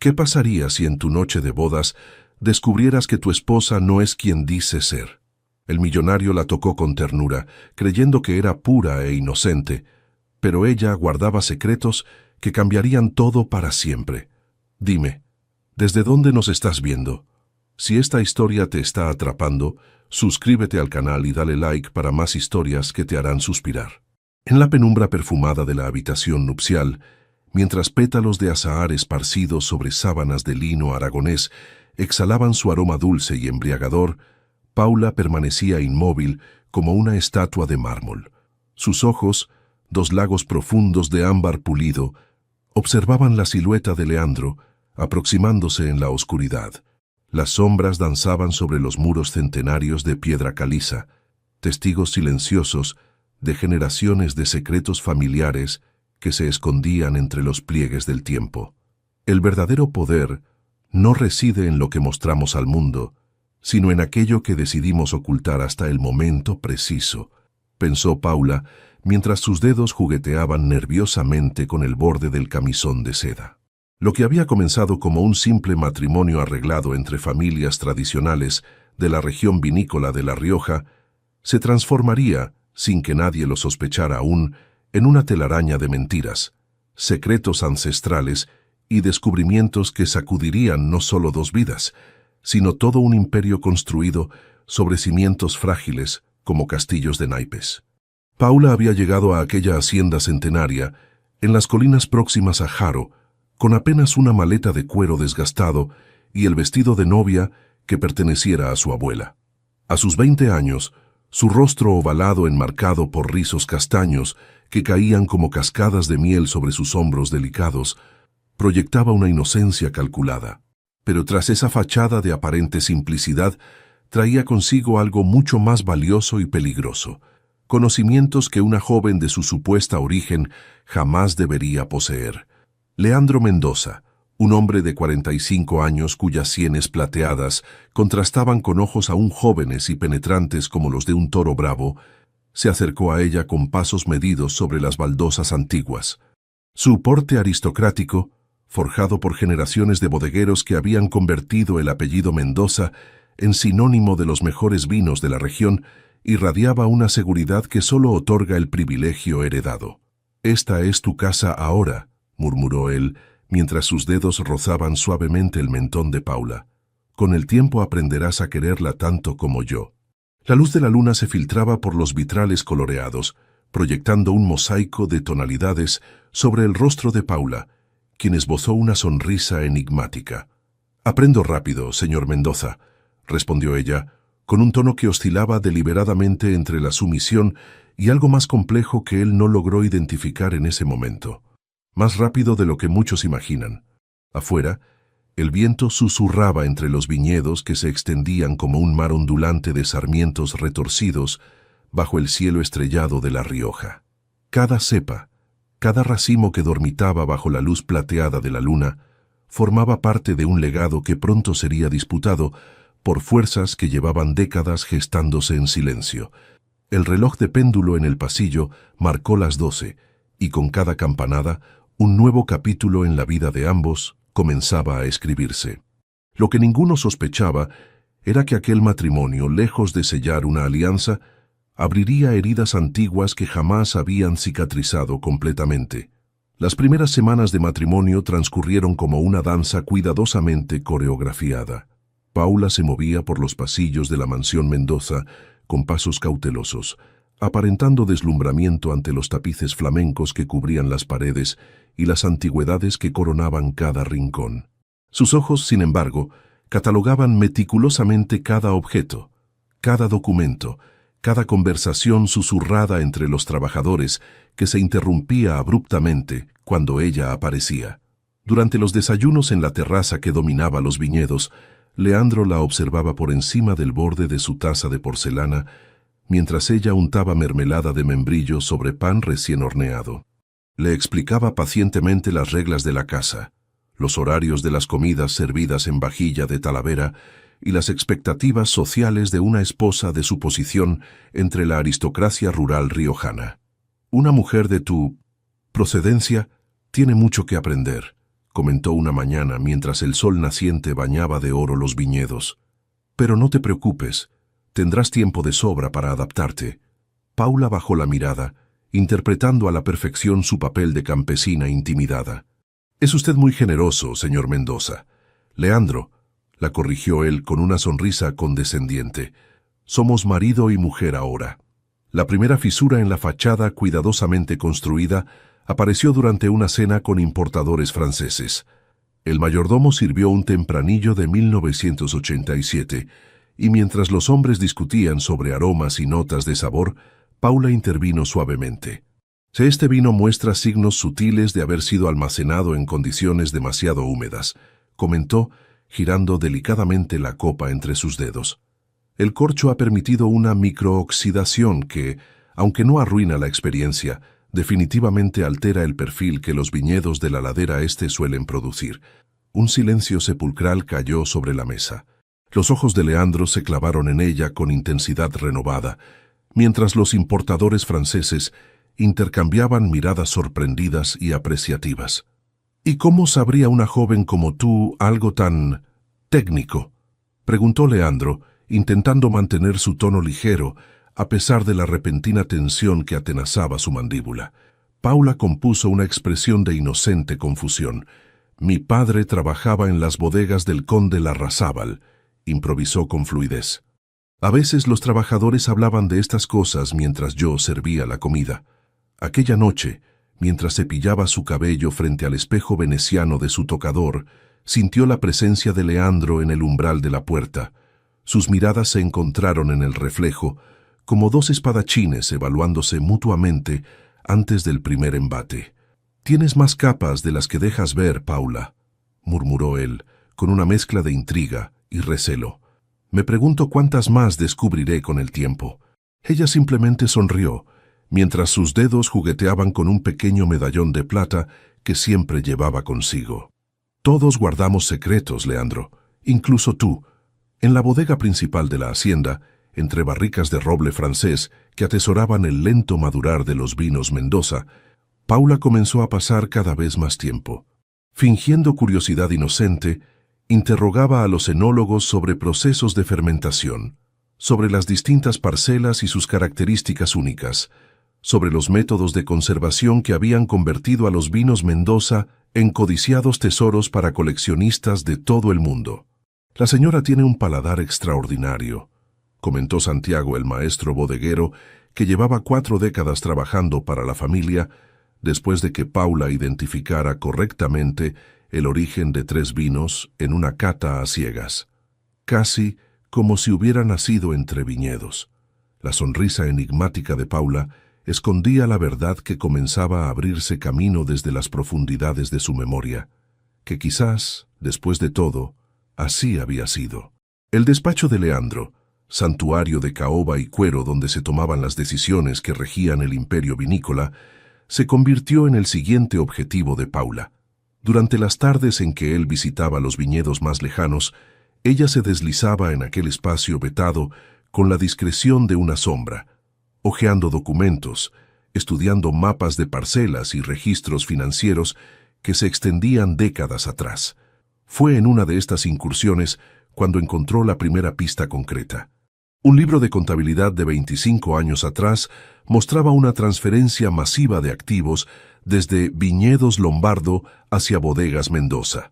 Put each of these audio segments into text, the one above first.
¿Qué pasaría si en tu noche de bodas descubrieras que tu esposa no es quien dice ser? El millonario la tocó con ternura, creyendo que era pura e inocente, pero ella guardaba secretos que cambiarían todo para siempre. Dime, ¿desde dónde nos estás viendo? Si esta historia te está atrapando, suscríbete al canal y dale like para más historias que te harán suspirar. En la penumbra perfumada de la habitación nupcial, mientras pétalos de azahar esparcidos sobre sábanas de lino aragonés exhalaban su aroma dulce y embriagador, Paula permanecía inmóvil como una estatua de mármol. Sus ojos, dos lagos profundos de ámbar pulido, observaban la silueta de Leandro, aproximándose en la oscuridad. Las sombras danzaban sobre los muros centenarios de piedra caliza, testigos silenciosos de generaciones de secretos familiares que se escondían entre los pliegues del tiempo. El verdadero poder no reside en lo que mostramos al mundo, sino en aquello que decidimos ocultar hasta el momento preciso, pensó Paula, mientras sus dedos jugueteaban nerviosamente con el borde del camisón de seda. Lo que había comenzado como un simple matrimonio arreglado entre familias tradicionales de la región vinícola de La Rioja, se transformaría, sin que nadie lo sospechara aún, en una telaraña de mentiras, secretos ancestrales y descubrimientos que sacudirían no solo dos vidas, sino todo un imperio construido sobre cimientos frágiles como castillos de naipes. Paula había llegado a aquella hacienda centenaria, en las colinas próximas a Haro, con apenas una maleta de cuero desgastado y el vestido de novia que perteneciera a su abuela. A sus 20 años, su rostro ovalado enmarcado por rizos castaños que caían como cascadas de miel sobre sus hombros delicados, proyectaba una inocencia calculada. Pero tras esa fachada de aparente simplicidad, traía consigo algo mucho más valioso y peligroso, conocimientos que una joven de su supuesta origen jamás debería poseer. Leandro Mendoza, un hombre de 45 años cuyas sienes plateadas contrastaban con ojos aún jóvenes y penetrantes como los de un toro bravo, se acercó a ella con pasos medidos sobre las baldosas antiguas. Su porte aristocrático, forjado por generaciones de bodegueros que habían convertido el apellido Mendoza en sinónimo de los mejores vinos de la región, irradiaba una seguridad que solo otorga el privilegio heredado. «Esta es tu casa ahora», murmuró él, mientras sus dedos rozaban suavemente el mentón de Paula. «Con el tiempo aprenderás a quererla tanto como yo». La luz de la luna se filtraba por los vitrales coloreados, proyectando un mosaico de tonalidades sobre el rostro de Paula, quien esbozó una sonrisa enigmática. «Aprendo rápido, señor Mendoza», respondió ella, con un tono que oscilaba deliberadamente entre la sumisión y algo más complejo que él no logró identificar en ese momento. Más rápido de lo que muchos imaginan. Afuera, el viento susurraba entre los viñedos que se extendían como un mar ondulante de sarmientos retorcidos bajo el cielo estrellado de La Rioja. Cada cepa, cada racimo que dormitaba bajo la luz plateada de la luna, formaba parte de un legado que pronto sería disputado por fuerzas que llevaban décadas gestándose en silencio. El reloj de péndulo en el pasillo marcó las 12, y con cada campanada, un nuevo capítulo en la vida de ambos comenzaba a escribirse. Lo que ninguno sospechaba era que aquel matrimonio, lejos de sellar una alianza, abriría heridas antiguas que jamás habían cicatrizado completamente. Las primeras semanas de matrimonio transcurrieron como una danza cuidadosamente coreografiada. Paula se movía por los pasillos de la mansión Mendoza con pasos cautelosos, aparentando deslumbramiento ante los tapices flamencos que cubrían las paredes y las antigüedades que coronaban cada rincón. Sus ojos, sin embargo, catalogaban meticulosamente cada objeto, cada documento, cada conversación susurrada entre los trabajadores que se interrumpía abruptamente cuando ella aparecía. Durante los desayunos en la terraza que dominaba los viñedos, Leandro la observaba por encima del borde de su taza de porcelana, mientras ella untaba mermelada de membrillo sobre pan recién horneado. Le explicaba pacientemente las reglas de la casa, los horarios de las comidas servidas en vajilla de Talavera y las expectativas sociales de una esposa de su posición entre la aristocracia rural riojana. «Una mujer de tu procedencia tiene mucho que aprender», comentó una mañana mientras el sol naciente bañaba de oro los viñedos. Pero no te preocupes, tendrás tiempo de sobra para adaptarte. Paula bajó la mirada, interpretando a la perfección su papel de campesina intimidada. Es usted muy generoso, señor Mendoza. Leandro, la corrigió él con una sonrisa condescendiente. Somos marido y mujer ahora. La primera fisura en la fachada cuidadosamente construida apareció durante una cena con importadores franceses. El mayordomo sirvió un tempranillo de 1987, y mientras los hombres discutían sobre aromas y notas de sabor, Paula intervino suavemente. Este vino muestra signos sutiles de haber sido almacenado en condiciones demasiado húmedas, comentó, girando delicadamente la copa entre sus dedos. El corcho ha permitido una microoxidación que, aunque no arruina la experiencia, definitivamente altera el perfil que los viñedos de la ladera este suelen producir. Un silencio sepulcral cayó sobre la mesa. Los ojos de Leandro se clavaron en ella con intensidad renovada, mientras los importadores franceses intercambiaban miradas sorprendidas y apreciativas. ¿Y cómo sabría una joven como tú algo tan técnico?, preguntó Leandro, intentando mantener su tono ligero, a pesar de la repentina tensión que atenazaba su mandíbula. Paula compuso una expresión de inocente confusión. Mi padre trabajaba en las bodegas del conde Larrazábal, improvisó con fluidez. A veces los trabajadores hablaban de estas cosas mientras yo servía la comida. Aquella noche, mientras cepillaba su cabello frente al espejo veneciano de su tocador, sintió la presencia de Leandro en el umbral de la puerta. Sus miradas se encontraron en el reflejo, como dos espadachines evaluándose mutuamente antes del primer embate. «Tienes más capas de las que dejas ver, Paula», murmuró él, con una mezcla de intriga y recelo. «Me pregunto cuántas más descubriré con el tiempo». Ella simplemente sonrió, mientras sus dedos jugueteaban con un pequeño medallón de plata que siempre llevaba consigo. «Todos guardamos secretos, Leandro, incluso tú». En la bodega principal de la hacienda, entre barricas de roble francés que atesoraban el lento madurar de los vinos Mendoza, Paula comenzó a pasar cada vez más tiempo. Fingiendo curiosidad inocente, interrogaba a los enólogos sobre procesos de fermentación, sobre las distintas parcelas y sus características únicas, sobre los métodos de conservación que habían convertido a los vinos Mendoza en codiciados tesoros para coleccionistas de todo el mundo. «La señora tiene un paladar extraordinario», comentó Santiago, el maestro bodeguero, que llevaba 4 décadas trabajando para la familia, después de que Paula identificara correctamente el origen de 3 vinos en una cata a ciegas, casi como si hubiera nacido entre viñedos. La sonrisa enigmática de Paula escondía la verdad que comenzaba a abrirse camino desde las profundidades de su memoria, que quizás, después de todo, así había sido. El despacho de Leandro, santuario de caoba y cuero donde se tomaban las decisiones que regían el imperio vinícola, se convirtió en el siguiente objetivo de Paula. Durante las tardes en que él visitaba los viñedos más lejanos, ella se deslizaba en aquel espacio vetado con la discreción de una sombra, hojeando documentos, estudiando mapas de parcelas y registros financieros que se extendían décadas atrás. Fue en una de estas incursiones cuando encontró la primera pista concreta. Un libro de contabilidad de 25 años atrás mostraba una transferencia masiva de activos desde Viñedos Lombardo hacia Bodegas Mendoza.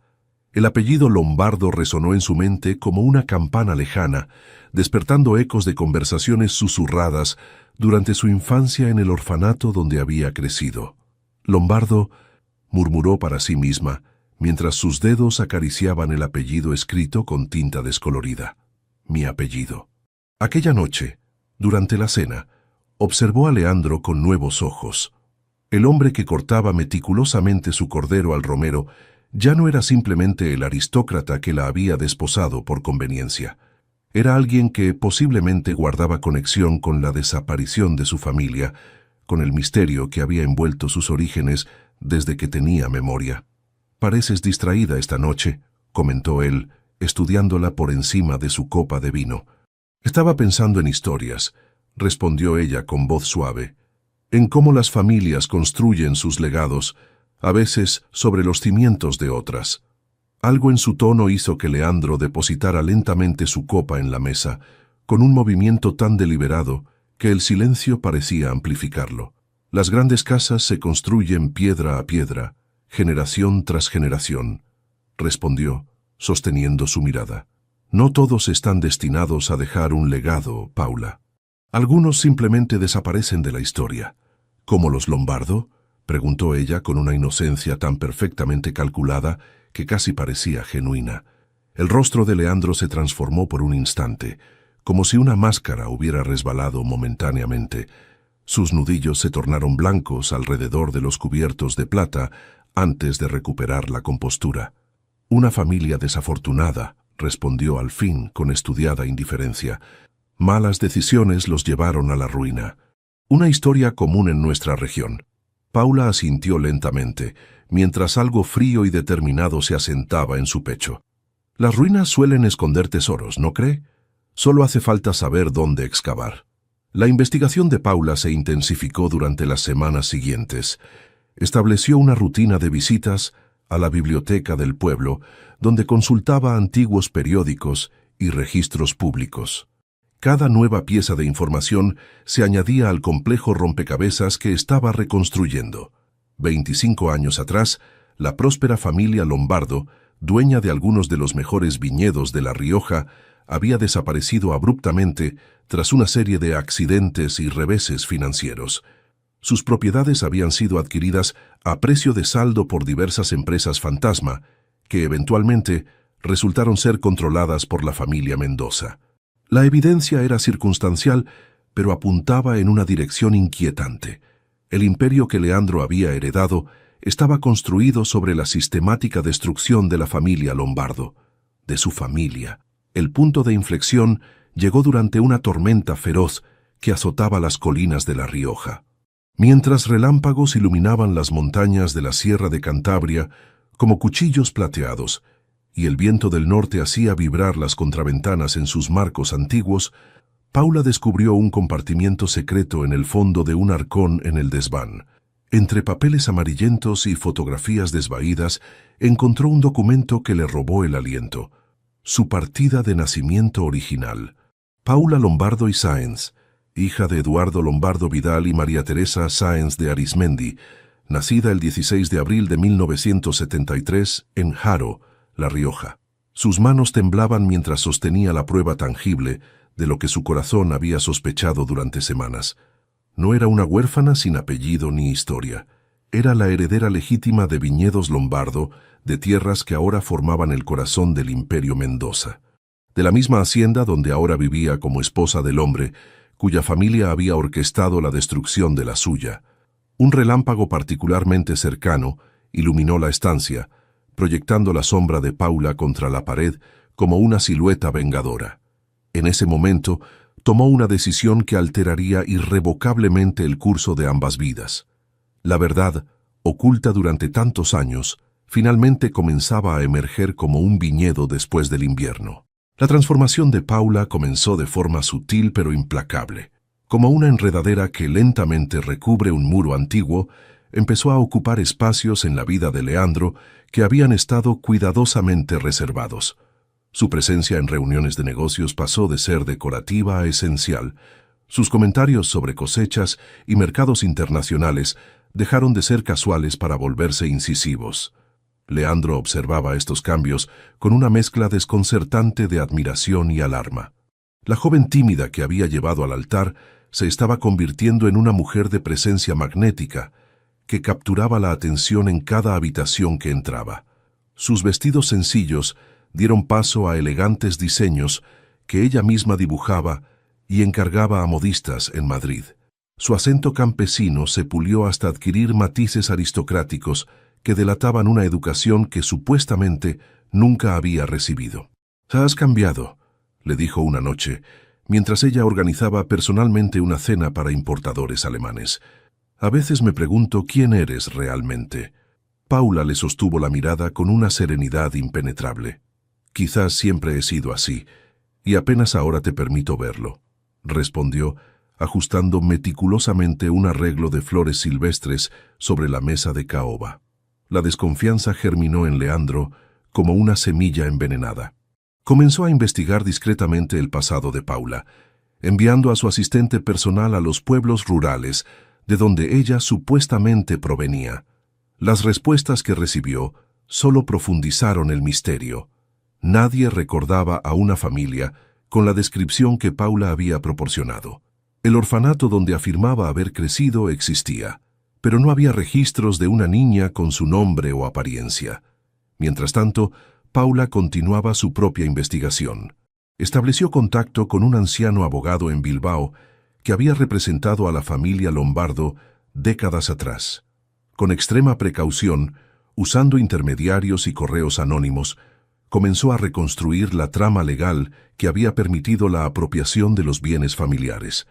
El apellido Lombardo resonó en su mente como una campana lejana, despertando ecos de conversaciones susurradas durante su infancia en el orfanato donde había crecido. «Lombardo», murmuró para sí misma, mientras sus dedos acariciaban el apellido escrito con tinta descolorida. «Mi apellido». Aquella noche, durante la cena, observó a Leandro con nuevos ojos. El hombre que cortaba meticulosamente su cordero al romero ya no era simplemente el aristócrata que la había desposado por conveniencia. Era alguien que posiblemente guardaba conexión con la desaparición de su familia, con el misterio que había envuelto sus orígenes desde que tenía memoria. «Pareces distraída esta noche», comentó él, estudiándola por encima de su copa de vino. «Estaba pensando en historias», respondió ella con voz suave, «en cómo las familias construyen sus legados, a veces sobre los cimientos de otras. Algo en su tono hizo que Leandro depositara lentamente su copa en la mesa, con un movimiento tan deliberado que el silencio parecía amplificarlo. Las grandes casas se construyen piedra a piedra, generación tras generación, respondió, sosteniendo su mirada. No todos están destinados a dejar un legado, Paula. Algunos simplemente desaparecen de la historia. ¿Como los Lombardo?, preguntó ella con una inocencia tan perfectamente calculada que casi parecía genuina. El rostro de Leandro se transformó por un instante, como si una máscara hubiera resbalado momentáneamente. Sus nudillos se tornaron blancos alrededor de los cubiertos de plata antes de recuperar la compostura. Una familia desafortunada, respondió al fin con estudiada indiferencia. Malas decisiones los llevaron a la ruina. Una historia común en nuestra región. Paula asintió lentamente, mientras algo frío y determinado se asentaba en su pecho. Las ruinas suelen esconder tesoros, ¿no cree? Solo hace falta saber dónde excavar. La investigación de Paula se intensificó durante las semanas siguientes. Estableció una rutina de visitas a la biblioteca del pueblo, donde consultaba antiguos periódicos y registros públicos. Cada nueva pieza de información se añadía al complejo rompecabezas que estaba reconstruyendo. 25 años atrás, la próspera familia Lombardo, dueña de algunos de los mejores viñedos de La Rioja, había desaparecido abruptamente tras una serie de accidentes y reveses financieros. Sus propiedades habían sido adquiridas a precio de saldo por diversas empresas fantasma, que eventualmente resultaron ser controladas por la familia Mendoza. La evidencia era circunstancial, pero apuntaba en una dirección inquietante. El imperio que Leandro había heredado estaba construido sobre la sistemática destrucción de la familia Lombardo, de su familia. El punto de inflexión llegó durante una tormenta feroz que azotaba las colinas de La Rioja. Mientras relámpagos iluminaban las montañas de la Sierra de Cantabria como cuchillos plateados, y el viento del norte hacía vibrar las contraventanas en sus marcos antiguos, Paula descubrió un compartimiento secreto en el fondo de un arcón en el desván. Entre papeles amarillentos y fotografías desvaídas, encontró un documento que le robó el aliento. Su partida de nacimiento original. Paula Lombardo y Sáenz, hija de Eduardo Lombardo Vidal y María Teresa Sáenz de Arismendi, nacida el 16 de abril de 1973 en Haro, La Rioja. Sus manos temblaban mientras sostenía la prueba tangible de lo que su corazón había sospechado durante semanas. No era una huérfana sin apellido ni historia. Era la heredera legítima de viñedos Lombardo, de tierras que ahora formaban el corazón del imperio Mendoza. De la misma hacienda donde ahora vivía como esposa del hombre, cuya familia había orquestado la destrucción de la suya. Un relámpago particularmente cercano iluminó la estancia, proyectando la sombra de Paula contra la pared como una silueta vengadora. En ese momento, tomó una decisión que alteraría irrevocablemente el curso de ambas vidas. La verdad, oculta durante tantos años, finalmente comenzaba a emerger como un viñedo después del invierno. La transformación de Paula comenzó de forma sutil pero implacable. Como una enredadera que lentamente recubre un muro antiguo, empezó a ocupar espacios en la vida de Leandro que habían estado cuidadosamente reservados. Su presencia en reuniones de negocios pasó de ser decorativa a esencial. Sus comentarios sobre cosechas y mercados internacionales dejaron de ser casuales para volverse incisivos. Leandro observaba estos cambios con una mezcla desconcertante de admiración y alarma. La joven tímida que había llevado al altar se estaba convirtiendo en una mujer de presencia magnética, que capturaba la atención en cada habitación que entraba. Sus vestidos sencillos dieron paso a elegantes diseños que ella misma dibujaba y encargaba a modistas en Madrid. Su acento campesino se pulió hasta adquirir matices aristocráticos que delataban una educación que supuestamente nunca había recibido. «Has cambiado», le dijo una noche, mientras ella organizaba personalmente una cena para importadores alemanes. «A veces me pregunto quién eres realmente». Paula le sostuvo la mirada con una serenidad impenetrable. «Quizás siempre he sido así, y apenas ahora te permito verlo», respondió, ajustando meticulosamente un arreglo de flores silvestres sobre la mesa de caoba. La desconfianza germinó en Leandro como una semilla envenenada. Comenzó a investigar discretamente el pasado de Paula, enviando a su asistente personal a los pueblos rurales de donde ella supuestamente provenía. Las respuestas que recibió solo profundizaron el misterio. Nadie recordaba a una familia con la descripción que Paula había proporcionado. El orfanato donde afirmaba haber crecido existía, pero no había registros de una niña con su nombre o apariencia. Mientras tanto, Paula continuaba su propia investigación. Estableció contacto con un anciano abogado en Bilbao que había representado a la familia Lombardo décadas atrás. Con extrema precaución, usando intermediarios y correos anónimos, comenzó a reconstruir la trama legal que había permitido la apropiación de los bienes familiares.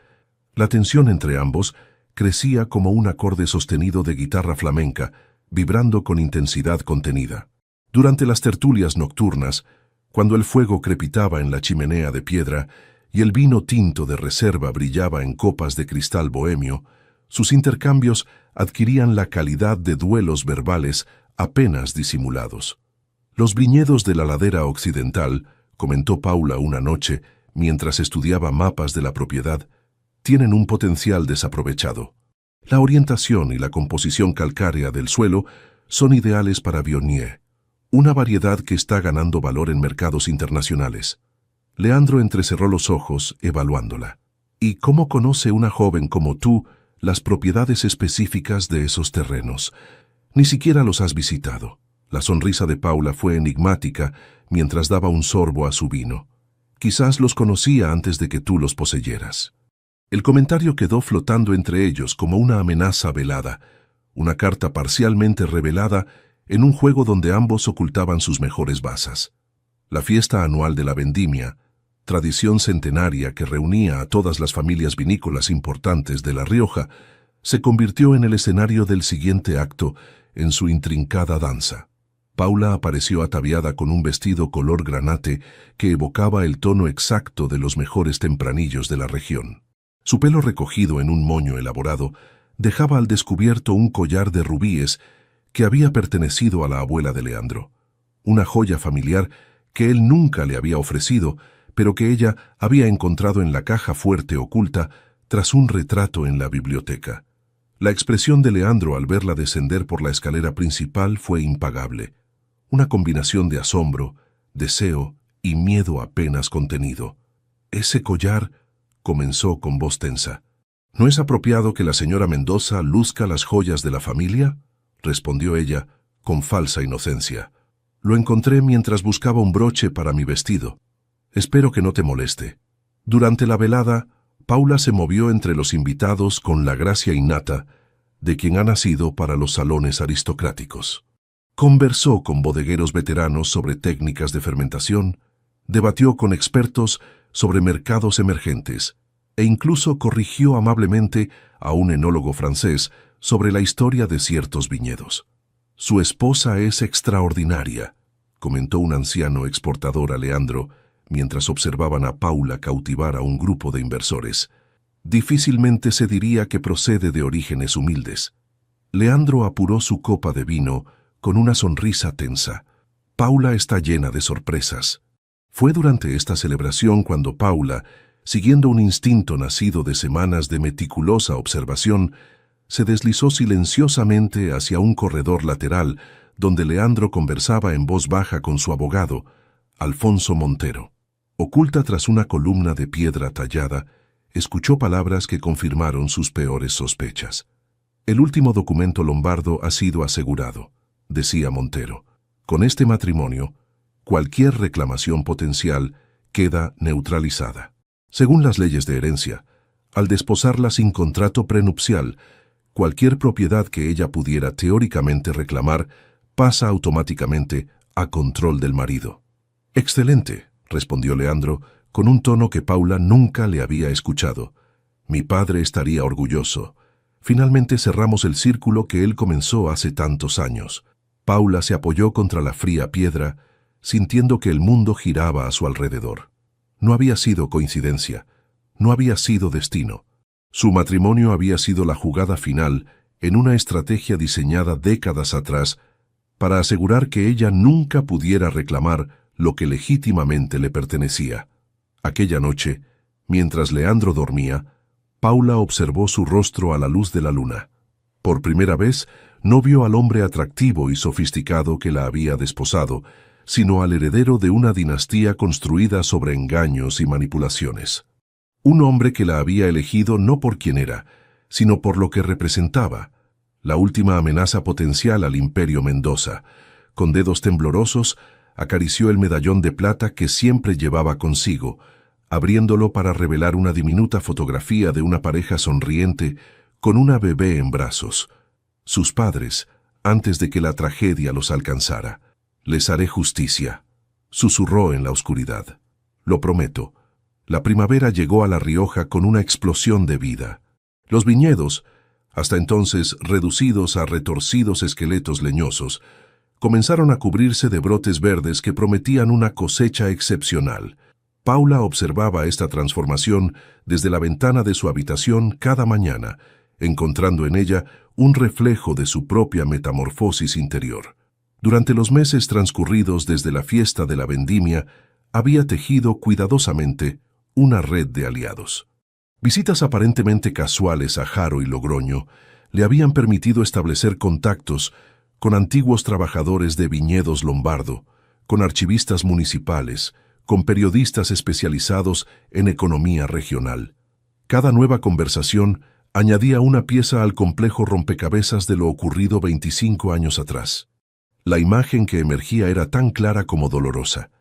La tensión entre ambos crecía como un acorde sostenido de guitarra flamenca, vibrando con intensidad contenida. Durante las tertulias nocturnas, cuando el fuego crepitaba en la chimenea de piedra y el vino tinto de reserva brillaba en copas de cristal bohemio, sus intercambios adquirían la calidad de duelos verbales apenas disimulados. Los viñedos de la ladera occidental, comentó Paula una noche mientras estudiaba mapas de la propiedad, tienen un potencial desaprovechado. La orientación y la composición calcárea del suelo son ideales para Viognier, una variedad que está ganando valor en mercados internacionales. Leandro entrecerró los ojos, evaluándola. ¿Y cómo conoce una joven como tú las propiedades específicas de esos terrenos? Ni siquiera los has visitado. La sonrisa de Paula fue enigmática mientras daba un sorbo a su vino. Quizás los conocía antes de que tú los poseyeras. El comentario quedó flotando entre ellos como una amenaza velada, una carta parcialmente revelada en un juego donde ambos ocultaban sus mejores bazas. La fiesta anual de la vendimia, tradición centenaria que reunía a todas las familias vinícolas importantes de La Rioja, se convirtió en el escenario del siguiente acto en su intrincada danza. Paula apareció ataviada con un vestido color granate que evocaba el tono exacto de los mejores tempranillos de la región. Su pelo recogido en un moño elaborado dejaba al descubierto un collar de rubíes que había pertenecido a la abuela de Leandro, una joya familiar que él nunca le había ofrecido, pero que ella había encontrado en la caja fuerte oculta tras un retrato en la biblioteca. La expresión de Leandro al verla descender por la escalera principal fue impagable, una combinación de asombro, deseo y miedo apenas contenido. «Ese collar», comenzó con voz tensa. «¿No es apropiado que la señora Mendoza luzca las joyas de la familia?», respondió ella, con falsa inocencia. «Lo encontré mientras buscaba un broche para mi vestido. Espero que no te moleste». Durante la velada, Paula se movió entre los invitados con la gracia innata de quien ha nacido para los salones aristocráticos. Conversó con bodegueros veteranos sobre técnicas de fermentación, debatió con expertos sobre mercados emergentes e incluso corrigió amablemente a un enólogo francés sobre la historia de ciertos viñedos. «Su esposa es extraordinaria», comentó un anciano exportador a Leandro mientras observaban a Paula cautivar a un grupo de inversores. «Difícilmente se diría que procede de orígenes humildes». Leandro apuró su copa de vino con una sonrisa tensa. «Paula está llena de sorpresas». Fue durante esta celebración cuando Paula, siguiendo un instinto nacido de semanas de meticulosa observación, se deslizó silenciosamente hacia un corredor lateral donde Leandro conversaba en voz baja con su abogado, Alfonso Montero. Oculta tras una columna de piedra tallada, escuchó palabras que confirmaron sus peores sospechas. «El último documento lombardo ha sido asegurado», decía Montero. «Con este matrimonio, cualquier reclamación potencial queda neutralizada. Según las leyes de herencia, al desposarla sin contrato prenupcial, cualquier propiedad que ella pudiera teóricamente reclamar pasa automáticamente a control del marido». «Excelente», respondió Leandro, con un tono que Paula nunca le había escuchado. «Mi padre estaría orgulloso. Finalmente cerramos el círculo que él comenzó hace tantos años». Paula se apoyó contra la fría piedra, sintiendo que el mundo giraba a su alrededor. No había sido coincidencia, no había sido destino. Su matrimonio había sido la jugada final en una estrategia diseñada décadas atrás para asegurar que ella nunca pudiera reclamar lo que legítimamente le pertenecía. Aquella noche, mientras Leandro dormía, Paula observó su rostro a la luz de la luna. Por primera vez, no vio al hombre atractivo y sofisticado que la había desposado, sino al heredero de una dinastía construida sobre engaños y manipulaciones. Un hombre que la había elegido no por quien era, sino por lo que representaba, la última amenaza potencial al imperio Mendoza. Con dedos temblorosos, acarició el medallón de plata que siempre llevaba consigo, abriéndolo para revelar una diminuta fotografía de una pareja sonriente con una bebé en brazos. Sus padres, antes de que la tragedia los alcanzara. «Les haré justicia», susurró en la oscuridad. «Lo prometo». La primavera llegó a La Rioja con una explosión de vida. Los viñedos, hasta entonces reducidos a retorcidos esqueletos leñosos, comenzaron a cubrirse de brotes verdes que prometían una cosecha excepcional. Paula observaba esta transformación desde la ventana de su habitación cada mañana, encontrando en ella un reflejo de su propia metamorfosis interior. Durante los meses transcurridos desde la fiesta de la vendimia, había tejido cuidadosamente una red de aliados. Visitas aparentemente casuales a Haro y Logroño le habían permitido establecer contactos con antiguos trabajadores de viñedos Lombardo, con archivistas municipales, con periodistas especializados en economía regional. Cada nueva conversación añadía una pieza al complejo rompecabezas de lo ocurrido 25 años atrás. La imagen que emergía era tan clara como dolorosa.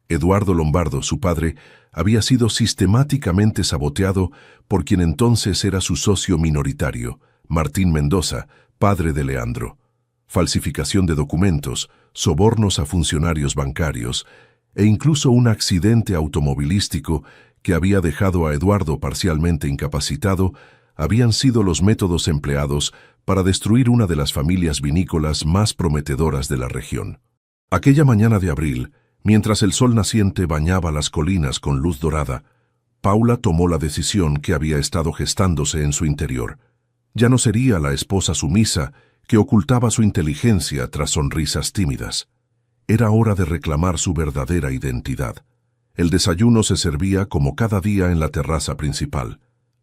Eduardo Lombardo, su padre, había sido sistemáticamente saboteado por quien entonces era su socio minoritario, Martín Mendoza, padre de Leandro. Falsificación de documentos, sobornos a funcionarios bancarios e incluso un accidente automovilístico que había dejado a Eduardo parcialmente incapacitado habían sido los métodos empleados para destruir una de las familias vinícolas más prometedoras de la región. Aquella mañana de abril, mientras el sol naciente bañaba las colinas con luz dorada, Paula tomó la decisión que había estado gestándose en su interior. Ya no sería la esposa sumisa que ocultaba su inteligencia tras sonrisas tímidas. Era hora de reclamar su verdadera identidad. El desayuno se servía como cada día en la terraza principal.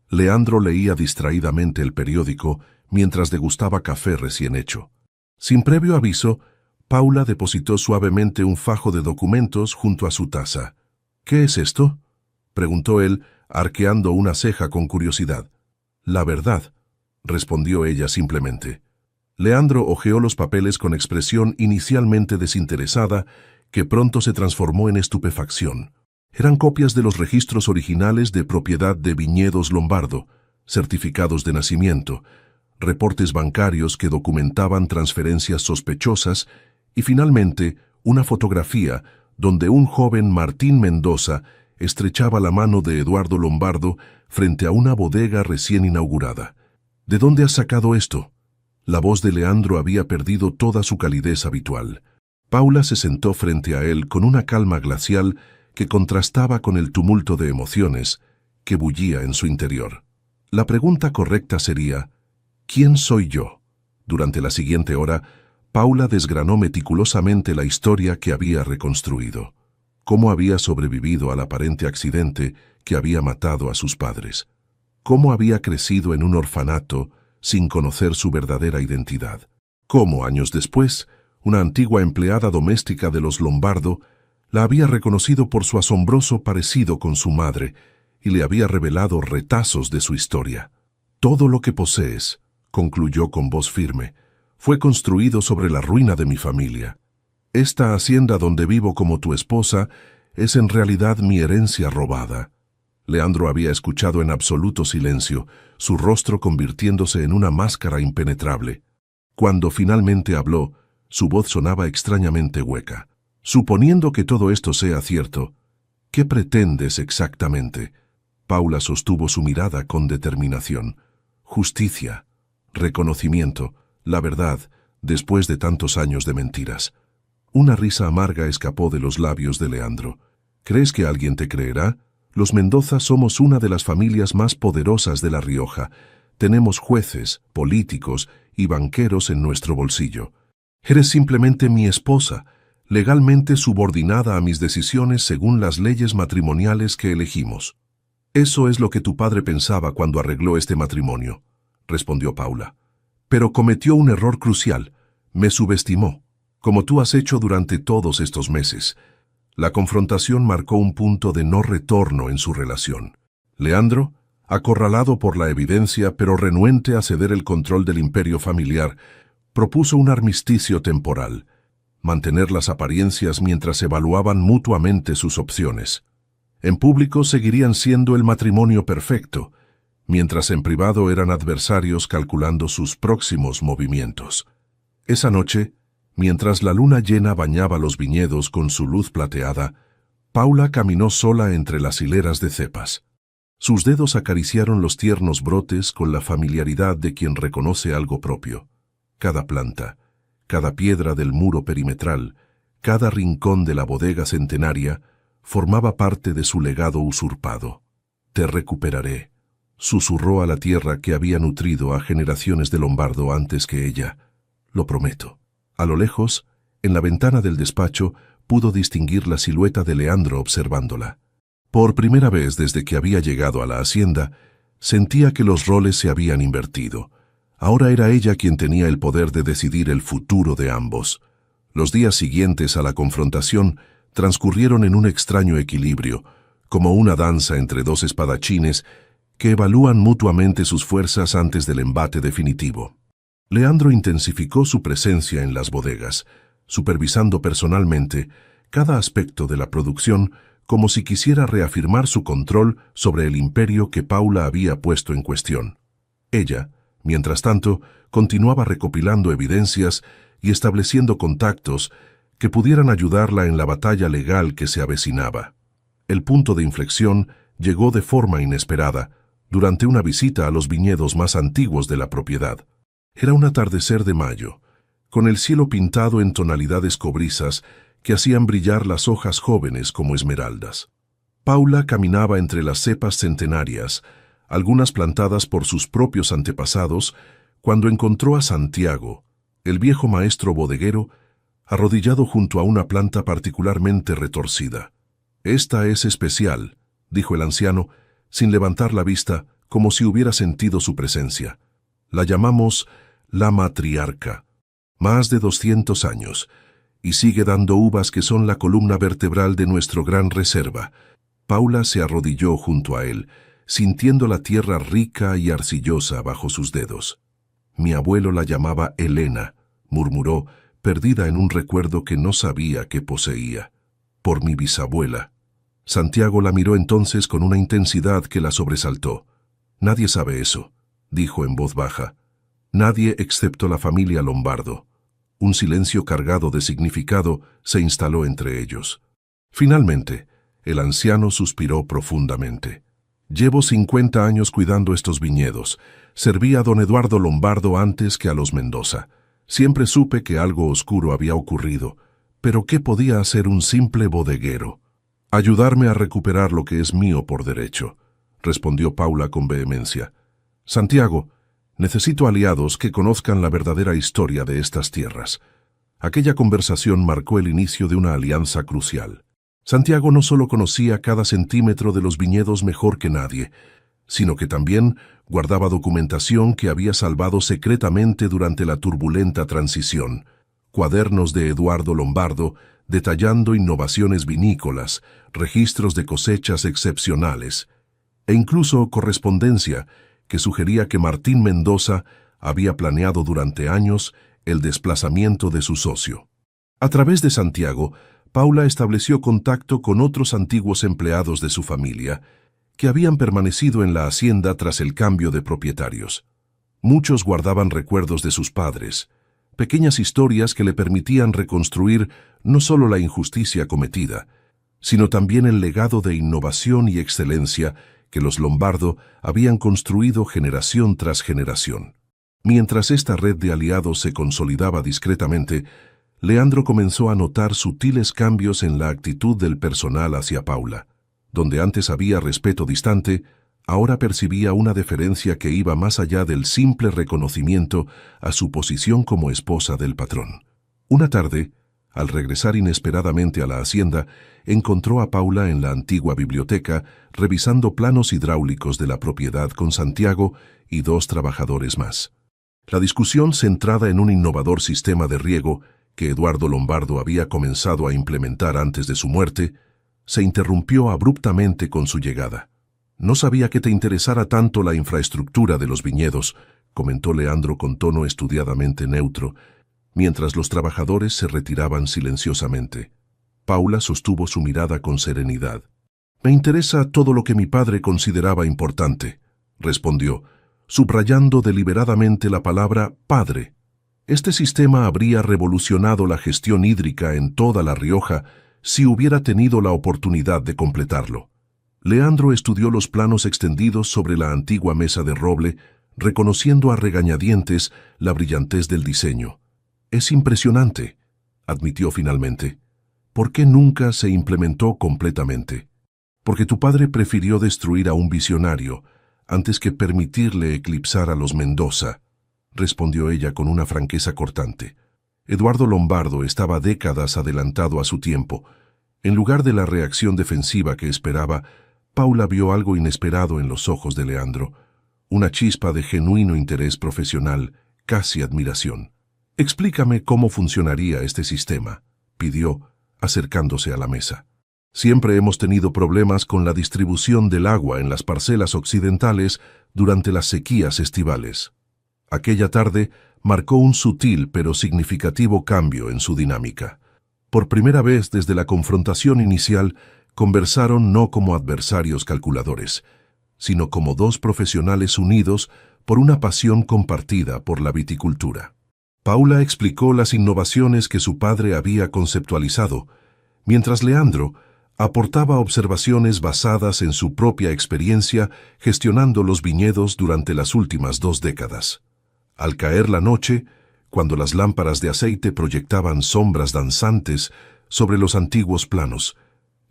Leandro leía distraídamente el periódico mientras degustaba café recién hecho. Sin previo aviso, Paula depositó suavemente un fajo de documentos junto a su taza. «¿Qué es esto?», preguntó él, arqueando una ceja con curiosidad. «La verdad», respondió ella simplemente. Leandro hojeó los papeles con expresión inicialmente desinteresada, que pronto se transformó en estupefacción. Eran copias de los registros originales de propiedad de viñedos Lombardo, certificados de nacimiento, reportes bancarios que documentaban transferencias sospechosas y finalmente una fotografía donde un joven Martín Mendoza estrechaba la mano de Eduardo Lombardo frente a una bodega recién inaugurada. «¿De dónde has sacado esto?». La voz de Leandro había perdido toda su calidez habitual. Paula se sentó frente a él con una calma glacial que contrastaba con el tumulto de emociones que bullía en su interior. La pregunta correcta sería, ¿quién soy yo? Durante la siguiente hora, Paula desgranó meticulosamente la historia que había reconstruido. Cómo había sobrevivido al aparente accidente que había matado a sus padres. Cómo había crecido en un orfanato sin conocer su verdadera identidad. Cómo, años después, una antigua empleada doméstica de los Lombardo la había reconocido por su asombroso parecido con su madre y le había revelado retazos de su historia. «Todo lo que posees», concluyó con voz firme, «fue construido sobre la ruina de mi familia. Esta hacienda donde vivo como tu esposa es en realidad mi herencia robada». Leandro había escuchado en absoluto silencio, su rostro convirtiéndose en una máscara impenetrable. Cuando finalmente habló, su voz sonaba extrañamente hueca. «Suponiendo que todo esto sea cierto, ¿qué pretendes exactamente?». Paula sostuvo su mirada con determinación. «Justicia, reconocimiento, la verdad, después de tantos años de mentiras». Una risa amarga escapó de los labios de Leandro. «¿Crees que alguien te creerá? Los Mendoza somos una de las familias más poderosas de La Rioja. Tenemos jueces, políticos y banqueros en nuestro bolsillo. Eres simplemente mi esposa, legalmente subordinada a mis decisiones según las leyes matrimoniales que elegimos. Eso es lo que tu padre pensaba cuando arregló este matrimonio, respondió Paula. Pero cometió un error crucial. Me subestimó, como tú has hecho durante todos estos meses. La confrontación marcó un punto de no retorno en su relación. Leandro, acorralado por la evidencia pero renuente a ceder el control del imperio familiar, propuso un armisticio temporal, mantener las apariencias mientras evaluaban mutuamente sus opciones. En público seguirían siendo el matrimonio perfecto, mientras en privado eran adversarios calculando sus próximos movimientos. Esa noche, mientras la luna llena bañaba los viñedos con su luz plateada, Paula caminó sola entre las hileras de cepas. Sus dedos acariciaron los tiernos brotes con la familiaridad de quien reconoce algo propio. Cada planta, cada piedra del muro perimetral, cada rincón de la bodega centenaria, formaba parte de su legado usurpado. «Te recuperaré», susurró a la tierra que había nutrido a generaciones de Lombardo antes que ella. «Lo prometo». A lo lejos, en la ventana del despacho, pudo distinguir la silueta de Leandro observándola. Por primera vez desde que había llegado a la hacienda, sentía que los roles se habían invertido. Ahora era ella quien tenía el poder de decidir el futuro de ambos. Los días siguientes a la confrontación transcurrieron en un extraño equilibrio, como una danza entre dos espadachines que evalúan mutuamente sus fuerzas antes del embate definitivo. Leandro intensificó su presencia en las bodegas, supervisando personalmente cada aspecto de la producción como si quisiera reafirmar su control sobre el imperio que Paula había puesto en cuestión. Ella, mientras tanto, continuaba recopilando evidencias y estableciendo contactos que pudieran ayudarla en la batalla legal que se avecinaba. El punto de inflexión llegó de forma inesperada, durante una visita a los viñedos más antiguos de la propiedad. Era un atardecer de mayo, con el cielo pintado en tonalidades cobrizas que hacían brillar las hojas jóvenes como esmeraldas. Paula caminaba entre las cepas centenarias, algunas plantadas por sus propios antepasados, cuando encontró a Santiago, el viejo maestro bodeguero, arrodillado junto a una planta particularmente retorcida. «Esta es especial», dijo el anciano, sin levantar la vista, como si hubiera sentido su presencia. «La llamamos la matriarca. Más de 200 años, y sigue dando uvas que son la columna vertebral de nuestro gran reserva». Paula se arrodilló junto a él, sintiendo la tierra rica y arcillosa bajo sus dedos. «Mi abuelo la llamaba Elena», murmuró, perdida en un recuerdo que no sabía que poseía. «Por mi bisabuela». Santiago la miró entonces con una intensidad que la sobresaltó. «Nadie sabe eso», dijo en voz baja. «Nadie excepto la familia Lombardo». Un silencio cargado de significado se instaló entre ellos. Finalmente, el anciano suspiró profundamente. «Llevo 50 años cuidando estos viñedos. Serví a don Eduardo Lombardo antes que a los Mendoza. Siempre supe que algo oscuro había ocurrido, pero ¿qué podía hacer un simple bodeguero? Ayudarme a recuperar lo que es mío por derecho», respondió Paula con vehemencia. «Santiago, necesito aliados que conozcan la verdadera historia de estas tierras». Aquella conversación marcó el inicio de una alianza crucial. Santiago no solo conocía cada centímetro de los viñedos mejor que nadie, sino que también guardaba documentación que había salvado secretamente durante la turbulenta transición. Cuadernos de Eduardo Lombardo detallando innovaciones vinícolas, registros de cosechas excepcionales, e incluso correspondencia que sugería que Martín Mendoza había planeado durante años el desplazamiento de su socio. A través de Santiago, Paula estableció contacto con otros antiguos empleados de su familia que habían permanecido en la hacienda tras el cambio de propietarios. Muchos guardaban recuerdos de sus padres, pequeñas historias que le permitían reconstruir no solo la injusticia cometida, sino también el legado de innovación y excelencia que los Lombardo habían construido generación tras generación. Mientras esta red de aliados se consolidaba discretamente, Leandro comenzó a notar sutiles cambios en la actitud del personal hacia Paula. Donde antes había respeto distante, ahora percibía una deferencia que iba más allá del simple reconocimiento a su posición como esposa del patrón. Una tarde, al regresar inesperadamente a la hacienda, encontró a Paula en la antigua biblioteca revisando planos hidráulicos de la propiedad con Santiago y 2 trabajadores más. La discusión, centrada en un innovador sistema de riego que Eduardo Lombardo había comenzado a implementar antes de su muerte, se interrumpió abruptamente con su llegada. «No sabía que te interesara tanto la infraestructura de los viñedos», comentó Leandro con tono estudiadamente neutro, mientras los trabajadores se retiraban silenciosamente. Paula sostuvo su mirada con serenidad. «Me interesa todo lo que mi padre consideraba importante», respondió, subrayando deliberadamente la palabra padre. Este sistema habría revolucionado la gestión hídrica en toda La Rioja si hubiera tenido la oportunidad de completarlo. Leandro estudió los planos extendidos sobre la antigua mesa de roble, reconociendo a regañadientes la brillantez del diseño. «Es impresionante», admitió finalmente. «¿Por qué nunca se implementó completamente?» «Porque tu padre prefirió destruir a un visionario antes que permitirle eclipsar a los Mendoza», respondió ella con una franqueza cortante. Eduardo Lombardo estaba décadas adelantado a su tiempo. En lugar de la reacción defensiva que esperaba, Paula vio algo inesperado en los ojos de Leandro, una chispa de genuino interés profesional, casi admiración. «Explícame cómo funcionaría este sistema», pidió, acercándose a la mesa. «Siempre hemos tenido problemas con la distribución del agua en las parcelas occidentales durante las sequías estivales». Aquella tarde marcó un sutil pero significativo cambio en su dinámica. Por primera vez desde la confrontación inicial, conversaron no como adversarios calculadores, sino como 2 profesionales unidos por una pasión compartida por la viticultura. Paula explicó las innovaciones que su padre había conceptualizado, mientras Leandro aportaba observaciones basadas en su propia experiencia gestionando los viñedos durante las últimas 2 décadas. Al caer la noche, cuando las lámparas de aceite proyectaban sombras danzantes sobre los antiguos planos,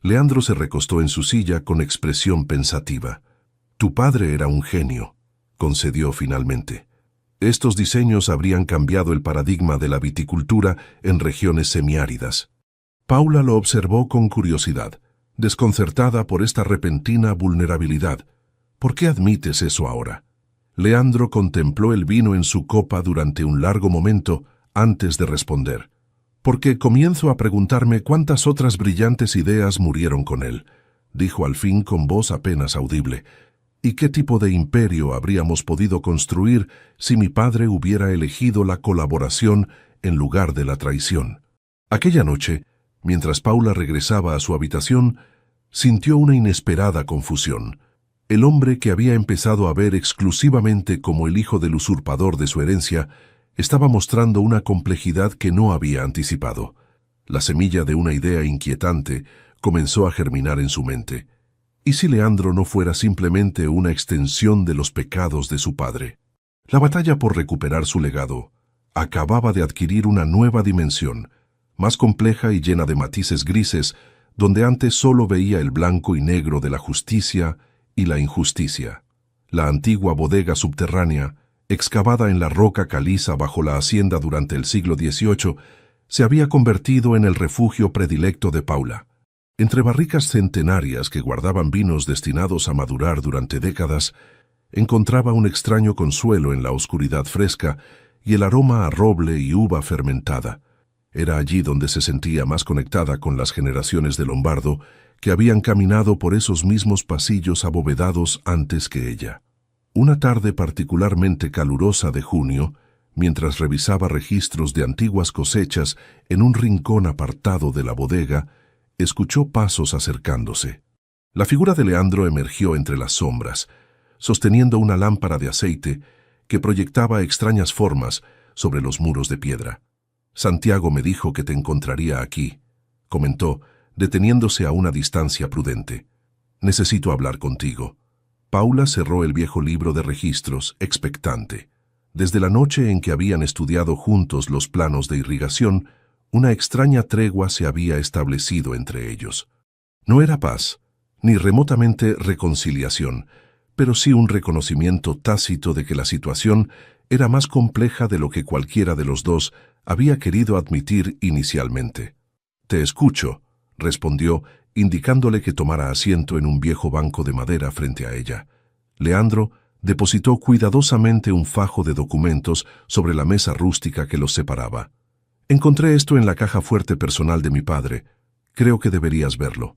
Leandro se recostó en su silla con expresión pensativa. «Tu padre era un genio», concedió finalmente. «Estos diseños habrían cambiado el paradigma de la viticultura en regiones semiáridas». Paula lo observó con curiosidad, desconcertada por esta repentina vulnerabilidad. «¿Por qué admites eso ahora?» Leandro contempló el vino en su copa durante un largo momento antes de responder. «Porque comienzo a preguntarme cuántas otras brillantes ideas murieron con él», dijo al fin con voz apenas audible. «¿Y qué tipo de imperio habríamos podido construir si mi padre hubiera elegido la colaboración en lugar de la traición?» Aquella noche, mientras Paula regresaba a su habitación, sintió una inesperada confusión. El hombre que había empezado a ver exclusivamente como el hijo del usurpador de su herencia, estaba mostrando una complejidad que no había anticipado. La semilla de una idea inquietante comenzó a germinar en su mente. ¿Y si Leandro no fuera simplemente una extensión de los pecados de su padre? La batalla por recuperar su legado acababa de adquirir una nueva dimensión, más compleja y llena de matices grises, donde antes solo veía el blanco y negro de la justicia y la injusticia. La antigua bodega subterránea, excavada en la roca caliza bajo la hacienda durante el siglo XVIII, se había convertido en el refugio predilecto de Paula. Entre barricas centenarias que guardaban vinos destinados a madurar durante décadas, encontraba un extraño consuelo en la oscuridad fresca y el aroma a roble y uva fermentada. Era allí donde se sentía más conectada con las generaciones de Lombardo que habían caminado por esos mismos pasillos abovedados antes que ella. Una tarde particularmente calurosa de junio, mientras revisaba registros de antiguas cosechas en un rincón apartado de la bodega, escuchó pasos acercándose. La figura de Leandro emergió entre las sombras, sosteniendo una lámpara de aceite que proyectaba extrañas formas sobre los muros de piedra. «Santiago me dijo que te encontraría aquí», comentó, deteniéndose a una distancia prudente. «Necesito hablar contigo». Paula cerró el viejo libro de registros, expectante. Desde la noche en que habían estudiado juntos los planos de irrigación, una extraña tregua se había establecido entre ellos. No era paz, ni remotamente reconciliación, pero sí un reconocimiento tácito de que la situación era más compleja de lo que cualquiera de los dos había querido admitir inicialmente. «Te escucho», respondió, indicándole que tomara asiento en un viejo banco de madera frente a ella. Leandro depositó cuidadosamente un fajo de documentos sobre la mesa rústica que los separaba. «Encontré esto en la caja fuerte personal de mi padre. Creo que deberías verlo».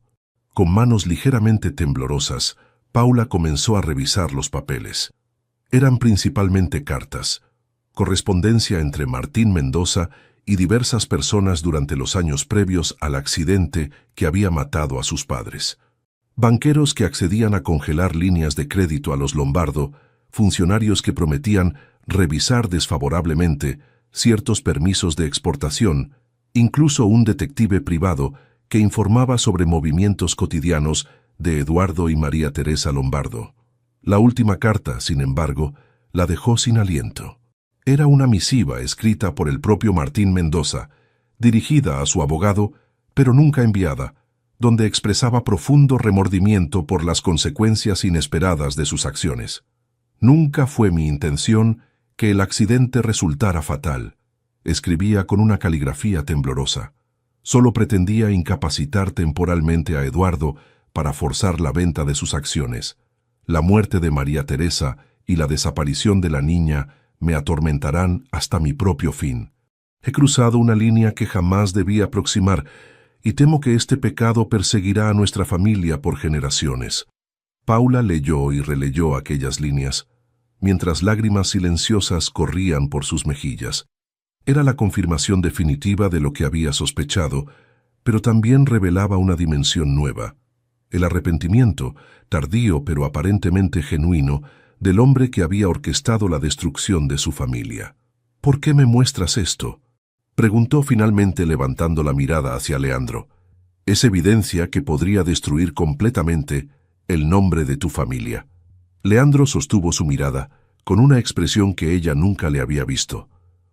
Con manos ligeramente temblorosas, Paula comenzó a revisar los papeles. Eran principalmente cartas, correspondencia entre Martín Mendoza y diversas personas durante los años previos al accidente que había matado a sus padres. Banqueros que accedían a congelar líneas de crédito a los Lombardo, funcionarios que prometían revisar desfavorablemente ciertos permisos de exportación, incluso un detective privado que informaba sobre movimientos cotidianos de Eduardo y María Teresa Lombardo. La última carta, sin embargo, la dejó sin aliento. Era una misiva escrita por el propio Martín Mendoza, dirigida a su abogado, pero nunca enviada, donde expresaba profundo remordimiento por las consecuencias inesperadas de sus acciones. «Nunca fue mi intención que el accidente resultara fatal», escribía con una caligrafía temblorosa. «Solo pretendía incapacitar temporalmente a Eduardo para forzar la venta de sus acciones. La muerte de María Teresa y la desaparición de la niña me atormentarán hasta mi propio fin. He cruzado una línea que jamás debí aproximar y temo que este pecado perseguirá a nuestra familia por generaciones». Paula leyó y releyó aquellas líneas, mientras lágrimas silenciosas corrían por sus mejillas. Era la confirmación definitiva de lo que había sospechado, pero también revelaba una dimensión nueva: el arrepentimiento, tardío pero aparentemente genuino, del hombre que había orquestado la destrucción de su familia. «¿Por qué me muestras esto?», preguntó finalmente levantando la mirada hacia Leandro. «Es evidencia que podría destruir completamente el nombre de tu familia». Leandro sostuvo su mirada, con una expresión que ella nunca le había visto.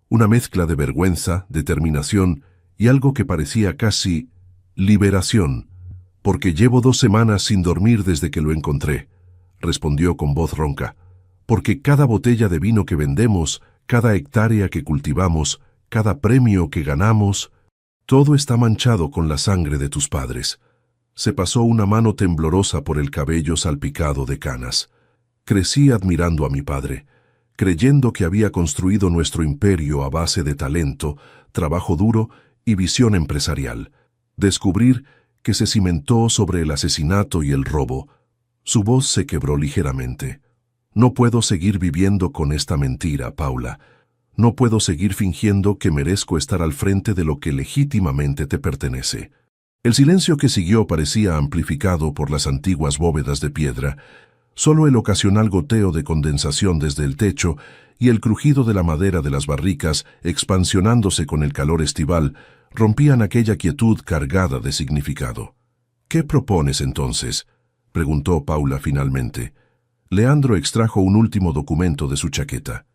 Una mezcla de vergüenza, determinación y algo que parecía casi liberación. «Porque llevo 2 semanas sin dormir desde que lo encontré», respondió con voz ronca. «Porque cada botella de vino que vendemos, cada hectárea que cultivamos, cada premio que ganamos, todo está manchado con la sangre de tus padres». Se pasó una mano temblorosa por el cabello salpicado de canas. «Crecí admirando a mi padre, creyendo que había construido nuestro imperio a base de talento, trabajo duro y visión empresarial. Descubrir que se cimentó sobre el asesinato y el robo». Su voz se quebró ligeramente. «No puedo seguir viviendo con esta mentira, Paula. No puedo seguir fingiendo que merezco estar al frente de lo que legítimamente te pertenece». El silencio que siguió parecía amplificado por las antiguas bóvedas de piedra. Solo el ocasional goteo de condensación desde el techo y el crujido de la madera de las barricas, expansionándose con el calor estival, rompían aquella quietud cargada de significado. «¿Qué propones entonces?», preguntó Paula finalmente. Leandro extrajo un último documento de su chaqueta.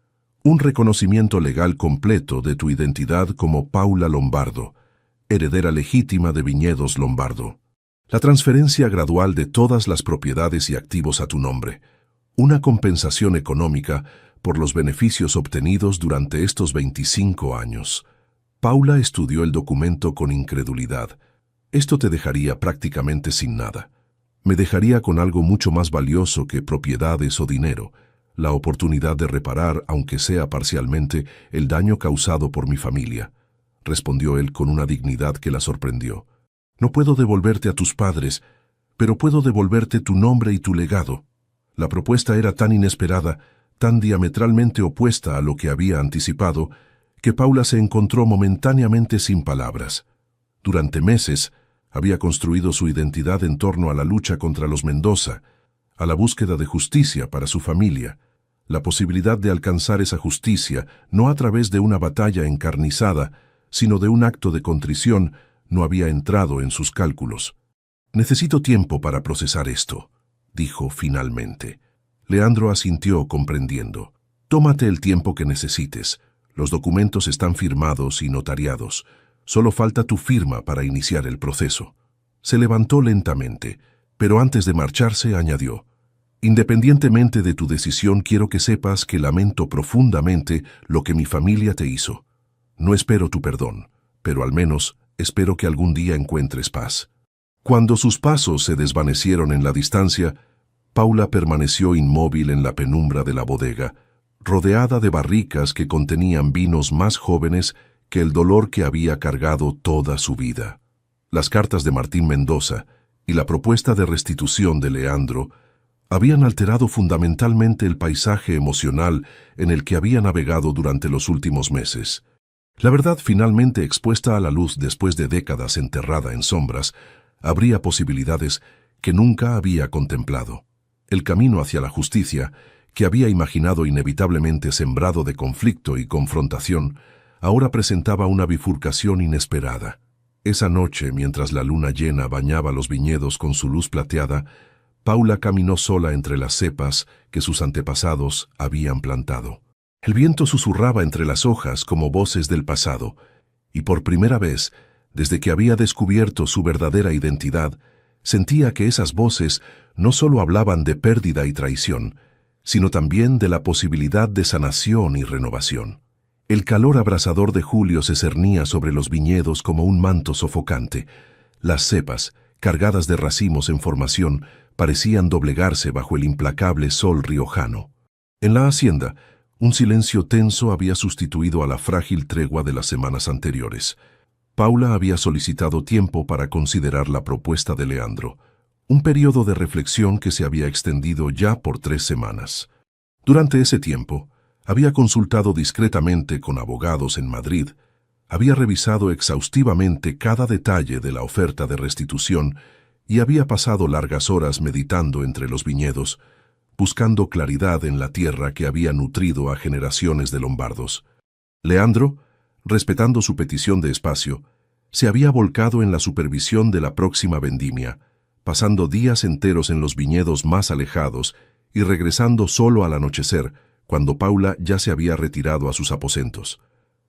«Un reconocimiento legal completo de tu identidad como Paula Lombardo, heredera legítima de Viñedos Lombardo. La transferencia gradual de todas las propiedades y activos a tu nombre. Una compensación económica por los beneficios obtenidos durante estos 25 años». Paula estudió el documento con incredulidad. «Esto te dejaría prácticamente sin nada. Me dejaría con algo mucho más valioso que propiedades o dinero, la oportunidad de reparar, aunque sea parcialmente, el daño causado por mi familia», respondió él con una dignidad que la sorprendió. «No puedo devolverte a tus padres, pero puedo devolverte tu nombre y tu legado». La propuesta era tan inesperada, tan diametralmente opuesta a lo que había anticipado, que Paula se encontró momentáneamente sin palabras. Durante meses había construido su identidad en torno a la lucha contra los Mendoza, a la búsqueda de justicia para su familia. La posibilidad de alcanzar esa justicia, no a través de una batalla encarnizada, sino de un acto de contrición, no había entrado en sus cálculos. «Necesito tiempo para procesar esto», dijo finalmente. Leandro asintió comprendiendo. «Tómate el tiempo que necesites. Los documentos están firmados y notariados. Solo falta tu firma para iniciar el proceso». Se levantó lentamente, pero antes de marcharse añadió: «Independientemente de tu decisión, quiero que sepas que lamento profundamente lo que mi familia te hizo. No espero tu perdón, pero al menos espero que algún día encuentres paz. Cuando sus pasos se desvanecieron en la distancia, Paula permaneció inmóvil en la penumbra de la bodega, rodeada de barricas que contenían vinos más jóvenes que el dolor que había cargado toda su vida. Las cartas de Martín Mendoza y la propuesta de restitución de Leandro habían alterado fundamentalmente el paisaje emocional en el que había navegado durante los últimos meses. La verdad finalmente expuesta a la luz después de décadas enterrada en sombras, habría posibilidades que nunca había contemplado. El camino hacia la justicia, que había imaginado inevitablemente sembrado de conflicto y confrontación, ahora presentaba una bifurcación inesperada. Esa noche, mientras la luna llena bañaba los viñedos con su luz plateada, Paula caminó sola entre las cepas que sus antepasados habían plantado. El viento susurraba entre las hojas como voces del pasado, y por primera vez, desde que había descubierto su verdadera identidad, sentía que esas voces no solo hablaban de pérdida y traición, sino también de la posibilidad de sanación y renovación. El calor abrasador de julio se cernía sobre los viñedos como un manto sofocante. Las cepas, cargadas de racimos en formación, parecían doblegarse bajo el implacable sol riojano. En la hacienda, un silencio tenso había sustituido a la frágil tregua de las semanas anteriores. Paula había solicitado tiempo para considerar la propuesta de Leandro, un periodo de reflexión que se había extendido ya por 3 semanas. Durante ese tiempo, había consultado discretamente con abogados en Madrid, había revisado exhaustivamente cada detalle de la oferta de restitución y había pasado largas horas meditando entre los viñedos, buscando claridad en la tierra que había nutrido a generaciones de lombardos. Leandro, respetando su petición de espacio, se había volcado en la supervisión de la próxima vendimia, pasando días enteros en los viñedos más alejados y regresando solo al anochecer, cuando Paula ya se había retirado a sus aposentos.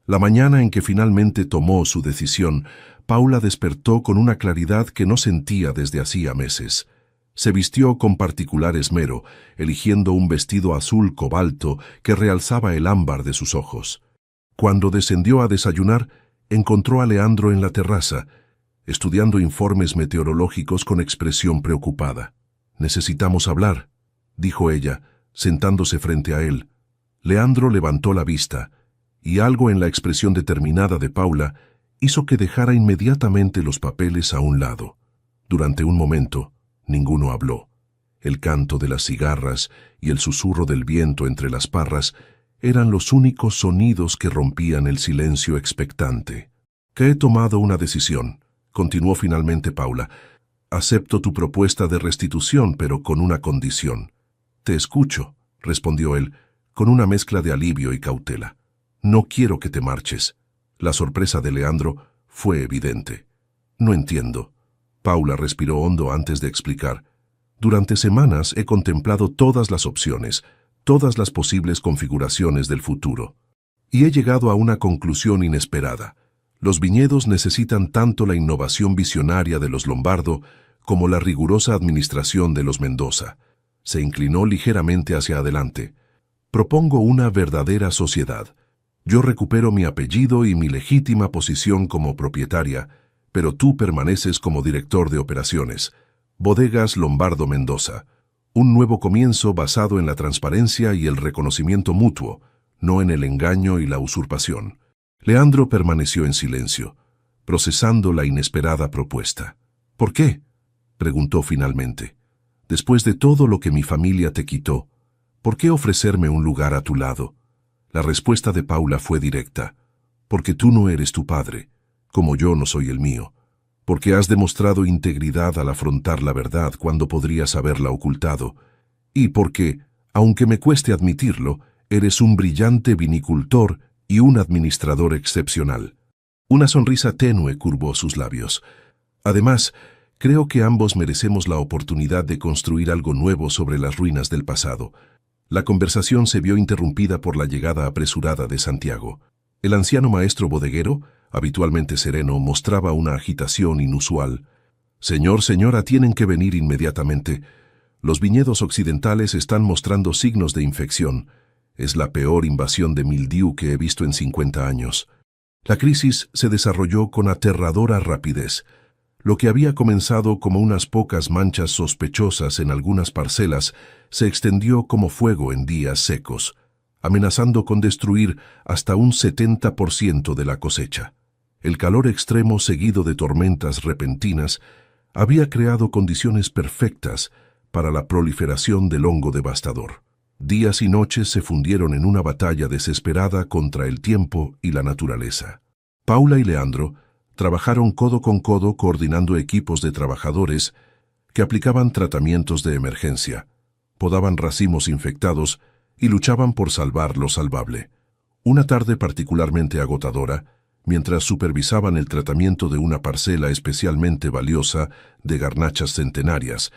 La mañana en que finalmente tomó su decisión, Paula despertó con una claridad que no sentía desde hacía meses. Se vistió con particular esmero, eligiendo un vestido azul cobalto que realzaba el ámbar de sus ojos. Cuando descendió a desayunar, encontró a Leandro en la terraza, estudiando informes meteorológicos con expresión preocupada. «Necesitamos hablar», dijo ella, sentándose frente a él. Leandro levantó la vista, y algo en la expresión determinada de Paula hizo que dejara inmediatamente los papeles a un lado. Durante un momento, ninguno habló. El canto de las cigarras y el susurro del viento entre las parras eran los únicos sonidos que rompían el silencio expectante. «Que he tomado una decisión», continuó finalmente Paula. «Acepto tu propuesta de restitución, pero con una condición». «Te escucho», respondió él, con una mezcla de alivio y cautela. «No quiero que te marches». La sorpresa de Leandro fue evidente. «No entiendo». Paula respiró hondo antes de explicar. «Durante semanas he contemplado todas las opciones, todas las posibles configuraciones del futuro. Y he llegado a una conclusión inesperada. Los viñedos necesitan tanto la innovación visionaria de los Lombardo como la rigurosa administración de los Mendoza». Se inclinó ligeramente hacia adelante. «Propongo una verdadera sociedad. Yo recupero mi apellido y mi legítima posición como propietaria, pero tú permaneces como director de operaciones. Bodegas Lombardo Mendoza. Un nuevo comienzo basado en la transparencia y el reconocimiento mutuo, no en el engaño y la usurpación». Leandro permaneció en silencio, procesando la inesperada propuesta. «¿Por qué?», preguntó finalmente. «Después de todo lo que mi familia te quitó, ¿por qué ofrecerme un lugar a tu lado?». La respuesta de Paula fue directa. «Porque tú no eres tu padre, como yo no soy el mío. Porque has demostrado integridad al afrontar la verdad cuando podrías haberla ocultado. Y porque, aunque me cueste admitirlo, eres un brillante vinicultor y un administrador excepcional». Una sonrisa tenue curvó sus labios. «Además, creo que ambos merecemos la oportunidad de construir algo nuevo sobre las ruinas del pasado». La conversación se vio interrumpida por la llegada apresurada de Santiago. El anciano maestro bodeguero, habitualmente sereno, mostraba una agitación inusual. «Señor, señora, tienen que venir inmediatamente. Los viñedos occidentales están mostrando signos de infección. Es la peor invasión de mildiu que he visto en 50 años». La crisis se desarrolló con aterradora rapidez. Lo que había comenzado como unas pocas manchas sospechosas en algunas parcelas se extendió como fuego en días secos, amenazando con destruir hasta un 70% de la cosecha. El calor extremo seguido de tormentas repentinas había creado condiciones perfectas para la proliferación del hongo devastador. Días y noches se fundieron en una batalla desesperada contra el tiempo y la naturaleza. Paula y Leandro trabajaron codo con codo coordinando equipos de trabajadores que aplicaban tratamientos de emergencia, podaban racimos infectados y luchaban por salvar lo salvable. Una tarde particularmente agotadora, mientras supervisaban el tratamiento de una parcela especialmente valiosa de garnachas centenarias,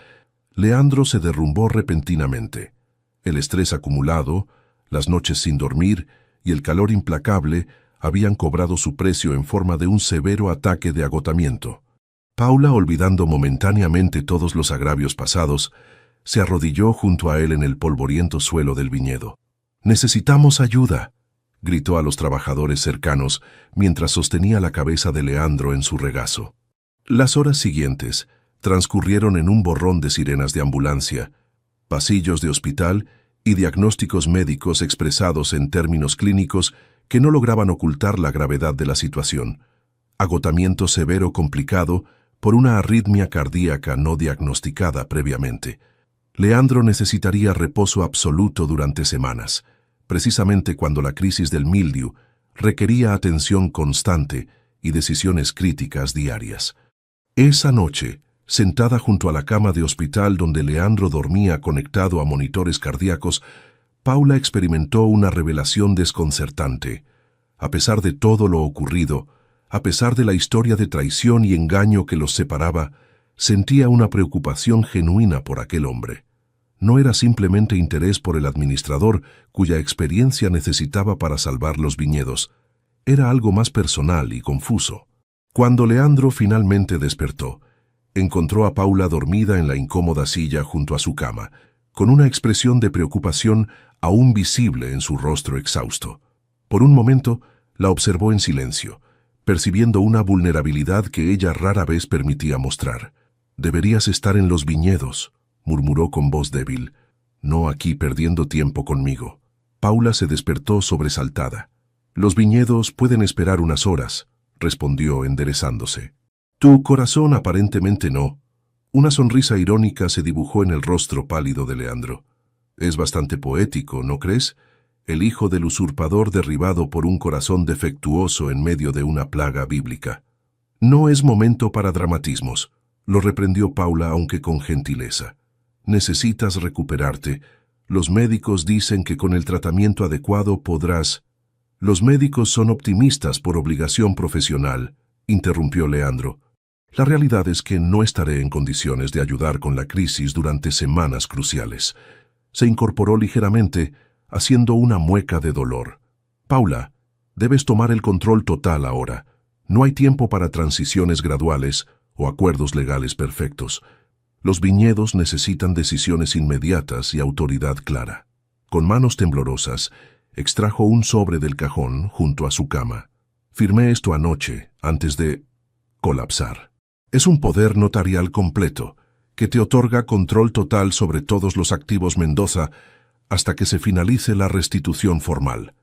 Leandro se derrumbó repentinamente. El estrés acumulado, las noches sin dormir y el calor implacable habían cobrado su precio en forma de un severo ataque de agotamiento. Paula, olvidando momentáneamente todos los agravios pasados, se arrodilló junto a él en el polvoriento suelo del viñedo. «¡Necesitamos ayuda!», gritó a los trabajadores cercanos mientras sostenía la cabeza de Leandro en su regazo. Las horas siguientes transcurrieron en un borrón de sirenas de ambulancia, pasillos de hospital y diagnósticos médicos expresados en términos clínicos que no lograban ocultar la gravedad de la situación. Agotamiento severo complicado por una arritmia cardíaca no diagnosticada previamente. Leandro necesitaría reposo absoluto durante semanas, precisamente cuando la crisis del mildiu requería atención constante y decisiones críticas diarias. Esa noche, sentada junto a la cama de hospital donde Leandro dormía conectado a monitores cardíacos, Paula experimentó una revelación desconcertante. A pesar de todo lo ocurrido, a pesar de la historia de traición y engaño que los separaba, sentía una preocupación genuina por aquel hombre. No era simplemente interés por el administrador cuya experiencia necesitaba para salvar los viñedos. Era algo más personal y confuso. Cuando Leandro finalmente despertó, encontró a Paula dormida en la incómoda silla junto a su cama, con una expresión de preocupación aún visible en su rostro exhausto. Por un momento, la observó en silencio, percibiendo una vulnerabilidad que ella rara vez permitía mostrar. «Deberías estar en los viñedos», murmuró con voz débil, «no aquí perdiendo tiempo conmigo». Paula se despertó sobresaltada. «Los viñedos pueden esperar unas horas», respondió enderezándose. «Tu corazón aparentemente no». Una sonrisa irónica se dibujó en el rostro pálido de Leandro. «Es bastante poético, ¿no crees? El hijo del usurpador derribado por un corazón defectuoso en medio de una plaga bíblica». «No es momento para dramatismos», lo reprendió Paula, aunque con gentileza. «Necesitas recuperarte. Los médicos dicen que con el tratamiento adecuado podrás...» «Los médicos son optimistas por obligación profesional», interrumpió Leandro. «La realidad es que no estaré en condiciones de ayudar con la crisis durante semanas cruciales». Se incorporó ligeramente, haciendo una mueca de dolor. «Paula, debes tomar el control total ahora. No hay tiempo para transiciones graduales o acuerdos legales perfectos. Los viñedos necesitan decisiones inmediatas y autoridad clara». Con manos temblorosas, extrajo un sobre del cajón junto a su cama. «Firmé esto anoche, antes de colapsar. Es un poder notarial completo, que te otorga control total sobre todos los activos Mendoza hasta que se finalice la restitución formal.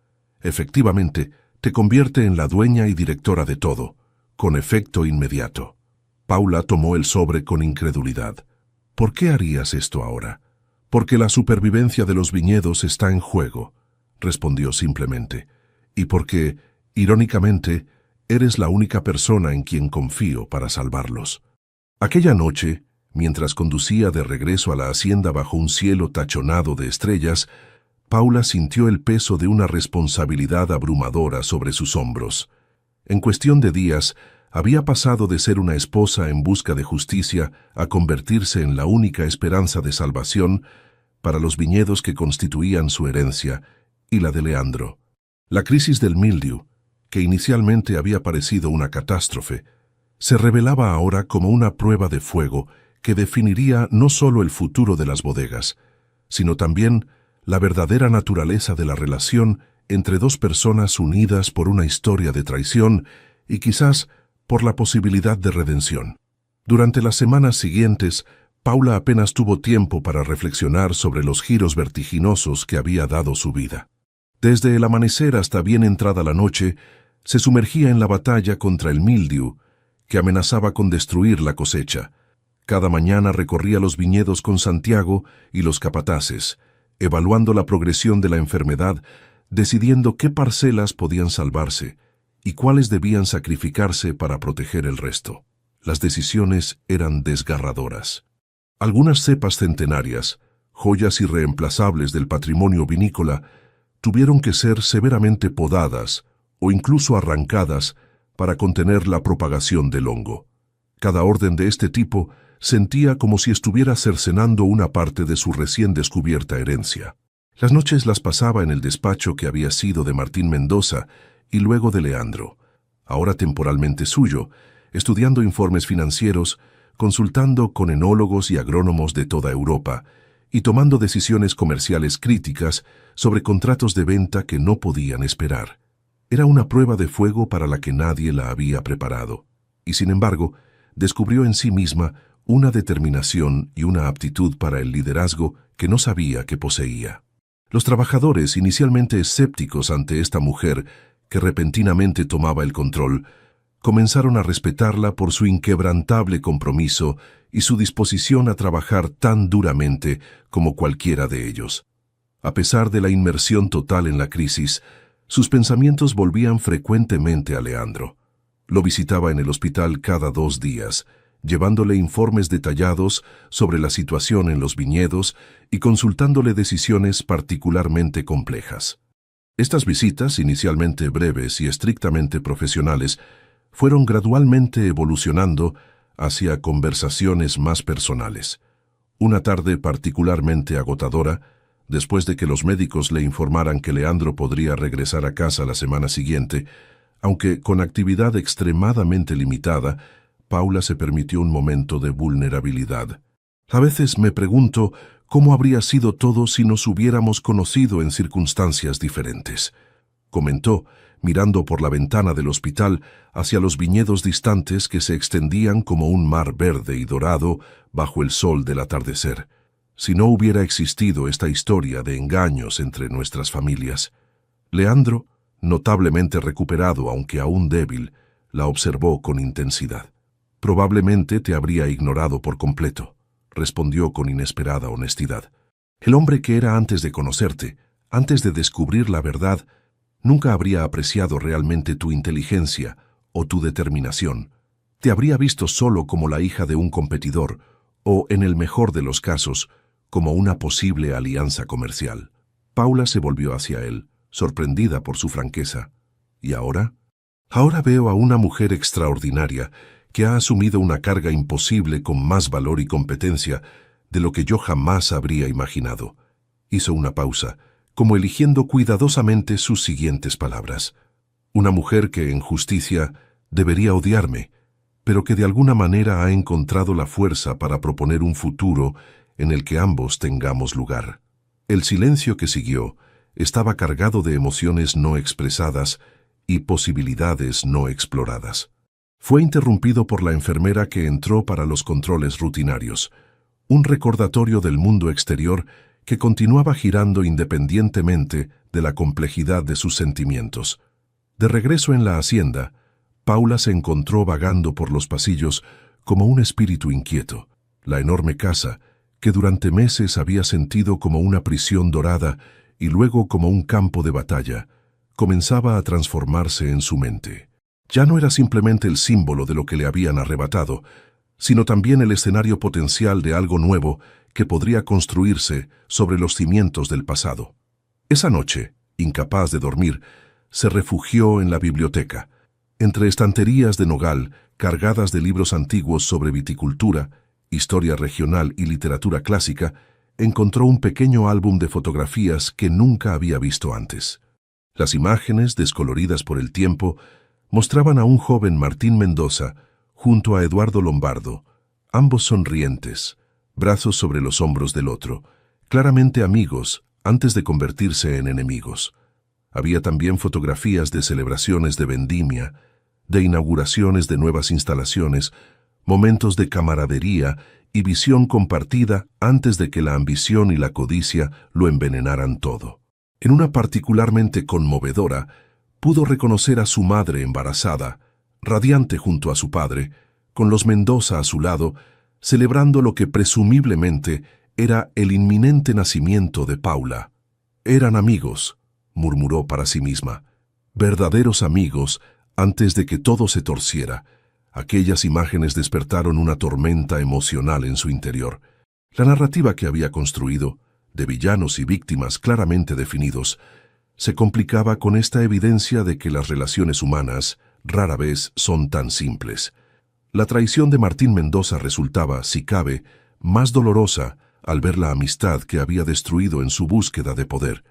Efectivamente, te convierte en la dueña y directora de todo, con efecto inmediato». Paula tomó el sobre con incredulidad. «¿Por qué harías esto ahora?» «Porque la supervivencia de los viñedos está en juego», respondió simplemente, «y porque, irónicamente, eres la única persona en quien confío para salvarlos». Aquella noche, mientras conducía de regreso a la hacienda bajo un cielo tachonado de estrellas, Paula sintió el peso de una responsabilidad abrumadora sobre sus hombros. En cuestión de días, había pasado de ser una esposa en busca de justicia a convertirse en la única esperanza de salvación para los viñedos que constituían su herencia y la de Leandro. La crisis del mildiu, que inicialmente había parecido una catástrofe, se revelaba ahora como una prueba de fuego que definiría no solo el futuro de las bodegas, sino también la verdadera naturaleza de la relación entre dos personas unidas por una historia de traición y quizás por la posibilidad de redención. Durante las semanas siguientes, Paula apenas tuvo tiempo para reflexionar sobre los giros vertiginosos que había dado su vida. Desde el amanecer hasta bien entrada la noche, se sumergía en la batalla contra el mildiu, que amenazaba con destruir la cosecha. Cada mañana recorría los viñedos con Santiago y los capataces, evaluando la progresión de la enfermedad, decidiendo qué parcelas podían salvarse y cuáles debían sacrificarse para proteger el resto. Las decisiones eran desgarradoras. Algunas cepas centenarias, joyas irreemplazables del patrimonio vinícola, tuvieron que ser severamente podadas o incluso arrancadas para contener la propagación del hongo. Cada orden de este tipo sentía como si estuviera cercenando una parte de su recién descubierta herencia. Las noches las pasaba en el despacho que había sido de Martín Mendoza y luego de Leandro, ahora temporalmente suyo, estudiando informes financieros, consultando con enólogos y agrónomos de toda Europa y tomando decisiones comerciales críticas sobre contratos de venta que no podían esperar. Era una prueba de fuego para la que nadie la había preparado, y sin embargo, descubrió en sí misma una determinación y una aptitud para el liderazgo que no sabía que poseía. Los trabajadores, inicialmente escépticos ante esta mujer que repentinamente tomaba el control, comenzaron a respetarla por su inquebrantable compromiso y su disposición a trabajar tan duramente como cualquiera de ellos. A pesar de la inmersión total en la crisis, sus pensamientos volvían frecuentemente a Leandro. Lo visitaba en el hospital cada 2 días, llevándole informes detallados sobre la situación en los viñedos y consultándole decisiones particularmente complejas. Estas visitas, inicialmente breves y estrictamente profesionales, fueron gradualmente evolucionando hacia conversaciones más personales. Una tarde particularmente agotadora, después de que los médicos le informaran que Leandro podría regresar a casa la semana siguiente, aunque con actividad extremadamente limitada, Paula se permitió un momento de vulnerabilidad. A veces me pregunto cómo habría sido todo si nos hubiéramos conocido en circunstancias diferentes, comentó, mirando por la ventana del hospital hacia los viñedos distantes que se extendían como un mar verde y dorado bajo el sol del atardecer. Si no hubiera existido esta historia de engaños entre nuestras familias. Leandro, notablemente recuperado aunque aún débil, la observó con intensidad. Probablemente te habría ignorado por completo, respondió con inesperada honestidad. El hombre que era antes de conocerte, antes de descubrir la verdad, nunca habría apreciado realmente tu inteligencia o tu determinación. Te habría visto solo como la hija de un competidor o, en el mejor de los casos, como una posible alianza comercial. Paula se volvió hacia él, sorprendida por su franqueza. ¿Y ahora? Ahora veo a una mujer extraordinaria que ha asumido una carga imposible con más valor y competencia de lo que yo jamás habría imaginado. Hizo una pausa, como eligiendo cuidadosamente sus siguientes palabras. Una mujer que, en justicia, debería odiarme, pero que de alguna manera ha encontrado la fuerza para proponer un futuro en el que ambos tengamos lugar. El silencio que siguió estaba cargado de emociones no expresadas y posibilidades no exploradas. Fue interrumpido por la enfermera que entró para los controles rutinarios, un recordatorio del mundo exterior que continuaba girando independientemente de la complejidad de sus sentimientos. De regreso en la hacienda, Paula se encontró vagando por los pasillos como un espíritu inquieto. La enorme casa, que durante meses había sentido como una prisión dorada y luego como un campo de batalla, comenzaba a transformarse en su mente. Ya no era simplemente el símbolo de lo que le habían arrebatado, sino también el escenario potencial de algo nuevo que podría construirse sobre los cimientos del pasado. Esa noche, incapaz de dormir, se refugió en la biblioteca, entre estanterías de nogal cargadas de libros antiguos sobre viticultura, historia regional y literatura clásica, encontró un pequeño álbum de fotografías que nunca había visto antes. Las imágenes, descoloridas por el tiempo, mostraban a un joven Martín Mendoza junto a Eduardo Lombardo, ambos sonrientes, brazos sobre los hombros del otro, claramente amigos antes de convertirse en enemigos. Había también fotografías de celebraciones de vendimia, de inauguraciones de nuevas instalaciones, momentos de camaradería y visión compartida antes de que la ambición y la codicia lo envenenaran todo. En una particularmente conmovedora, pudo reconocer a su madre embarazada, radiante junto a su padre, con los Mendoza a su lado, celebrando lo que presumiblemente era el inminente nacimiento de Paula. Eran amigos, murmuró para sí misma, verdaderos amigos antes de que todo se torciera. Aquellas imágenes despertaron una tormenta emocional en su interior. La narrativa que había construido, de villanos y víctimas claramente definidos, se complicaba con esta evidencia de que las relaciones humanas rara vez son tan simples. La traición de Martín Mendoza resultaba, si cabe, más dolorosa al ver la amistad que había destruido en su búsqueda de poder.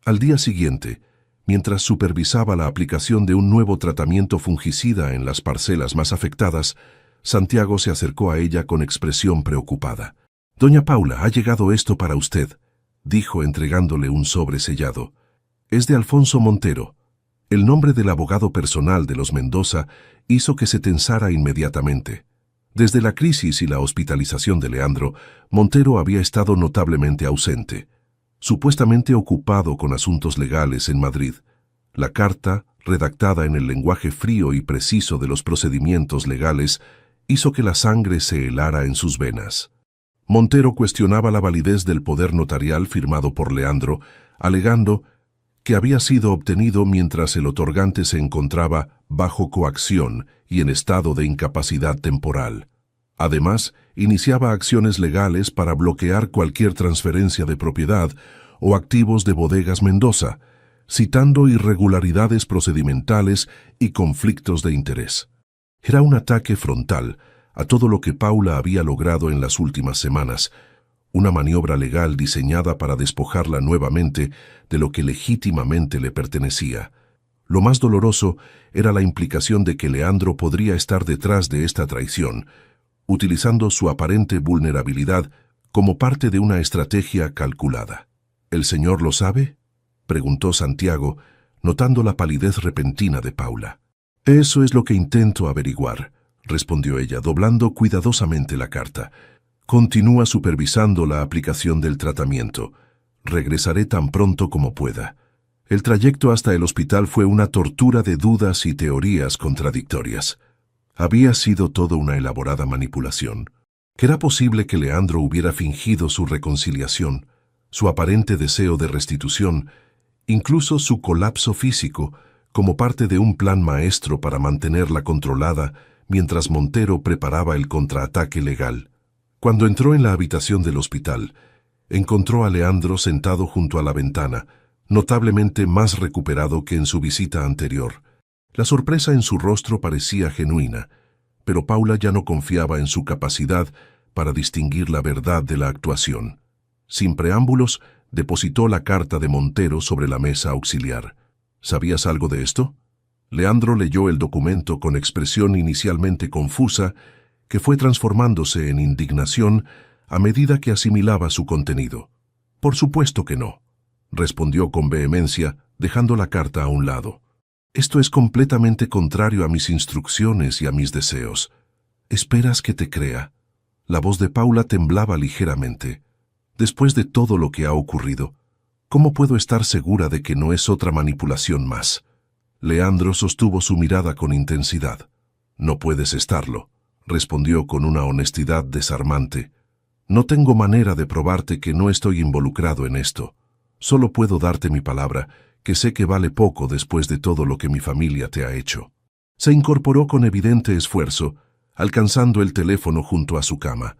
Al día siguiente, mientras supervisaba la aplicación de un nuevo tratamiento fungicida en las parcelas más afectadas, Santiago se acercó a ella con expresión preocupada. «Doña Paula, ha llegado esto para usted», dijo entregándole un sobre sellado. «Es de Alfonso Montero». El nombre del abogado personal de los Mendoza hizo que se tensara inmediatamente. Desde la crisis y la hospitalización de Leandro, Montero había estado notablemente ausente, supuestamente ocupado con asuntos legales en Madrid. La carta, redactada en el lenguaje frío y preciso de los procedimientos legales, hizo que la sangre se helara en sus venas. Montero cuestionaba la validez del poder notarial firmado por Leandro, alegando que había sido obtenido mientras el otorgante se encontraba bajo coacción y en estado de incapacidad temporal. Además, iniciaba acciones legales para bloquear cualquier transferencia de propiedad o activos de Bodegas Mendoza, citando irregularidades procedimentales y conflictos de interés. Era un ataque frontal a todo lo que Paula había logrado en las últimas semanas, una maniobra legal diseñada para despojarla nuevamente de lo que legítimamente le pertenecía. Lo más doloroso era la implicación de que Leandro podría estar detrás de esta traición, utilizando su aparente vulnerabilidad como parte de una estrategia calculada. ¿El señor lo sabe?, preguntó Santiago, notando la palidez repentina de Paula. «Eso es lo que intento averiguar», respondió ella, doblando cuidadosamente la carta. «Continúa supervisando la aplicación del tratamiento. Regresaré tan pronto como pueda». El trayecto hasta el hospital fue una tortura de dudas y teorías contradictorias. Había sido todo una elaborada manipulación. ¿Era posible que Leandro hubiera fingido su reconciliación, su aparente deseo de restitución, incluso su colapso físico, como parte de un plan maestro para mantenerla controlada mientras Montero preparaba el contraataque legal? Cuando entró en la habitación del hospital, encontró a Leandro sentado junto a la ventana, notablemente más recuperado que en su visita anterior. La sorpresa en su rostro parecía genuina, pero Paula ya no confiaba en su capacidad para distinguir la verdad de la actuación. Sin preámbulos, depositó la carta de Montero sobre la mesa auxiliar. ¿Sabías algo de esto? Leandro leyó el documento con expresión inicialmente confusa, que fue transformándose en indignación a medida que asimilaba su contenido. «Por supuesto que no», respondió con vehemencia, dejando la carta a un lado. «Esto es completamente contrario a mis instrucciones y a mis deseos. ¿Esperas que te crea?». La voz de Paula temblaba ligeramente. «Después de todo lo que ha ocurrido, ¿cómo puedo estar segura de que no es otra manipulación más?». Leandro sostuvo su mirada con intensidad. «No puedes estarlo», respondió con una honestidad desarmante. «No tengo manera de probarte que no estoy involucrado en esto. Solo puedo darte mi palabra, que sé que vale poco después de todo lo que mi familia te ha hecho». Se incorporó con evidente esfuerzo, alcanzando el teléfono junto a su cama.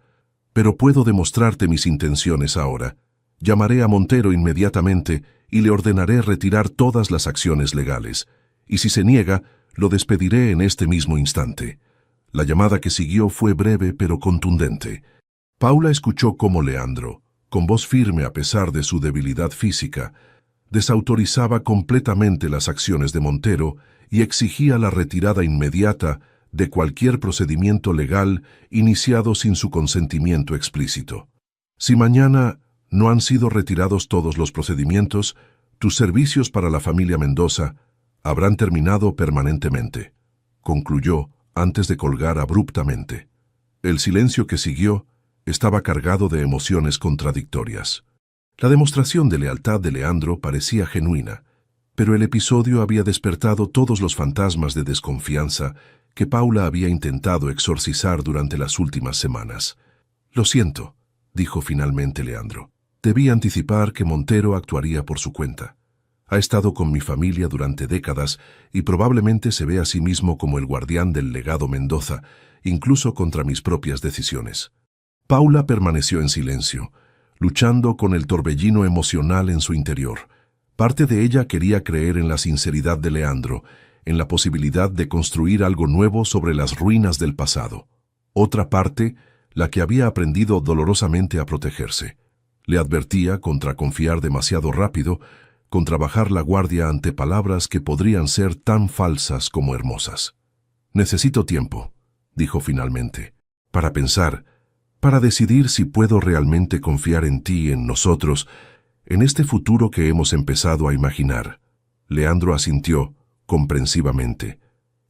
«Pero puedo demostrarte mis intenciones ahora. Llamaré a Montero inmediatamente y le ordenaré retirar todas las acciones legales. Y si se niega, lo despediré en este mismo instante». La llamada que siguió fue breve pero contundente. Paula escuchó cómo Leandro, con voz firme a pesar de su debilidad física, desautorizaba completamente las acciones de Montero y exigía la retirada inmediata de cualquier procedimiento legal iniciado sin su consentimiento explícito. «Si mañana no han sido retirados todos los procedimientos, Tus servicios para la familia Mendoza habrán terminado permanentemente, concluyó antes de colgar abruptamente. El silencio que siguió estaba cargado de emociones contradictorias. La demostración de lealtad de Leandro parecía genuina, pero el episodio había despertado todos los fantasmas de desconfianza que Paula había intentado exorcizar durante las últimas semanas. «Lo siento», dijo finalmente Leandro. «Debí anticipar que Montero actuaría por su cuenta. Ha estado con mi familia durante décadas y probablemente se ve a sí mismo como el guardián del legado Mendoza, incluso contra mis propias decisiones». Paula permaneció en silencio, luchando con el torbellino emocional en su interior. Parte de ella quería creer en la sinceridad de Leandro, en la posibilidad de construir algo nuevo sobre las ruinas del pasado. Otra parte, la que había aprendido dolorosamente a protegerse. Le advertía contra confiar demasiado rápido, contra bajar la guardia ante palabras que podrían ser tan falsas como hermosas. «Necesito tiempo», dijo finalmente, «para pensar, para decidir si puedo realmente confiar en ti, en nosotros, en este futuro que hemos empezado a imaginar». Leandro asintió, comprensivamente.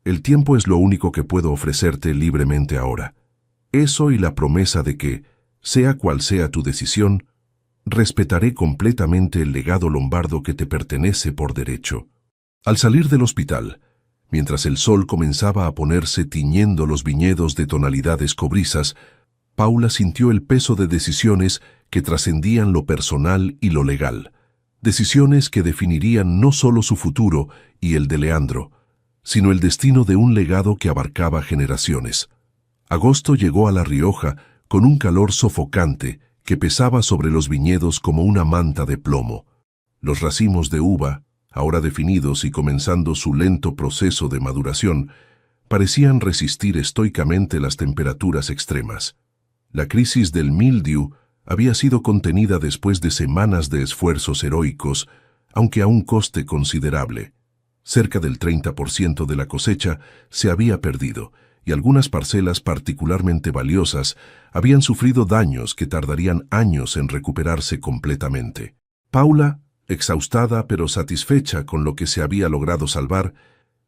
«El tiempo es lo único que puedo ofrecerte libremente ahora. Eso y la promesa de que, sea cual sea tu decisión, respetaré completamente el legado lombardo que te pertenece por derecho». Al salir del hospital, mientras el sol comenzaba a ponerse tiñendo los viñedos de tonalidades cobrizas, Paula sintió el peso de decisiones que trascendían lo personal y lo legal. Decisiones que definirían no solo su futuro y el de Leandro, sino el destino de un legado que abarcaba generaciones. Agosto llegó a La Rioja con un calor sofocante que pesaba sobre los viñedos como una manta de plomo. Los racimos de uva, ahora definidos y comenzando su lento proceso de maduración, parecían resistir estoicamente las temperaturas extremas. La crisis del mildiu había sido contenida después de semanas de esfuerzos heroicos, aunque a un coste considerable. Cerca del 30% de la cosecha se había perdido, y algunas parcelas particularmente valiosas habían sufrido daños que tardarían años en recuperarse completamente. Paula, exhaustada pero satisfecha con lo que se había logrado salvar,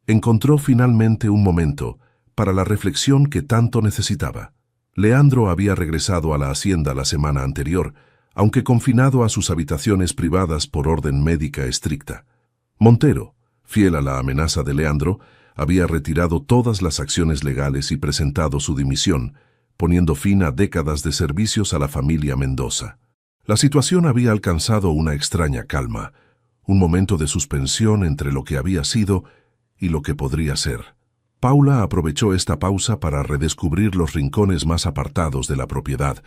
encontró finalmente un momento para la reflexión que tanto necesitaba. Leandro había regresado a la hacienda la semana anterior, aunque confinado a sus habitaciones privadas por orden médica estricta. Montero, fiel a la amenaza de Leandro, había retirado todas las acciones legales y presentado su dimisión, poniendo fin a décadas de servicios a la familia Mendoza. La situación había alcanzado una extraña calma, un momento de suspensión entre lo que había sido y lo que podría ser. Paula aprovechó esta pausa para redescubrir los rincones más apartados de la propiedad,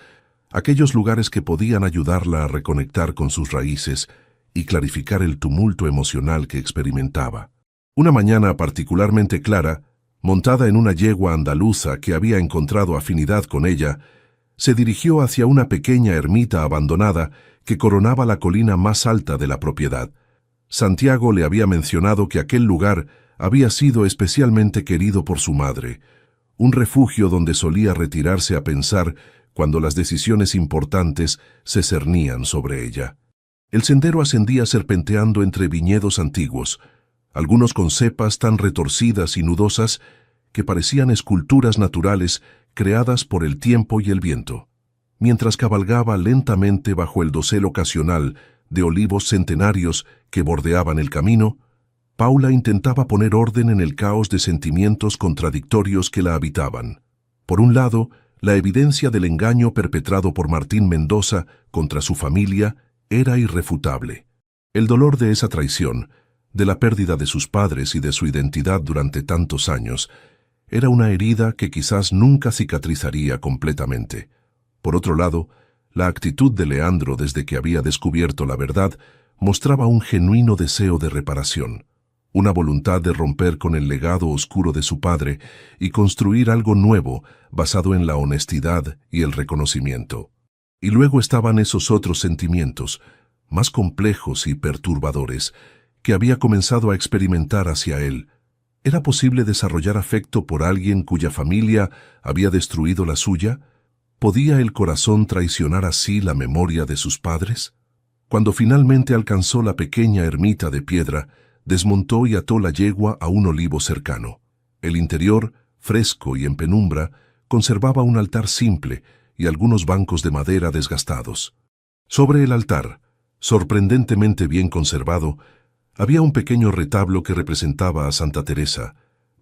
aquellos lugares que podían ayudarla a reconectar con sus raíces y clarificar el tumulto emocional que experimentaba. Una mañana particularmente clara, montada en una yegua andaluza que había encontrado afinidad con ella, se dirigió hacia una pequeña ermita abandonada que coronaba la colina más alta de la propiedad. Santiago le había mencionado que aquel lugar había sido especialmente querido por su madre, un refugio donde solía retirarse a pensar cuando las decisiones importantes se cernían sobre ella. El sendero ascendía serpenteando entre viñedos antiguos, algunos con cepas tan retorcidas y nudosas que parecían esculturas naturales creadas por el tiempo y el viento. Mientras cabalgaba lentamente bajo el dosel ocasional de olivos centenarios que bordeaban el camino, Paula intentaba poner orden en el caos de sentimientos contradictorios que la habitaban. Por un lado, la evidencia del engaño perpetrado por Martín Mendoza contra su familia era irrefutable. El dolor de esa traición, de la pérdida de sus padres y de su identidad durante tantos años, era una herida que quizás nunca cicatrizaría completamente. Por otro lado, la actitud de Leandro desde que había descubierto la verdad mostraba un genuino deseo de reparación, una voluntad de romper con el legado oscuro de su padre y construir algo nuevo basado en la honestidad y el reconocimiento. Y luego estaban esos otros sentimientos, más complejos y perturbadores, que había comenzado a experimentar hacia él. ¿Era posible desarrollar afecto por alguien cuya familia había destruido la suya? ¿Podía el corazón traicionar así la memoria de sus padres? Cuando finalmente alcanzó la pequeña ermita de piedra, desmontó y ató la yegua a un olivo cercano. El interior, fresco y en penumbra, conservaba un altar simple y algunos bancos de madera desgastados. Sobre el altar, sorprendentemente bien conservado, había un pequeño retablo que representaba a Santa Teresa,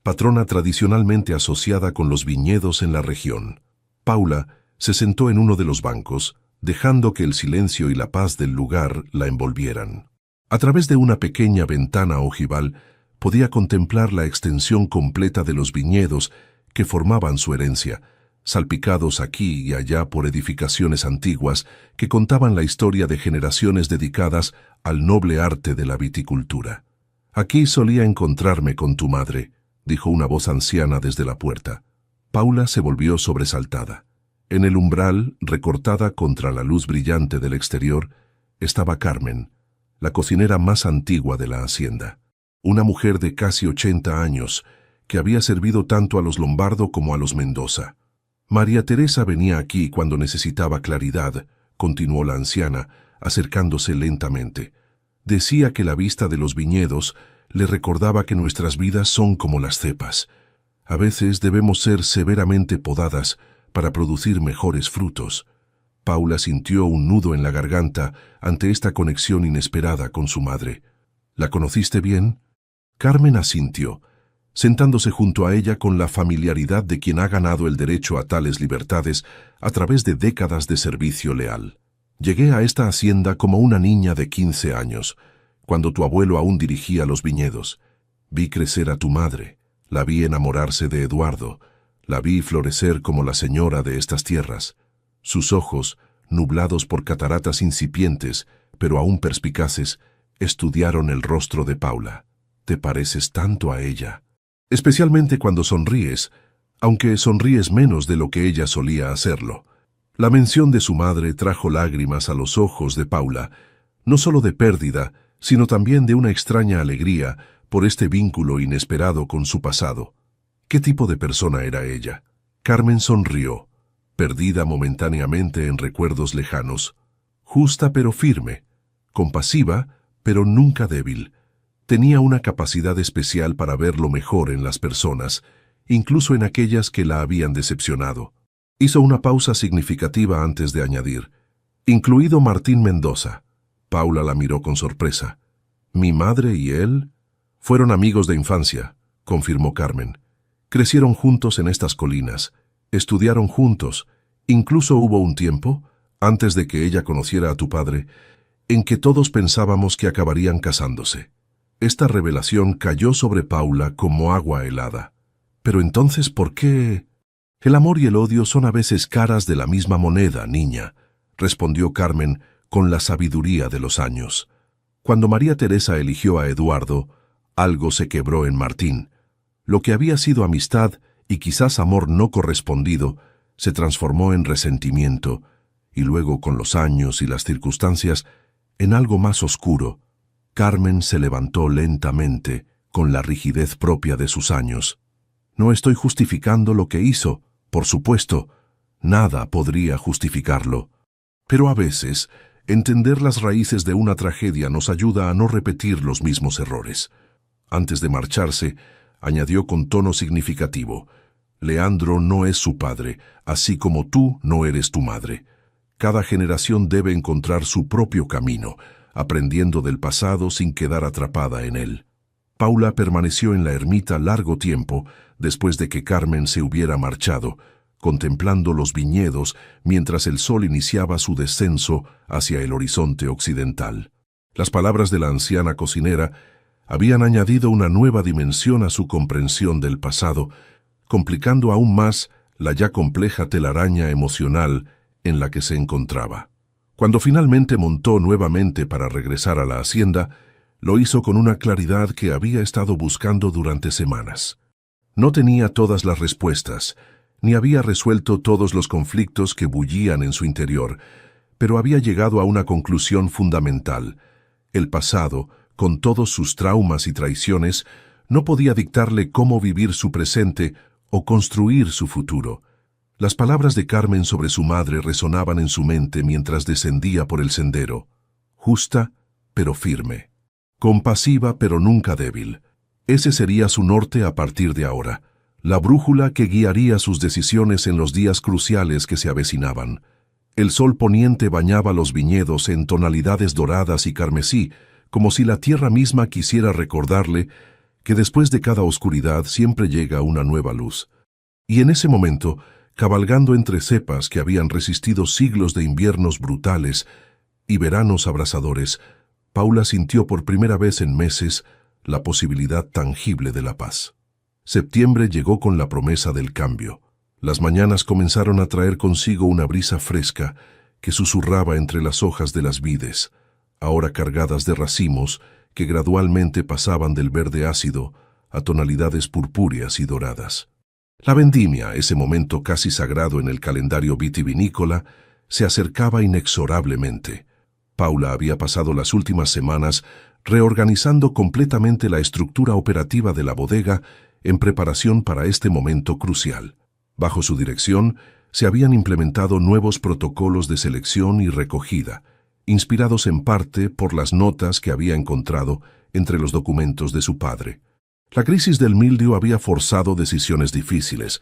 patrona tradicionalmente asociada con los viñedos en la región. Paula se sentó en uno de los bancos, dejando que el silencio y la paz del lugar la envolvieran. A través de una pequeña ventana ojival, podía contemplar la extensión completa de los viñedos que formaban su herencia, salpicados aquí y allá por edificaciones antiguas que contaban la historia de generaciones dedicadas al noble arte de la viticultura. «Aquí solía encontrarme con tu madre», dijo una voz anciana desde la puerta. Paula se volvió sobresaltada. En el umbral, recortada contra la luz brillante del exterior, estaba Carmen, la cocinera más antigua de la hacienda. Una mujer de casi 80 años, que había servido tanto a los Lombardo como a los Mendoza. «María Teresa venía aquí cuando necesitaba claridad», continuó la anciana, acercándose lentamente. «Decía que la vista de los viñedos le recordaba que nuestras vidas son como las cepas. A veces debemos ser severamente podadas para producir mejores frutos». Paula sintió un nudo en la garganta ante esta conexión inesperada con su madre. «¿La conociste bien?» Carmen asintió, sentándose junto a ella con la familiaridad de quien ha ganado el derecho a tales libertades a través de décadas de servicio leal. «Llegué a esta hacienda como una niña de 15 años, cuando tu abuelo aún dirigía los viñedos. Vi crecer a tu madre, la vi enamorarse de Eduardo, la vi florecer como la señora de estas tierras». Sus ojos, nublados por cataratas incipientes, pero aún perspicaces, estudiaron el rostro de Paula. «Te pareces tanto a ella. Especialmente cuando sonríes, aunque sonríes menos de lo que ella solía hacerlo». La mención de su madre trajo lágrimas a los ojos de Paula, no solo de pérdida, sino también de una extraña alegría por este vínculo inesperado con su pasado. ¿Qué tipo de persona era ella? Carmen sonrió, perdida momentáneamente en recuerdos lejanos. Justa pero firme, compasiva pero nunca débil. Tenía una capacidad especial para ver lo mejor en las personas, incluso en aquellas que la habían decepcionado. Hizo una pausa significativa antes de añadir, «incluido Martín Mendoza». Paula la miró con sorpresa. «¿Mi madre y él?» «Fueron amigos de infancia», confirmó Carmen. «Crecieron juntos en estas colinas, estudiaron juntos, incluso hubo un tiempo, antes de que ella conociera a tu padre, en que todos pensábamos que acabarían casándose». Esta revelación cayó sobre Paula como agua helada. «Pero entonces, ¿por qué...?» «El amor y el odio son a veces caras de la misma moneda, niña», respondió Carmen con la sabiduría de los años. Cuando María Teresa eligió a Eduardo, algo se quebró en Martín. Lo que había sido amistad y quizás amor no correspondido se transformó en resentimiento y luego, con los años y las circunstancias, en algo más oscuro. Carmen se levantó lentamente, con la rigidez propia de sus años. «No estoy justificando lo que hizo, por supuesto. Nada podría justificarlo. Pero a veces, entender las raíces de una tragedia nos ayuda a no repetir los mismos errores». Antes de marcharse, añadió con tono significativo, «Leandro no es su padre, así como tú no eres tu madre. Cada generación debe encontrar su propio camino, aprendiendo del pasado sin quedar atrapada en él». Paula permaneció en la ermita largo tiempo después de que Carmen se hubiera marchado, contemplando los viñedos mientras el sol iniciaba su descenso hacia el horizonte occidental. Las palabras de la anciana cocinera habían añadido una nueva dimensión a su comprensión del pasado, complicando aún más la ya compleja telaraña emocional en la que se encontraba. Cuando finalmente montó nuevamente para regresar a la hacienda, lo hizo con una claridad que había estado buscando durante semanas. No tenía todas las respuestas, ni había resuelto todos los conflictos que bullían en su interior, pero había llegado a una conclusión fundamental. El pasado, con todos sus traumas y traiciones, no podía dictarle cómo vivir su presente o construir su futuro. Las palabras de Carmen sobre su madre resonaban en su mente mientras descendía por el sendero. justa, pero firme. Compasiva, pero nunca débil. Ese sería su norte a partir de ahora, la brújula que guiaría sus decisiones en los días cruciales que se avecinaban. El sol poniente bañaba los viñedos en tonalidades doradas y carmesí, como si la tierra misma quisiera recordarle que después de cada oscuridad siempre llega una nueva luz. Y en ese momento, cabalgando entre cepas que habían resistido siglos de inviernos brutales y veranos abrasadores, Paula sintió por primera vez en meses la posibilidad tangible de la paz. Septiembre llegó con la promesa del cambio. Las mañanas comenzaron a traer consigo una brisa fresca que susurraba entre las hojas de las vides, ahora cargadas de racimos que gradualmente pasaban del verde ácido a tonalidades purpúreas y doradas. La vendimia, ese momento casi sagrado en el calendario vitivinícola, se acercaba inexorablemente. Paula había pasado las últimas semanas reorganizando completamente la estructura operativa de la bodega en preparación para este momento crucial. Bajo su dirección, se habían implementado nuevos protocolos de selección y recogida, inspirados en parte por las notas que había encontrado entre los documentos de su padre. La crisis del mildio había forzado decisiones difíciles,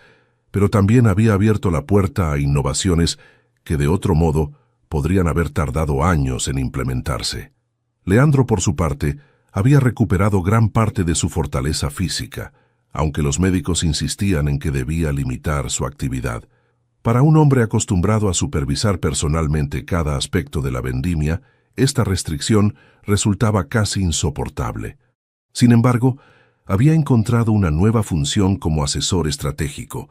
pero también había abierto la puerta a innovaciones que de otro modo podrían haber tardado años en implementarse. Leandro, por su parte, había recuperado gran parte de su fortaleza física, aunque los médicos insistían en que debía limitar su actividad. Para un hombre acostumbrado a supervisar personalmente cada aspecto de la vendimia, esta restricción resultaba casi insoportable. Sin embargo, había encontrado una nueva función como asesor estratégico,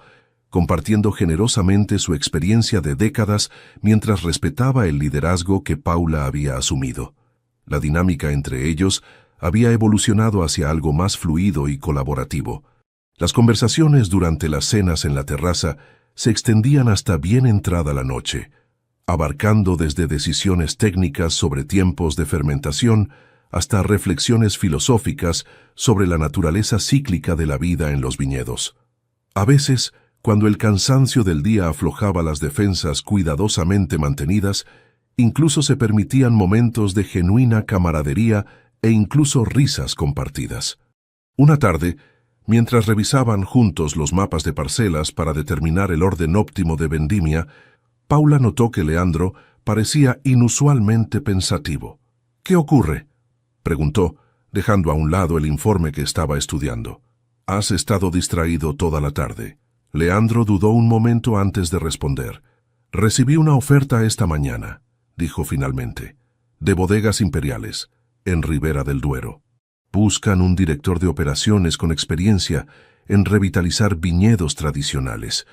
compartiendo generosamente su experiencia de décadas mientras respetaba el liderazgo que Paula había asumido. La dinámica entre ellos había evolucionado hacia algo más fluido y colaborativo. Las conversaciones durante las cenas en la terraza se extendían hasta bien entrada la noche, abarcando desde decisiones técnicas sobre tiempos de fermentación hasta reflexiones filosóficas sobre la naturaleza cíclica de la vida en los viñedos. A veces, cuando el cansancio del día aflojaba las defensas cuidadosamente mantenidas, incluso se permitían momentos de genuina camaradería e incluso risas compartidas. Una tarde, mientras revisaban juntos los mapas de parcelas para determinar el orden óptimo de vendimia, Paula notó que Leandro parecía inusualmente pensativo. «¿Qué ocurre?», preguntó, dejando a un lado el informe que estaba estudiando. «Has estado distraído toda la tarde». Leandro dudó un momento antes de responder. «Recibí una oferta esta mañana», dijo finalmente, «de Bodegas Imperiales, en Ribera del Duero. Buscan un director de operaciones con experiencia en revitalizar viñedos tradicionales».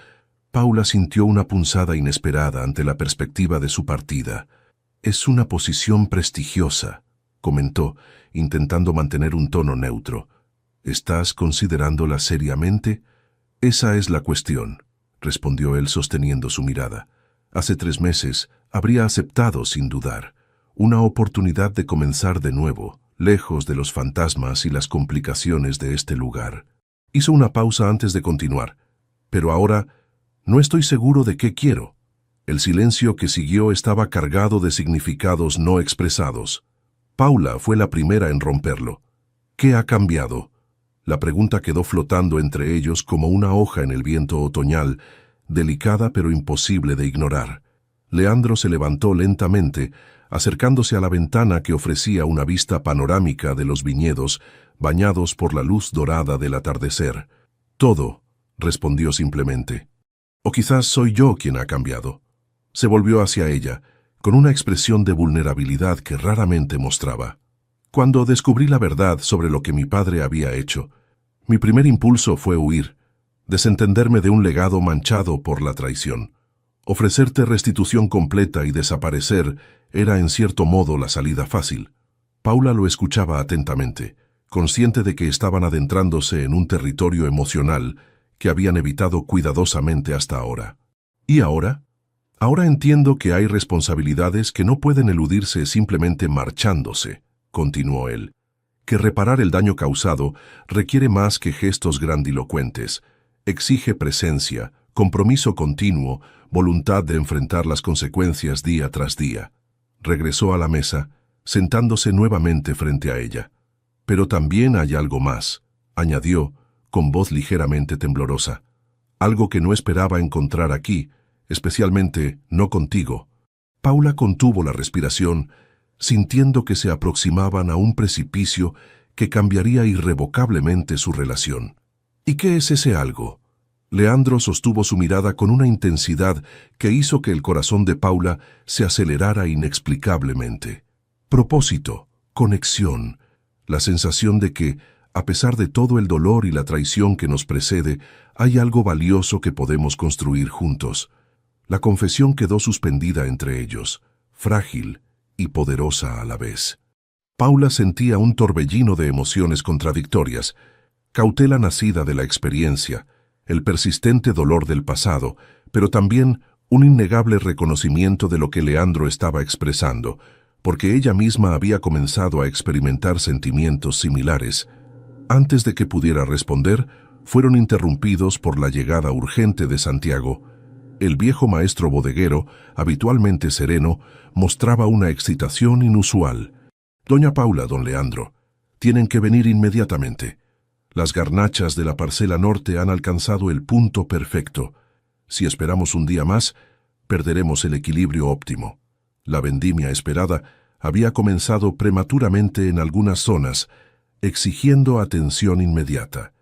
Paula sintió una punzada inesperada ante la perspectiva de su partida. «Es una posición prestigiosa», comentó, intentando mantener un tono neutro. «¿Estás considerándola seriamente?» «Esa es la cuestión», respondió él sosteniendo su mirada. «Hace 3 meses habría aceptado sin dudar. Una oportunidad de comenzar de nuevo, lejos de los fantasmas y las complicaciones de este lugar». Hizo una pausa antes de continuar. «Pero ahora no estoy seguro de qué quiero». El silencio que siguió estaba cargado de significados no expresados. Paula fue la primera en romperlo. «¿Qué ha cambiado?». La pregunta quedó flotando entre ellos como una hoja en el viento otoñal, delicada pero imposible de ignorar. Leandro se levantó lentamente, acercándose a la ventana que ofrecía una vista panorámica de los viñedos, bañados por la luz dorada del atardecer. «Todo», respondió simplemente. «O quizás soy yo quien ha cambiado». Se volvió hacia ella, con una expresión de vulnerabilidad que raramente mostraba. «Cuando descubrí la verdad sobre lo que mi padre había hecho, mi primer impulso fue huir, desentenderme de un legado manchado por la traición. Ofrecerte restitución completa y desaparecer era en cierto modo la salida fácil». Paula lo escuchaba atentamente, consciente de que estaban adentrándose en un territorio emocional que habían evitado cuidadosamente hasta ahora. ¿Y ahora? «Ahora entiendo que hay responsabilidades que no pueden eludirse simplemente marchándose», continuó él, «que reparar el daño causado requiere más que gestos grandilocuentes. Exige presencia, compromiso continuo, voluntad de enfrentar las consecuencias día tras día». Regresó a la mesa, sentándose nuevamente frente a ella. «Pero también hay algo más», añadió, con voz ligeramente temblorosa. «Algo que no esperaba encontrar aquí, especialmente no contigo». Paula contuvo la respiración, sintiendo que se aproximaban a un precipicio que cambiaría irrevocablemente su relación. «¿Y qué es ese algo?». Leandro sostuvo su mirada con una intensidad que hizo que el corazón de Paula se acelerara inexplicablemente. Propósito, conexión, la sensación de que, a pesar de todo el dolor y la traición que nos precede, hay algo valioso que podemos construir juntos. La confesión quedó suspendida entre ellos, frágil y poderosa a la vez. Paula sentía un torbellino de emociones contradictorias, cautela nacida de la experiencia, el persistente dolor del pasado, pero también un innegable reconocimiento de lo que Leandro estaba expresando, porque ella misma había comenzado a experimentar sentimientos similares. Antes de que pudiera responder, fueron interrumpidos por la llegada urgente de Santiago. El viejo maestro bodeguero, habitualmente sereno, mostraba una excitación inusual. «Doña Paula, don Leandro, tienen que venir inmediatamente. Las garnachas de la parcela norte han alcanzado el punto perfecto. Si esperamos un día más, perderemos el equilibrio óptimo. La vendimia esperada había comenzado prematuramente en algunas zonas, exigiendo atención inmediata.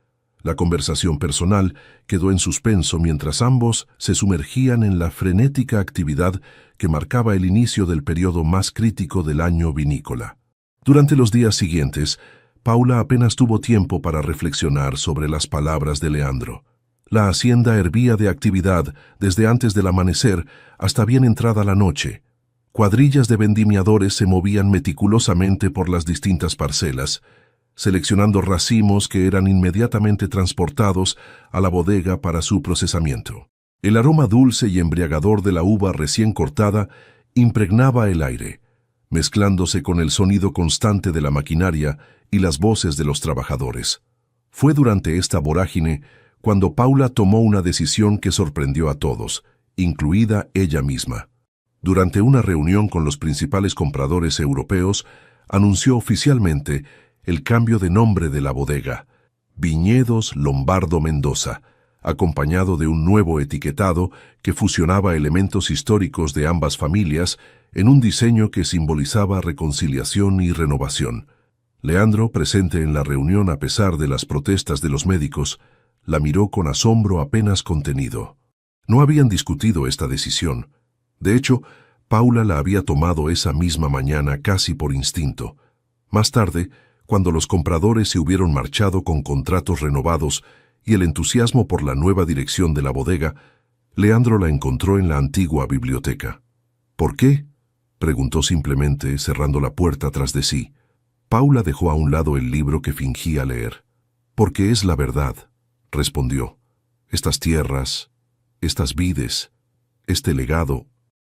La conversación personal quedó en suspenso mientras ambos se sumergían en la frenética actividad que marcaba el inicio del periodo más crítico del año vinícola. Durante los días siguientes, Paula apenas tuvo tiempo para reflexionar sobre las palabras de Leandro. La hacienda hervía de actividad desde antes del amanecer hasta bien entrada la noche. Cuadrillas de vendimiadores se movían meticulosamente por las distintas parcelas, seleccionando racimos que eran inmediatamente transportados a la bodega para su procesamiento. El aroma dulce y embriagador de la uva recién cortada impregnaba el aire, mezclándose con el sonido constante de la maquinaria y las voces de los trabajadores. Fue durante esta vorágine cuando Paula tomó una decisión que sorprendió a todos, incluida ella misma. Durante una reunión con los principales compradores europeos, anunció oficialmente el cambio de nombre de la bodega, Viñedos Lombardo Mendoza, acompañado de un nuevo etiquetado que fusionaba elementos históricos de ambas familias en un diseño que simbolizaba reconciliación y renovación. Leandro, presente en la reunión a pesar de las protestas de los médicos, la miró con asombro apenas contenido. No habían discutido esta decisión. De hecho, Paula la había tomado esa misma mañana casi por instinto. Más tarde, cuando los compradores se hubieron marchado con contratos renovados y el entusiasmo por la nueva dirección de la bodega, Leandro la encontró en la antigua biblioteca. «¿Por qué?», preguntó simplemente, cerrando la puerta tras de sí. Paula dejó a un lado el libro que fingía leer. «Porque es la verdad», respondió. «Estas tierras, estas vides, este legado,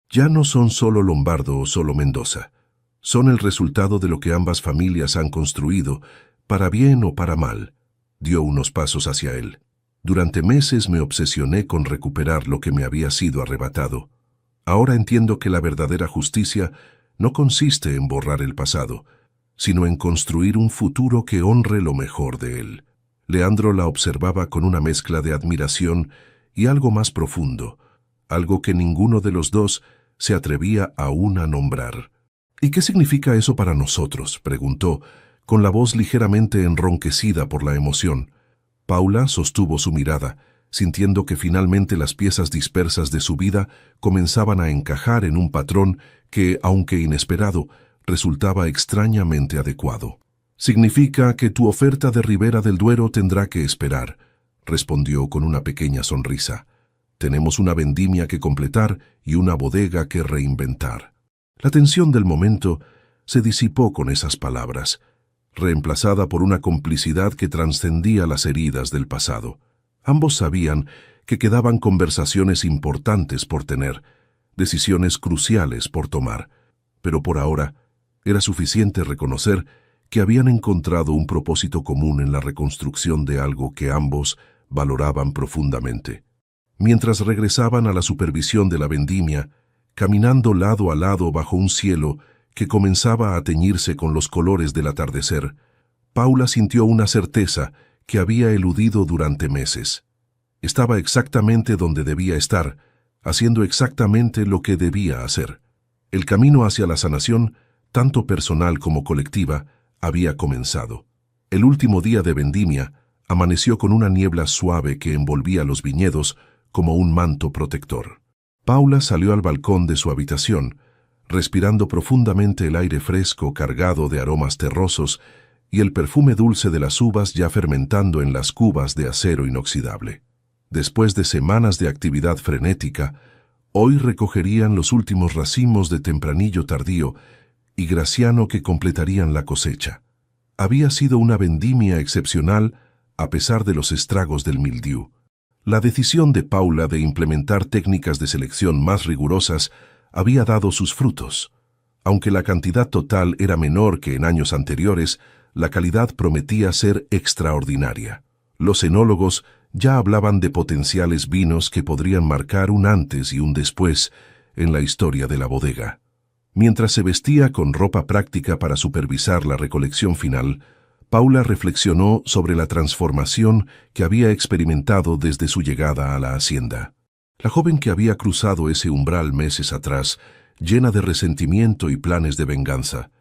ya no son solo Lombardo o solo Mendoza. Son el resultado de lo que ambas familias han construido, para bien o para mal». Dio unos pasos hacia él. «Durante meses me obsesioné con recuperar lo que me había sido arrebatado. Ahora entiendo que la verdadera justicia no consiste en borrar el pasado, sino en construir un futuro que honre lo mejor de él». Leandro la observaba con una mezcla de admiración y algo más profundo, algo que ninguno de los dos se atrevía aún a nombrar. «¿Y qué significa eso para nosotros?», preguntó, con la voz ligeramente enronquecida por la emoción. Paula sostuvo su mirada, sintiendo que finalmente las piezas dispersas de su vida comenzaban a encajar en un patrón que, aunque inesperado, resultaba extrañamente adecuado. «Significa que tu oferta de Ribera del Duero tendrá que esperar», respondió con una pequeña sonrisa. «Tenemos una vendimia que completar y una bodega que reinventar». La tensión del momento se disipó con esas palabras, reemplazada por una complicidad que trascendía las heridas del pasado. Ambos sabían que quedaban conversaciones importantes por tener, decisiones cruciales por tomar, pero por ahora era suficiente reconocer que habían encontrado un propósito común en la reconstrucción de algo que ambos valoraban profundamente. Mientras regresaban a la supervisión de la vendimia, caminando lado a lado bajo un cielo que comenzaba a teñirse con los colores del atardecer, Paula sintió una certeza que había eludido durante meses. Estaba exactamente donde debía estar, haciendo exactamente lo que debía hacer. El camino hacia la sanación, tanto personal como colectiva, había comenzado. El último día de vendimia amaneció con una niebla suave que envolvía los viñedos como un manto protector. Paula salió al balcón de su habitación, respirando profundamente el aire fresco cargado de aromas terrosos y el perfume dulce de las uvas ya fermentando en las cubas de acero inoxidable. Después de semanas de actividad frenética, hoy recogerían los últimos racimos de tempranillo tardío y graciano que completarían la cosecha. Había sido una vendimia excepcional a pesar de los estragos del mildiu. La decisión de Paula de implementar técnicas de selección más rigurosas había dado sus frutos. Aunque la cantidad total era menor que en años anteriores, la calidad prometía ser extraordinaria. Los enólogos ya hablaban de potenciales vinos que podrían marcar un antes y un después en la historia de la bodega. Mientras se vestía con ropa práctica para supervisar la recolección final, Paula reflexionó sobre la transformación que había experimentado desde su llegada a la hacienda. La joven que había cruzado ese umbral meses atrás, llena de resentimiento y planes de venganza,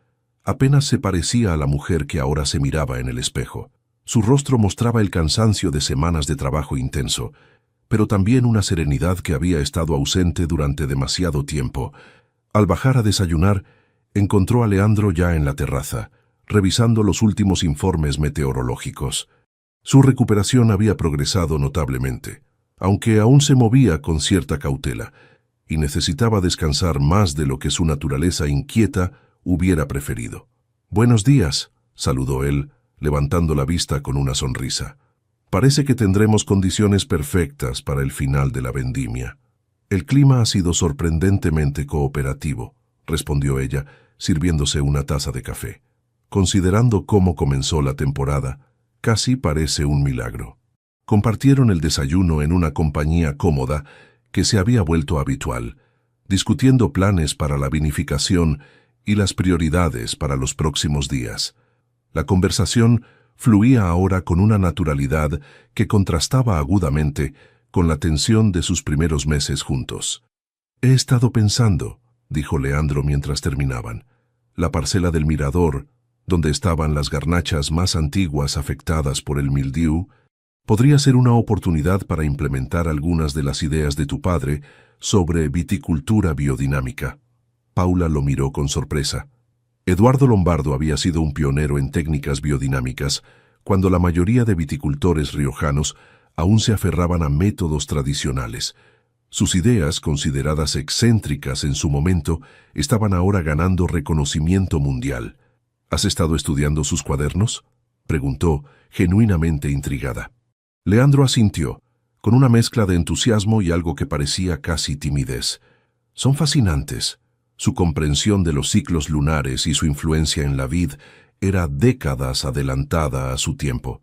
apenas se parecía a la mujer que ahora se miraba en el espejo. Su rostro mostraba el cansancio de semanas de trabajo intenso, pero también una serenidad que había estado ausente durante demasiado tiempo. Al bajar a desayunar, encontró a Leandro ya en la terraza, revisando los últimos informes meteorológicos. Su recuperación había progresado notablemente, aunque aún se movía con cierta cautela, y necesitaba descansar más de lo que su naturaleza inquieta hubiera preferido. «Buenos días», saludó él, levantando la vista con una sonrisa. «Parece que tendremos condiciones perfectas para el final de la vendimia». «El clima ha sido sorprendentemente cooperativo», respondió ella, sirviéndose una taza de café. «Considerando cómo comenzó la temporada, casi parece un milagro». Compartieron el desayuno en una compañía cómoda que se había vuelto habitual, discutiendo planes para la vinificación y las prioridades para los próximos días. La conversación fluía ahora con una naturalidad que contrastaba agudamente con la tensión de sus primeros meses juntos. «He estado pensando», dijo Leandro mientras terminaban. «La parcela del mirador, donde estaban las garnachas más antiguas afectadas por el mildiu, podría ser una oportunidad para implementar algunas de las ideas de tu padre sobre viticultura biodinámica». Paula lo miró con sorpresa. Eduardo Lombardo había sido un pionero en técnicas biodinámicas cuando la mayoría de viticultores riojanos aún se aferraban a métodos tradicionales. Sus ideas, consideradas excéntricas en su momento, estaban ahora ganando reconocimiento mundial. «¿Has estado estudiando sus cuadernos?», preguntó, genuinamente intrigada. Leandro asintió, con una mezcla de entusiasmo y algo que parecía casi timidez. «Son fascinantes». Su comprensión de los ciclos lunares y su influencia en la vid era décadas adelantada a su tiempo.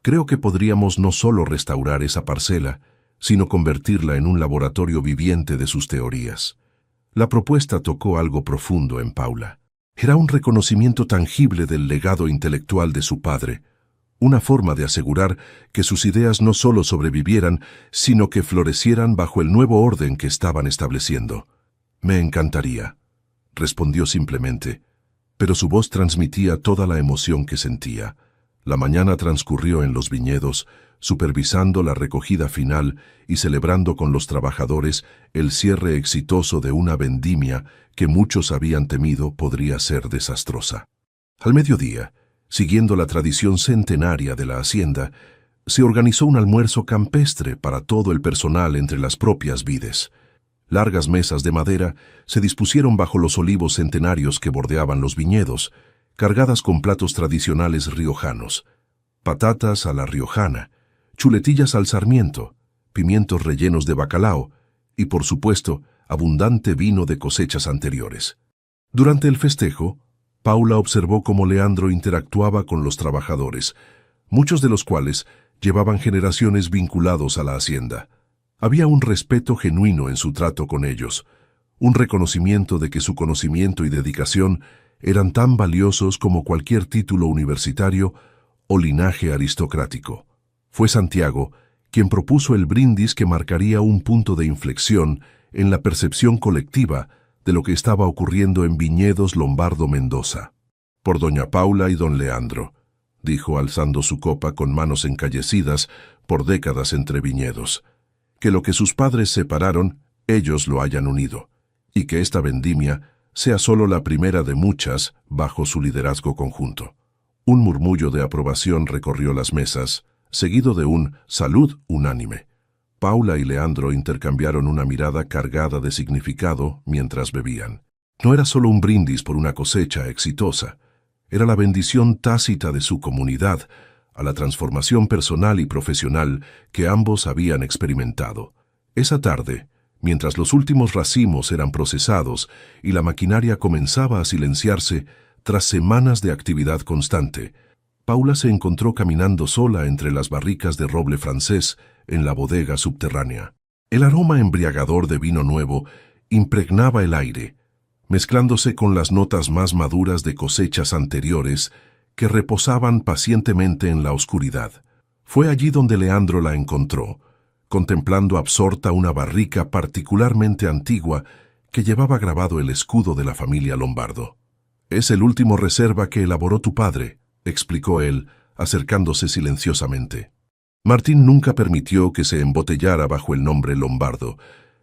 «Creo que podríamos no solo restaurar esa parcela, sino convertirla en un laboratorio viviente de sus teorías». La propuesta tocó algo profundo en Paula. Era un reconocimiento tangible del legado intelectual de su padre, una forma de asegurar que sus ideas no solo sobrevivieran, sino que florecieran bajo el nuevo orden que estaban estableciendo. «Me encantaría», respondió simplemente, pero su voz transmitía toda la emoción que sentía. La mañana transcurrió en los viñedos, supervisando la recogida final y celebrando con los trabajadores el cierre exitoso de una vendimia que muchos habían temido podría ser desastrosa. Al mediodía, siguiendo la tradición centenaria de la hacienda, se organizó un almuerzo campestre para todo el personal entre las propias vides. Largas mesas de madera se dispusieron bajo los olivos centenarios que bordeaban los viñedos, cargadas con platos tradicionales riojanos: patatas a la riojana, chuletillas al sarmiento, pimientos rellenos de bacalao y, por supuesto, abundante vino de cosechas anteriores. Durante el festejo, Paula observó cómo Leandro interactuaba con los trabajadores, muchos de los cuales llevaban generaciones vinculados a la hacienda. Había un respeto genuino en su trato con ellos, un reconocimiento de que su conocimiento y dedicación eran tan valiosos como cualquier título universitario o linaje aristocrático. Fue Santiago quien propuso el brindis que marcaría un punto de inflexión en la percepción colectiva de lo que estaba ocurriendo en Viñedos Lombardo Mendoza. «Por doña Paula y don Leandro», dijo alzando su copa con manos encallecidas por décadas entre viñedos. «Que lo que sus padres separaron, ellos lo hayan unido, y que esta vendimia sea solo la primera de muchas bajo su liderazgo conjunto». Un murmullo de aprobación recorrió las mesas, seguido de un «salud» unánime. Paula y Leandro intercambiaron una mirada cargada de significado mientras bebían. No era solo un brindis por una cosecha exitosa, era la bendición tácita de su comunidad a la transformación personal y profesional que ambos habían experimentado. Esa tarde, mientras los últimos racimos eran procesados y la maquinaria comenzaba a silenciarse tras semanas de actividad constante, Paula se encontró caminando sola entre las barricas de roble francés en la bodega subterránea. El aroma embriagador de vino nuevo impregnaba el aire, mezclándose con las notas más maduras de cosechas anteriores que reposaban pacientemente en la oscuridad. Fue allí donde Leandro la encontró, contemplando absorta una barrica particularmente antigua que llevaba grabado el escudo de la familia Lombardo. «Es el último reserva que elaboró tu padre», explicó él, acercándose silenciosamente. Martín nunca permitió que se embotellara bajo el nombre Lombardo,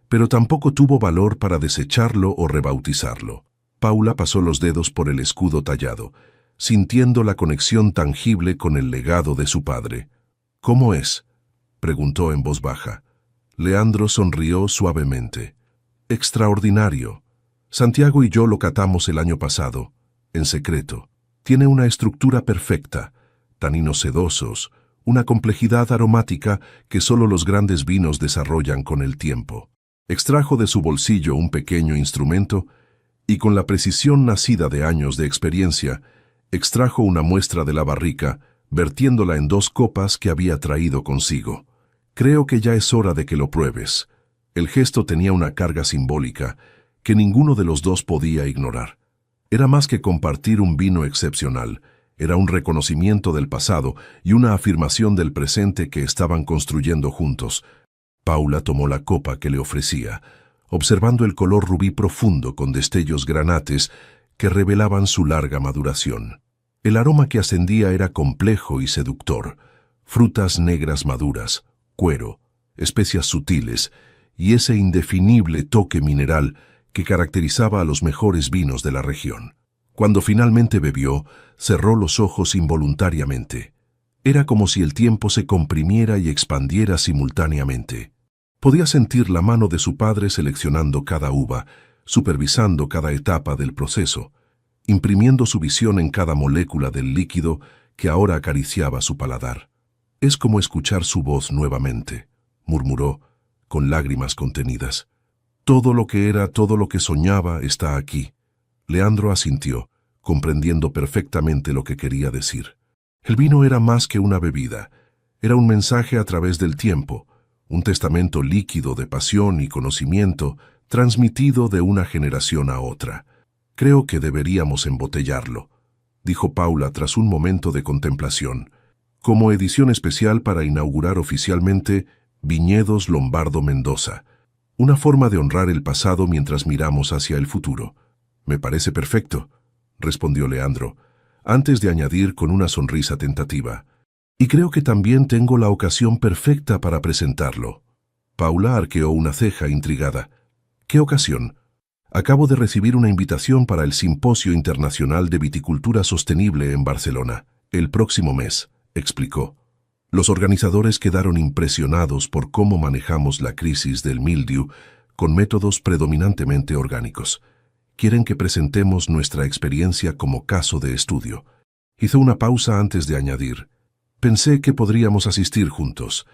pero tampoco tuvo valor para desecharlo o rebautizarlo. Paula pasó los dedos por el escudo tallado, sintiendo la conexión tangible con el legado de su padre. «¿Cómo es?», preguntó en voz baja. Leandro sonrió suavemente. «Extraordinario. Santiago y yo lo catamos el año pasado, en secreto. Tiene una estructura perfecta, taninos sedosos, una complejidad aromática que solo los grandes vinos desarrollan con el tiempo». Extrajo de su bolsillo un pequeño instrumento y con la precisión nacida de años de experiencia, extrajo una muestra de la barrica, vertiéndola en 2 copas que había traído consigo. «Creo que ya es hora de que lo pruebes». El gesto tenía una carga simbólica que ninguno de los dos podía ignorar. Era más que compartir un vino excepcional, era un reconocimiento del pasado y una afirmación del presente que estaban construyendo juntos. Paula tomó la copa que le ofrecía, observando el color rubí profundo con destellos granates que revelaban su larga maduración. El aroma que ascendía era complejo y seductor: frutas negras maduras, cuero, especias sutiles y ese indefinible toque mineral que caracterizaba a los mejores vinos de la región. Cuando finalmente bebió, cerró los ojos involuntariamente. Era como si el tiempo se comprimiera y expandiera simultáneamente. Podía sentir la mano de su padre seleccionando cada uva, supervisando cada etapa del proceso, imprimiendo su visión en cada molécula del líquido que ahora acariciaba su paladar. «Es como escuchar su voz nuevamente», murmuró, con lágrimas contenidas. «Todo lo que era, todo lo que soñaba está aquí». Leandro asintió, comprendiendo perfectamente lo que quería decir. El vino era más que una bebida, era un mensaje a través del tiempo, un testamento líquido de pasión y conocimiento transmitido de una generación a otra. «Creo que deberíamos embotellarlo», dijo Paula tras un momento de contemplación, «como edición especial para inaugurar oficialmente Viñedos Lombardo Mendoza, una forma de honrar el pasado mientras miramos hacia el futuro». «Me parece perfecto», respondió Leandro, antes de añadir con una sonrisa tentativa: «Y creo que también tengo la ocasión perfecta para presentarlo». Paula arqueó una ceja intrigada. «¿Qué ocasión?» «Acabo de recibir una invitación para el Simposio Internacional de Viticultura Sostenible en Barcelona, el próximo mes», explicó. «Los organizadores quedaron impresionados por cómo manejamos la crisis del mildiu con métodos predominantemente orgánicos. Quieren que presentemos nuestra experiencia como caso de estudio». Hizo una pausa antes de añadir: «Pensé que podríamos asistir juntos,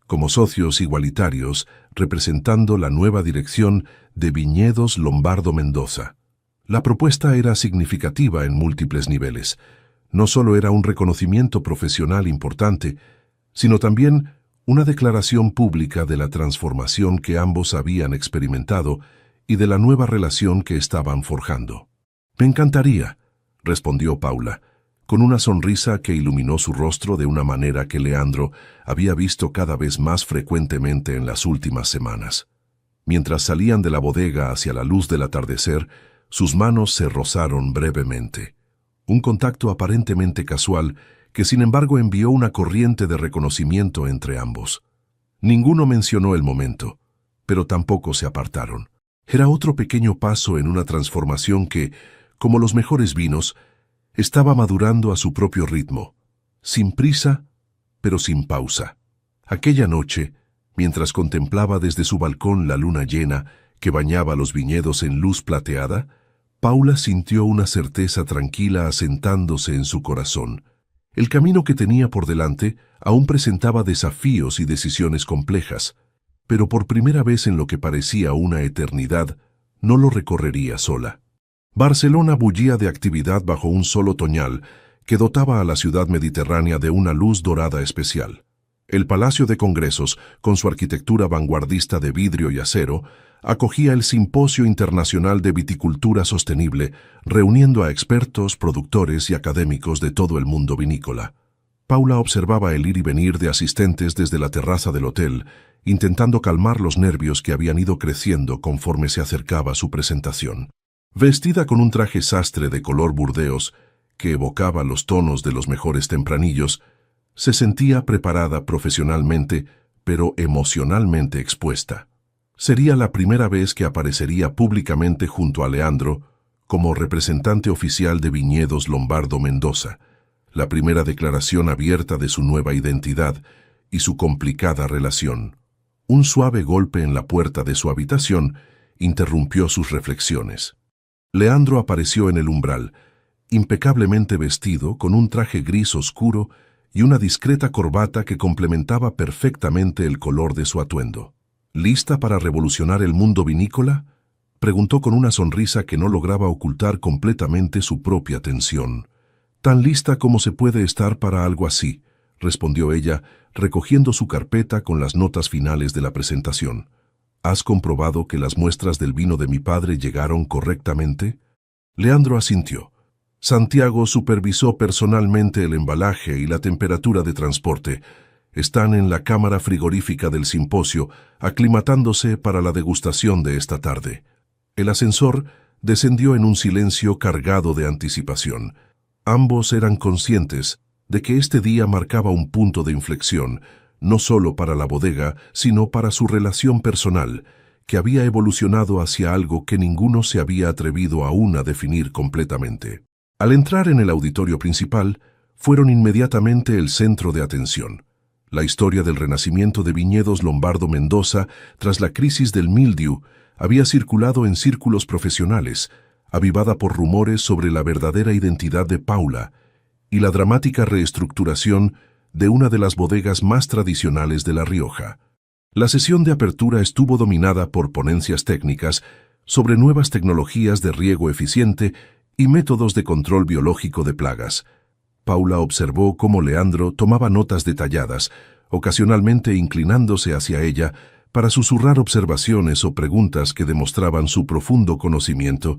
como socios igualitarios, representando la nueva dirección de Viñedos Lombardo Mendoza». La propuesta era significativa en múltiples niveles. No solo era un reconocimiento profesional importante, sino también una declaración pública de la transformación que ambos habían experimentado y de la nueva relación que estaban forjando. «Me encantaría», respondió Paula, con una sonrisa que iluminó su rostro de una manera que Leandro había visto cada vez más frecuentemente en las últimas semanas. Mientras salían de la bodega hacia la luz del atardecer, sus manos se rozaron brevemente. Un contacto aparentemente casual que sin embargo envió una corriente de reconocimiento entre ambos. Ninguno mencionó el momento, pero tampoco se apartaron. Era otro pequeño paso en una transformación que, como los mejores vinos, estaba madurando a su propio ritmo, sin prisa, pero sin pausa. Aquella noche, mientras contemplaba desde su balcón la luna llena que bañaba los viñedos en luz plateada, Paula sintió una certeza tranquila asentándose en su corazón. El camino que tenía por delante aún presentaba desafíos y decisiones complejas, pero por primera vez en lo que parecía una eternidad, no lo recorrería sola. Barcelona bullía de actividad bajo un sol otoñal que dotaba a la ciudad mediterránea de una luz dorada especial. El Palacio de Congresos, con su arquitectura vanguardista de vidrio y acero, acogía el Simposio Internacional de Viticultura Sostenible, reuniendo a expertos, productores y académicos de todo el mundo vinícola. Paula observaba el ir y venir de asistentes desde la terraza del hotel, intentando calmar los nervios que habían ido creciendo conforme se acercaba su presentación. Vestida con un traje sastre de color burdeos, que evocaba los tonos de los mejores tempranillos, se sentía preparada profesionalmente, pero emocionalmente expuesta. Sería la primera vez que aparecería públicamente junto a Leandro como representante oficial de Viñedos Lombardo Mendoza, la primera declaración abierta de su nueva identidad y su complicada relación. Un suave golpe en la puerta de su habitación interrumpió sus reflexiones. Leandro apareció en el umbral, impecablemente vestido con un traje gris oscuro y una discreta corbata que complementaba perfectamente el color de su atuendo. «¿Lista para revolucionar el mundo vinícola?», preguntó con una sonrisa que no lograba ocultar completamente su propia tensión. «Tan lista como se puede estar para algo así», respondió ella, recogiendo su carpeta con las notas finales de la presentación. «¿Has comprobado que las muestras del vino de mi padre llegaron correctamente?». Leandro asintió. «Santiago supervisó personalmente el embalaje y la temperatura de transporte. Están en la cámara frigorífica del simposio, aclimatándose para la degustación de esta tarde». El ascensor descendió en un silencio cargado de anticipación. Ambos eran conscientes de que este día marcaba un punto de inflexión, no solo para la bodega, sino para su relación personal, que había evolucionado hacia algo que ninguno se había atrevido aún a definir completamente. Al entrar en el auditorio principal, fueron inmediatamente el centro de atención. La historia del renacimiento de Viñedos Lombardo Mendoza tras la crisis del mildiu había circulado en círculos profesionales, avivada por rumores sobre la verdadera identidad de Paula y la dramática reestructuración de una de las bodegas más tradicionales de La Rioja. La sesión de apertura estuvo dominada por ponencias técnicas sobre nuevas tecnologías de riego eficiente y métodos de control biológico de plagas. Paula observó cómo Leandro tomaba notas detalladas, ocasionalmente inclinándose hacia ella para susurrar observaciones o preguntas que demostraban su profundo conocimiento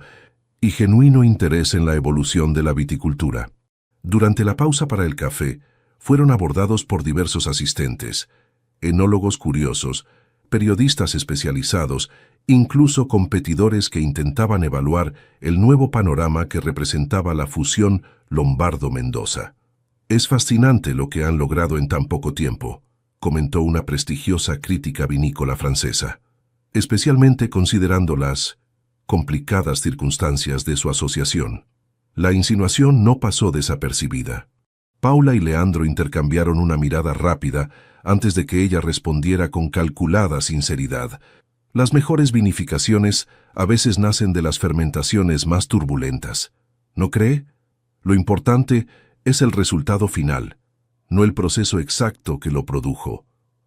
y genuino interés en la evolución de la viticultura. Durante la pausa para el café, fueron abordados por diversos asistentes, enólogos curiosos, periodistas especializados, incluso competidores que intentaban evaluar el nuevo panorama que representaba la fusión Lombardo-Mendoza. «Es fascinante lo que han logrado en tan poco tiempo», comentó una prestigiosa crítica vinícola francesa, especialmente considerando las complicadas circunstancias de su asociación. La insinuación no pasó desapercibida. Paula y Leandro intercambiaron una mirada rápida antes de que ella respondiera con calculada sinceridad. «Las mejores vinificaciones a veces nacen de las fermentaciones más turbulentas. ¿No cree? Lo importante es el resultado final, no el proceso exacto que lo produjo».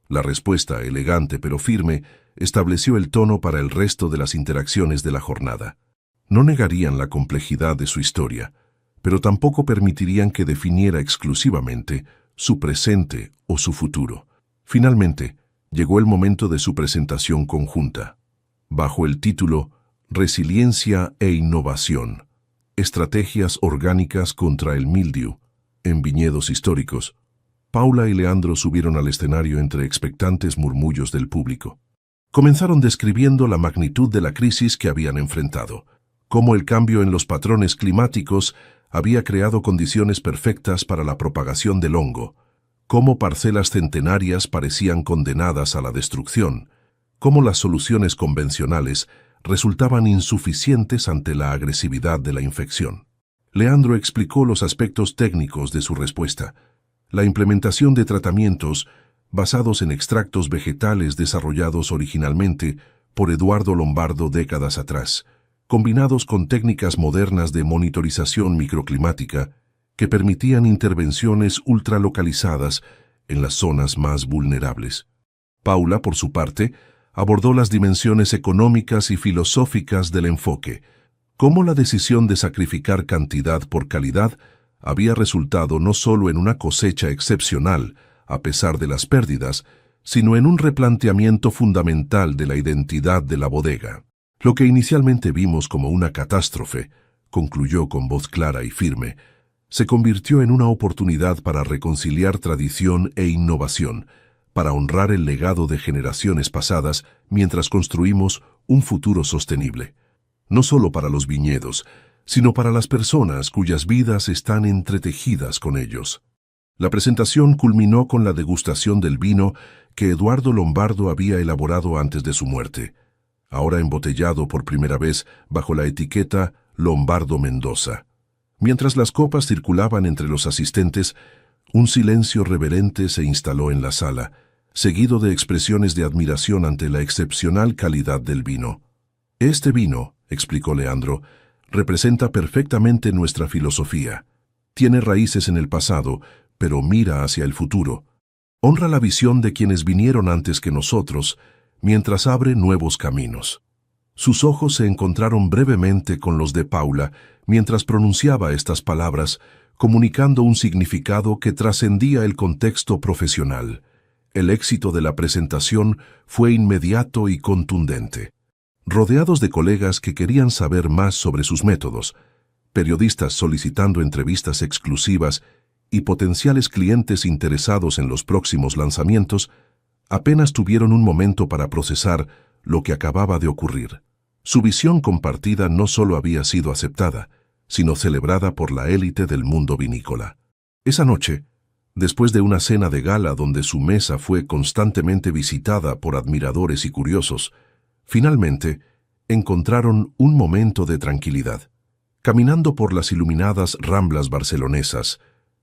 La respuesta, elegante pero firme, estableció el tono para el resto de las interacciones de la jornada. No negarían la complejidad de su historia, pero tampoco permitirían que definiera exclusivamente su presente o su futuro. Finalmente, llegó el momento de su presentación conjunta. Bajo el título Resiliencia e innovación. Estrategias orgánicas contra el mildiu. En viñedos históricos. Paula y Leandro subieron al escenario entre expectantes murmullos del público. Comenzaron describiendo la magnitud de la crisis que habían enfrentado, cómo el cambio en los patrones climáticos había creado condiciones perfectas para la propagación del hongo, cómo parcelas centenarias parecían condenadas a la destrucción, cómo las soluciones convencionales resultaban insuficientes ante la agresividad de la infección. Leandro explicó los aspectos técnicos de su respuesta, la implementación de tratamientos basados en extractos vegetales desarrollados originalmente por Eduardo Lombardo décadas atrás, combinados con técnicas modernas de monitorización microclimática que permitían intervenciones ultralocalizadas en las zonas más vulnerables. Paula, por su parte, abordó las dimensiones económicas y filosóficas del enfoque, cómo la decisión de sacrificar cantidad por calidad había resultado no solo en una cosecha excepcional, a pesar de las pérdidas, sino en un replanteamiento fundamental de la identidad de la bodega. Lo que inicialmente vimos como una catástrofe, concluyó con voz clara y firme, se convirtió en una oportunidad para reconciliar tradición e innovación, para honrar el legado de generaciones pasadas mientras construimos un futuro sostenible. No solo para los viñedos, sino para las personas cuyas vidas están entretejidas con ellos. La presentación culminó con la degustación del vino que Eduardo Lombardo había elaborado antes de su muerte, ahora embotellado por primera vez bajo la etiqueta Lombardo Mendoza. Mientras las copas circulaban entre los asistentes, un silencio reverente se instaló en la sala, seguido de expresiones de admiración ante la excepcional calidad del vino. Este vino, explicó Leandro, representa perfectamente nuestra filosofía. Tiene raíces en el pasado, pero mira hacia el futuro. Honra la visión de quienes vinieron antes que nosotros, mientras abre nuevos caminos. Sus ojos se encontraron brevemente con los de Paula mientras pronunciaba estas palabras, comunicando un significado que trascendía el contexto profesional. El éxito de la presentación fue inmediato y contundente. Rodeados de colegas que querían saber más sobre sus métodos, periodistas solicitando entrevistas exclusivas y potenciales clientes interesados en los próximos lanzamientos, apenas tuvieron un momento para procesar lo que acababa de ocurrir. Su visión compartida no solo había sido aceptada, sino celebrada por la élite del mundo vinícola. Esa noche, después de una cena de gala donde su mesa fue constantemente visitada por admiradores y curiosos, finalmente encontraron un momento de tranquilidad. Caminando por las iluminadas ramblas barcelonesas,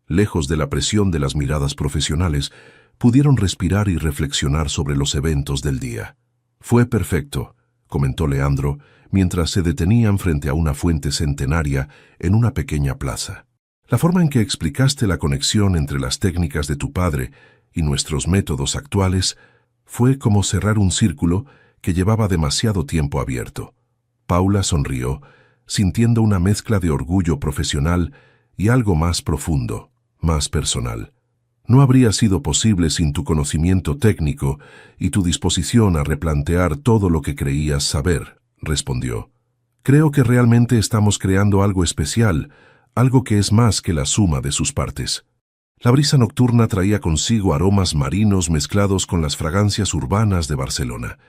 lejos de la presión de las miradas profesionales, pudieron respirar y reflexionar sobre los eventos del día. Fue perfecto, comentó Leandro, mientras se detenían frente a una fuente centenaria en una pequeña plaza. La forma en que explicaste la conexión entre las técnicas de tu padre y nuestros métodos actuales fue como cerrar un círculo que llevaba demasiado tiempo abierto. Paula sonrió, sintiendo una mezcla de orgullo profesional y algo más profundo, más personal. No habría sido posible sin tu conocimiento técnico y tu disposición a replantear todo lo que creías saber, respondió. Creo que realmente estamos creando algo especial, algo que es más que la suma de sus partes. La brisa nocturna traía consigo aromas marinos mezclados con las fragancias urbanas de Barcelona.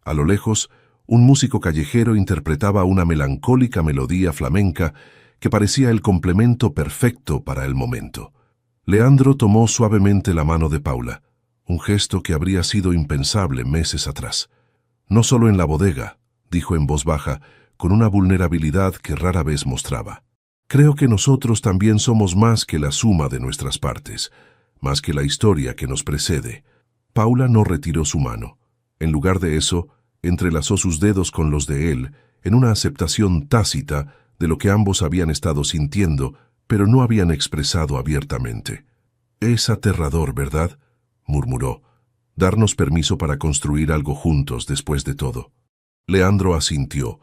A lo lejos, un músico callejero interpretaba una melancólica melodía flamenca que parecía el complemento perfecto para el momento. Leandro tomó suavemente la mano de Paula, un gesto que habría sido impensable meses atrás. No solo en la bodega, dijo en voz baja, con una vulnerabilidad que rara vez mostraba. Creo que nosotros también somos más que la suma de nuestras partes, más que la historia que nos precede. Paula no retiró su mano. En lugar de eso, entrelazó sus dedos con los de él, en una aceptación tácita de lo que ambos habían estado sintiendo, pero no habían expresado abiertamente. «Es aterrador, ¿verdad?», murmuró. «Darnos permiso para construir algo juntos después de todo». Leandro asintió,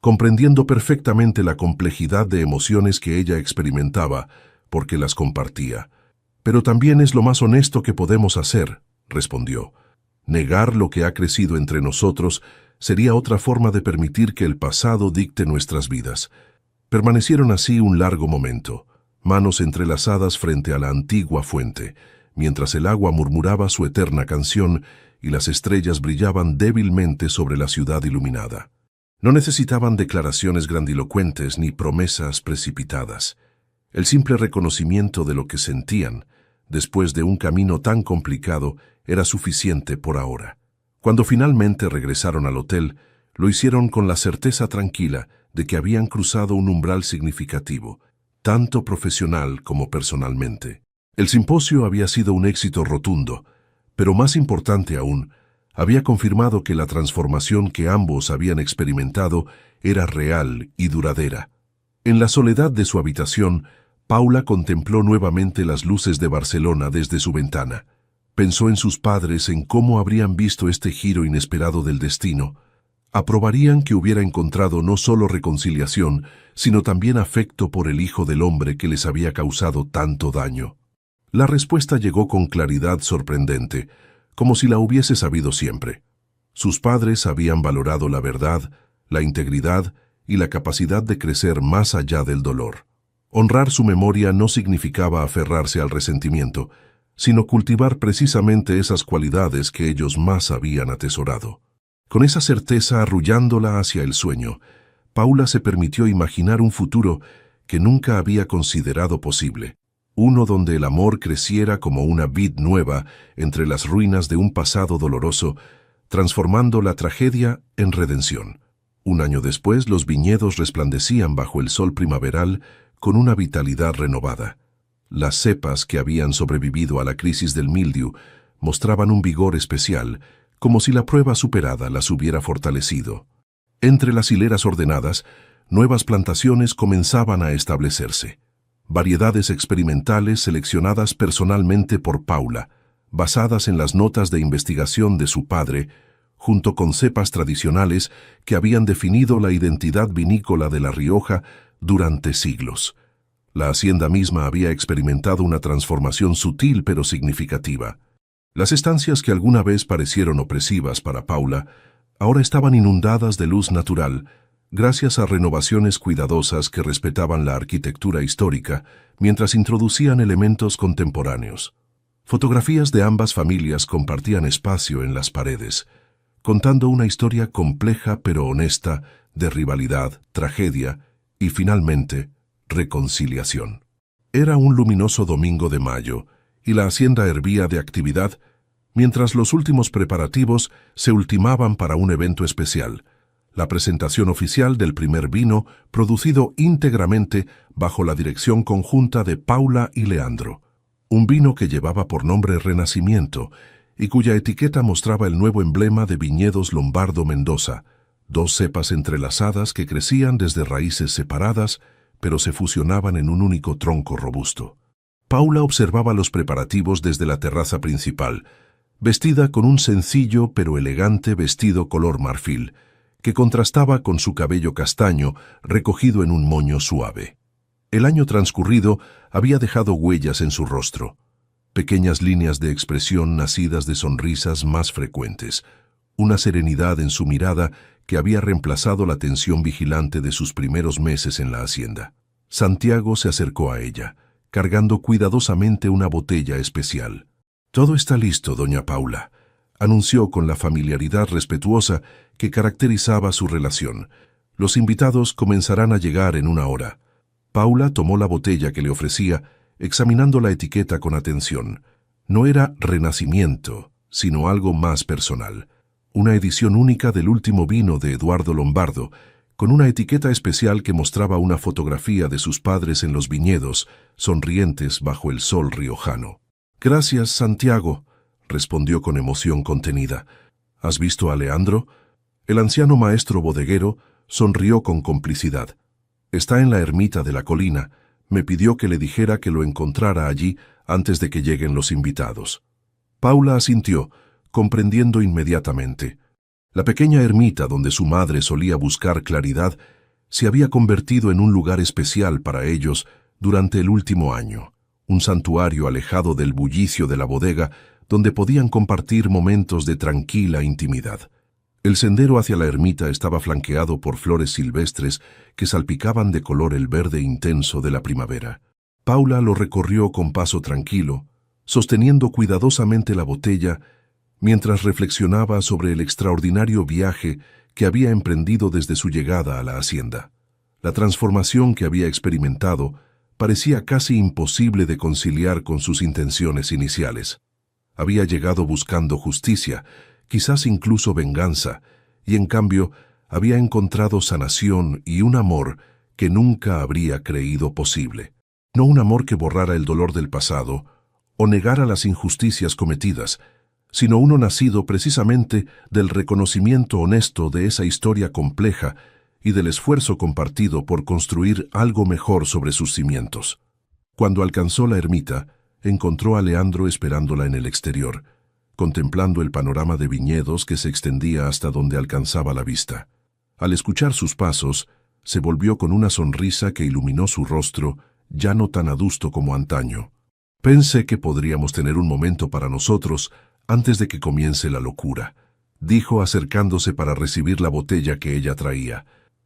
comprendiendo perfectamente la complejidad de emociones que ella experimentaba, porque las compartía. «Pero también es lo más honesto que podemos hacer», respondió. «Negar lo que ha crecido entre nosotros sería otra forma de permitir que el pasado dicte nuestras vidas. Permanecieron así un largo momento, manos entrelazadas frente a la antigua fuente, mientras el agua murmuraba su eterna canción y las estrellas brillaban débilmente sobre la ciudad iluminada. No necesitaban declaraciones grandilocuentes ni promesas precipitadas. El simple reconocimiento de lo que sentían, después de un camino tan complicado, era suficiente por ahora. Cuando finalmente regresaron al hotel, lo hicieron con la certeza tranquila de que habían cruzado un umbral significativo, tanto profesional como personalmente. El simposio había sido un éxito rotundo, pero más importante aún, había confirmado que la transformación que ambos habían experimentado era real y duradera. En la soledad de su habitación, Paula contempló nuevamente las luces de Barcelona desde su ventana. Pensó en sus padres, en cómo habrían visto este giro inesperado del destino. Aprobarían que hubiera encontrado no solo reconciliación, sino también afecto por el hijo del hombre que les había causado tanto daño. La respuesta llegó con claridad sorprendente, como si la hubiese sabido siempre. Sus padres habían valorado la verdad, la integridad y la capacidad de crecer más allá del dolor. Honrar su memoria no significaba aferrarse al resentimiento, sino cultivar precisamente esas cualidades que ellos más habían atesorado. Con esa certeza arrullándola hacia el sueño, Paula se permitió imaginar un futuro que nunca había considerado posible, uno donde el amor creciera como una vid nueva entre las ruinas de un pasado doloroso, transformando la tragedia en redención. Un año después, los viñedos resplandecían bajo el sol primaveral con una vitalidad renovada. Las cepas que habían sobrevivido a la crisis del mildiu mostraban un vigor especial, como si la prueba superada las hubiera fortalecido. Entre las hileras ordenadas, nuevas plantaciones comenzaban a establecerse. Variedades experimentales seleccionadas personalmente por Paula, basadas en las notas de investigación de su padre, junto con cepas tradicionales que habían definido la identidad vinícola de La Rioja durante siglos. La hacienda misma había experimentado una transformación sutil pero significativa. Las estancias que alguna vez parecieron opresivas para Paula, ahora estaban inundadas de luz natural, gracias a renovaciones cuidadosas que respetaban la arquitectura histórica, mientras introducían elementos contemporáneos. Fotografías de ambas familias compartían espacio en las paredes, contando una historia compleja pero honesta de rivalidad, tragedia y, finalmente, reconciliación. Era un luminoso domingo de mayo, y la hacienda hervía de actividad, mientras los últimos preparativos se ultimaban para un evento especial, la presentación oficial del primer vino producido íntegramente bajo la dirección conjunta de Paula y Leandro. Un vino que llevaba por nombre Renacimiento y cuya etiqueta mostraba el nuevo emblema de Viñedos Lombardo Mendoza, dos cepas entrelazadas que crecían desde raíces separadas, pero se fusionaban en un único tronco robusto. Paula observaba los preparativos desde la terraza principal, vestida con un sencillo pero elegante vestido color marfil, que contrastaba con su cabello castaño recogido en un moño suave. El año transcurrido había dejado huellas en su rostro, pequeñas líneas de expresión nacidas de sonrisas más frecuentes, una serenidad en su mirada que había reemplazado la tensión vigilante de sus primeros meses en la hacienda. Santiago se acercó a ella, cargando cuidadosamente una botella especial. «Todo está listo, doña Paula», anunció con la familiaridad respetuosa que caracterizaba su relación. «Los invitados comenzarán a llegar en una hora». Paula tomó la botella que le ofrecía, examinando la etiqueta con atención. No era Renacimiento, sino algo más personal. Una edición única del último vino de Eduardo Lombardo, con una etiqueta especial que mostraba una fotografía de sus padres en los viñedos, sonrientes bajo el sol riojano. «Gracias, Santiago», respondió con emoción contenida. «¿Has visto a Leandro?» El anciano maestro bodeguero sonrió con complicidad. «Está en la ermita de la colina. Me pidió que le dijera que lo encontrara allí antes de que lleguen los invitados». Paula asintió, comprendiendo inmediatamente. La pequeña ermita donde su madre solía buscar claridad se había convertido en un lugar especial para ellos durante el último año, un santuario alejado del bullicio de la bodega donde podían compartir momentos de tranquila intimidad. El sendero hacia la ermita estaba flanqueado por flores silvestres que salpicaban de color el verde intenso de la primavera. Paula lo recorrió con paso tranquilo, sosteniendo cuidadosamente la botella mientras reflexionaba sobre el extraordinario viaje que había emprendido desde su llegada a la hacienda. La transformación que había experimentado parecía casi imposible de conciliar con sus intenciones iniciales. Había llegado buscando justicia, quizás incluso venganza, y en cambio había encontrado sanación y un amor que nunca habría creído posible. No un amor que borrara el dolor del pasado o negara las injusticias cometidas, sino uno nacido precisamente del reconocimiento honesto de esa historia compleja y del esfuerzo compartido por construir algo mejor sobre sus cimientos. Cuando alcanzó la ermita, encontró a Leandro esperándola en el exterior, contemplando el panorama de viñedos que se extendía hasta donde alcanzaba la vista. Al escuchar sus pasos, se volvió con una sonrisa que iluminó su rostro, ya no tan adusto como antaño. «Pensé que podríamos tener un momento para nosotros antes de que comience la locura», dijo acercándose para recibir la botella que ella traía.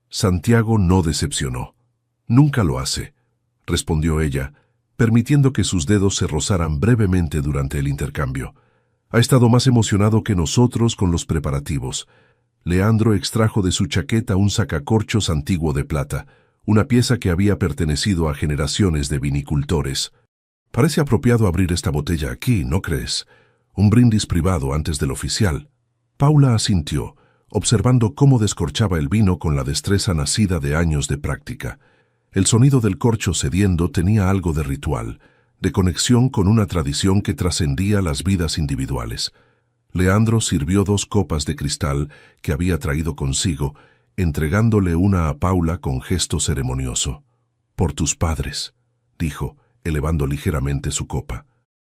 Santiago no decepcionó. «Nunca lo hace», respondió ella, permitiendo que sus dedos se rozaran brevemente durante el intercambio. «Ha estado más emocionado que nosotros con los preparativos». Leandro extrajo de su chaqueta un sacacorchos antiguo de plata, una pieza que había pertenecido a generaciones de vinicultores. «Parece apropiado abrir esta botella aquí, ¿no crees? Un brindis privado antes del oficial». Paula asintió, observando cómo descorchaba el vino con la destreza nacida de años de práctica. El sonido del corcho cediendo tenía algo de ritual, de conexión con una tradición que trascendía las vidas individuales. Leandro sirvió 2 copas de cristal que había traído consigo, entregándole una a Paula con gesto ceremonioso. «Por tus padres», dijo, elevando ligeramente su copa,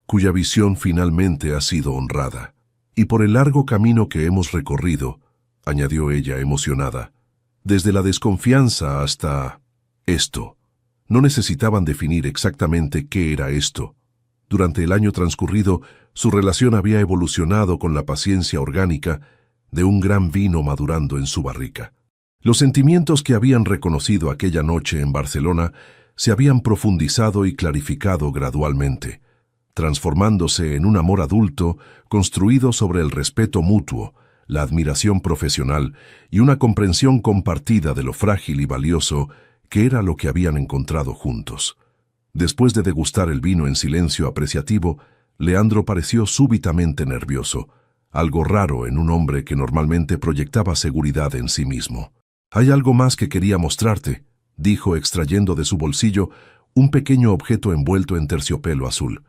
«cuya visión finalmente ha sido honrada. Y por el largo camino que hemos recorrido», añadió ella emocionada, «desde la desconfianza hasta esto». No necesitaban definir exactamente qué era esto. Durante el año transcurrido, su relación había evolucionado con la paciencia orgánica de un gran vino madurando en su barrica. Los sentimientos que habían reconocido aquella noche en Barcelona se habían profundizado y clarificado gradualmente, transformándose en un amor adulto construido sobre el respeto mutuo, la admiración profesional y una comprensión compartida de lo frágil y valioso que era lo que habían encontrado juntos. Después de degustar el vino en silencio apreciativo, Leandro pareció súbitamente nervioso, algo raro en un hombre que normalmente proyectaba seguridad en sí mismo. «Hay algo más que quería mostrarte», dijo extrayendo de su bolsillo un pequeño objeto envuelto en terciopelo azul.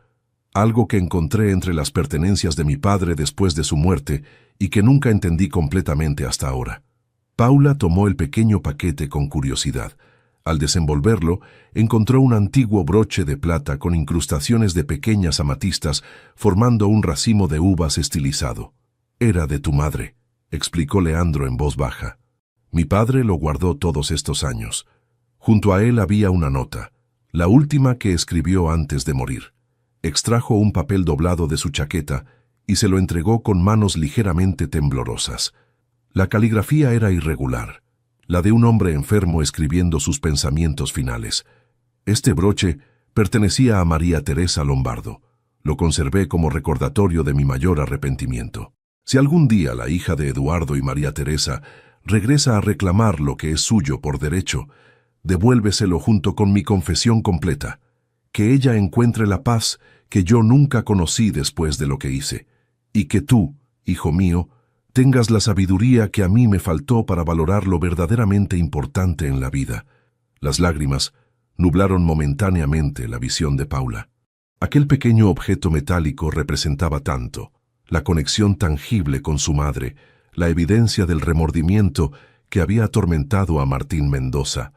«Algo que encontré entre las pertenencias de mi padre después de su muerte y que nunca entendí completamente hasta ahora». Paula tomó el pequeño paquete con curiosidad. Al desenvolverlo, encontró un antiguo broche de plata con incrustaciones de pequeñas amatistas formando un racimo de uvas estilizado. «Era de tu madre», explicó Leandro en voz baja. «Mi padre lo guardó todos estos años. Junto a él había una nota, la última que escribió antes de morir. Extrajo un papel doblado de su chaqueta y se lo entregó con manos ligeramente temblorosas. La caligrafía era irregular, la de un hombre enfermo escribiendo sus pensamientos finales. Este broche pertenecía a María Teresa Lombardo. Lo conservé como recordatorio de mi mayor arrepentimiento. Si algún día la hija de Eduardo y María Teresa regresa a reclamar lo que es suyo por derecho, devuélveselo junto con mi confesión completa. Que ella encuentre la paz que yo nunca conocí después de lo que hice, y que tú, hijo mío, tengas la sabiduría que a mí me faltó para valorar lo verdaderamente importante en la vida». Las lágrimas nublaron momentáneamente la visión de Paula. Aquel pequeño objeto metálico representaba tanto, la conexión tangible con su madre, la evidencia del remordimiento que había atormentado a Martín Mendoza,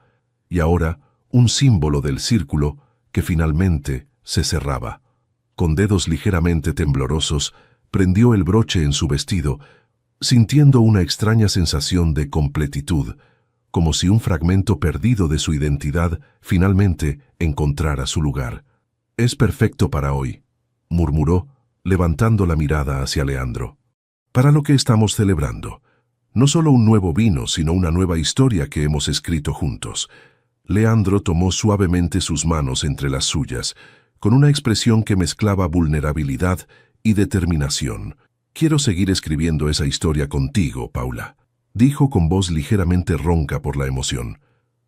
y ahora un símbolo del círculo que finalmente se cerraba. Con dedos ligeramente temblorosos, prendió el broche en su vestido, sintiendo una extraña sensación de completitud, como si un fragmento perdido de su identidad finalmente encontrara su lugar. «Es perfecto para hoy», murmuró, levantando la mirada hacia Leandro. «Para lo que estamos celebrando. No solo un nuevo vino, sino una nueva historia que hemos escrito juntos. Leandro tomó suavemente sus manos entre las suyas, con una expresión que mezclaba vulnerabilidad y determinación. «Quiero seguir escribiendo esa historia contigo, Paula», dijo con voz ligeramente ronca por la emoción.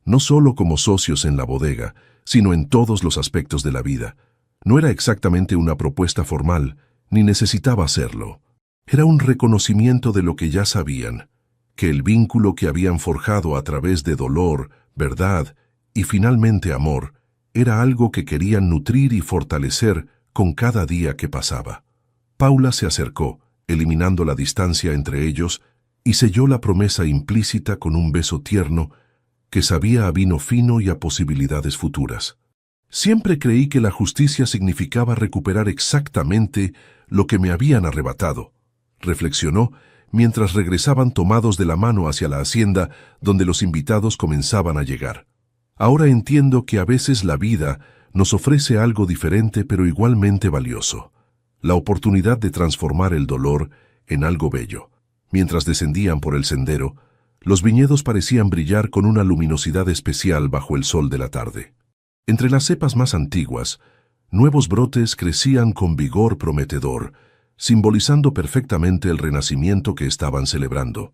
No solo como socios en la bodega, sino en todos los aspectos de la vida. No era exactamente una propuesta formal, ni necesitaba serlo. Era un reconocimiento de lo que ya sabían, que el vínculo que habían forjado a través de dolor, verdad y finalmente amor, era algo que querían nutrir y fortalecer con cada día que pasaba. Paula se acercó, eliminando la distancia entre ellos, y selló la promesa implícita con un beso tierno que sabía a vino fino y a posibilidades futuras. Siempre creí que la justicia significaba recuperar exactamente lo que me habían arrebatado, reflexionó mientras regresaban tomados de la mano hacia la hacienda donde los invitados comenzaban a llegar. Ahora entiendo que a veces la vida nos ofrece algo diferente pero igualmente valioso, la oportunidad de transformar el dolor en algo bello. Mientras descendían por el sendero, los viñedos parecían brillar con una luminosidad especial bajo el sol de la tarde. Entre las cepas más antiguas, nuevos brotes crecían con vigor prometedor, simbolizando perfectamente el renacimiento que estaban celebrando.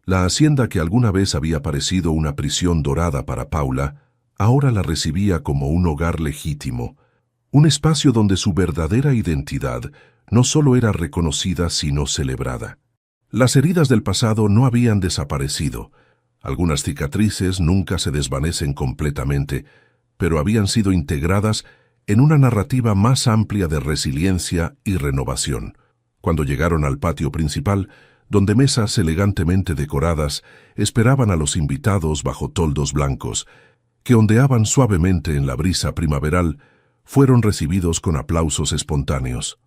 La hacienda que alguna vez había parecido una prisión dorada para Paula, ahora la recibía como un hogar legítimo, un espacio donde su verdadera identidad no solo era reconocida sino celebrada. Las heridas del pasado no habían desaparecido. Algunas cicatrices nunca se desvanecen completamente, pero habían sido integradas en una narrativa más amplia de resiliencia y renovación. Cuando llegaron al patio principal, donde mesas elegantemente decoradas esperaban a los invitados bajo toldos blancos, que ondeaban suavemente en la brisa primaveral, fueron recibidos con aplausos espontáneos.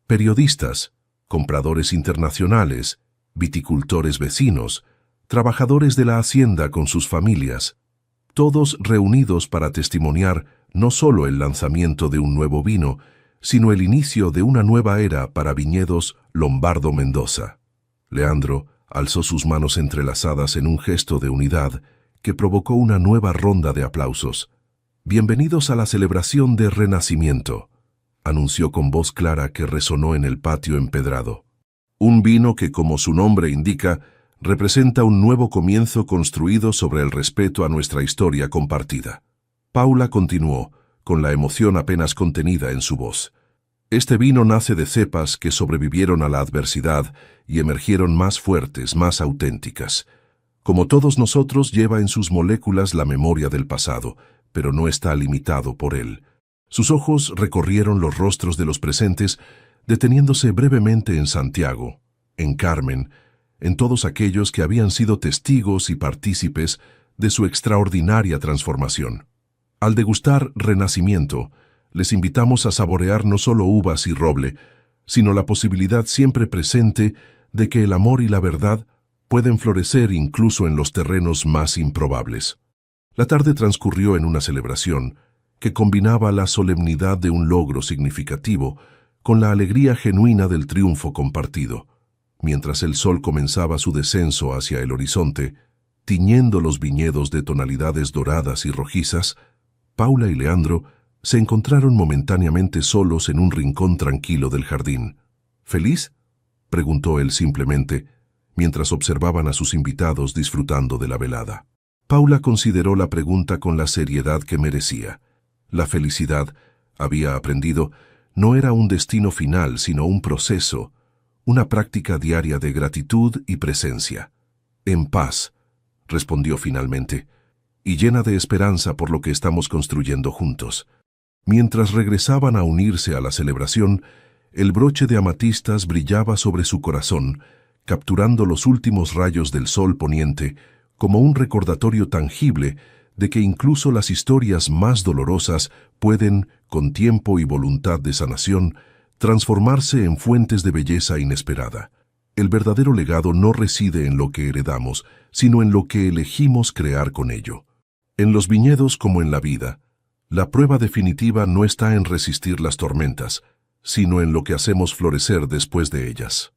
Periodistas, compradores internacionales, viticultores vecinos, trabajadores de la hacienda con sus familias, todos reunidos para testimoniar no solo el lanzamiento de un nuevo vino, sino el inicio de una nueva era para Viñedos Lombardo Mendoza. Leandro alzó sus manos entrelazadas en un gesto de unidad que provocó una nueva ronda de aplausos. «Bienvenidos a la celebración de Renacimiento», anunció con voz clara que resonó en el patio empedrado. Un vino que, como su nombre indica, representa un nuevo comienzo construido sobre el respeto a nuestra historia compartida. Paula continuó, con la emoción apenas contenida en su voz. Este vino nace de cepas que sobrevivieron a la adversidad y emergieron más fuertes, más auténticas. Como todos nosotros, lleva en sus moléculas la memoria del pasado, pero no está limitado por él. Sus ojos recorrieron los rostros de los presentes, deteniéndose brevemente en Santiago, en Carmen, en todos aquellos que habían sido testigos y partícipes de su extraordinaria transformación. Al degustar Renacimiento, les invitamos a saborear no solo uvas y roble, sino la posibilidad siempre presente de que el amor y la verdad pueden florecer incluso en los terrenos más improbables. La tarde transcurrió en una celebración que combinaba la solemnidad de un logro significativo con la alegría genuina del triunfo compartido. Mientras el sol comenzaba su descenso hacia el horizonte, tiñendo los viñedos de tonalidades doradas y rojizas, Paula y Leandro se encontraron momentáneamente solos en un rincón tranquilo del jardín. «¿Feliz?», preguntó él simplemente, mientras observaban a sus invitados disfrutando de la velada. Paula consideró la pregunta con la seriedad que merecía. La felicidad, había aprendido, no era un destino final, sino un proceso, una práctica diaria de gratitud y presencia. «En paz», respondió finalmente, «y llena de esperanza por lo que estamos construyendo juntos». Mientras regresaban a unirse a la celebración, el broche de amatistas brillaba sobre su corazón, capturando los últimos rayos del sol poniente como un recordatorio tangible de que incluso las historias más dolorosas pueden, con tiempo y voluntad de sanación, transformarse en fuentes de belleza inesperada. El verdadero legado no reside en lo que heredamos, sino en lo que elegimos crear con ello. En los viñedos como en la vida, la prueba definitiva no está en resistir las tormentas, sino en lo que hacemos florecer después de ellas.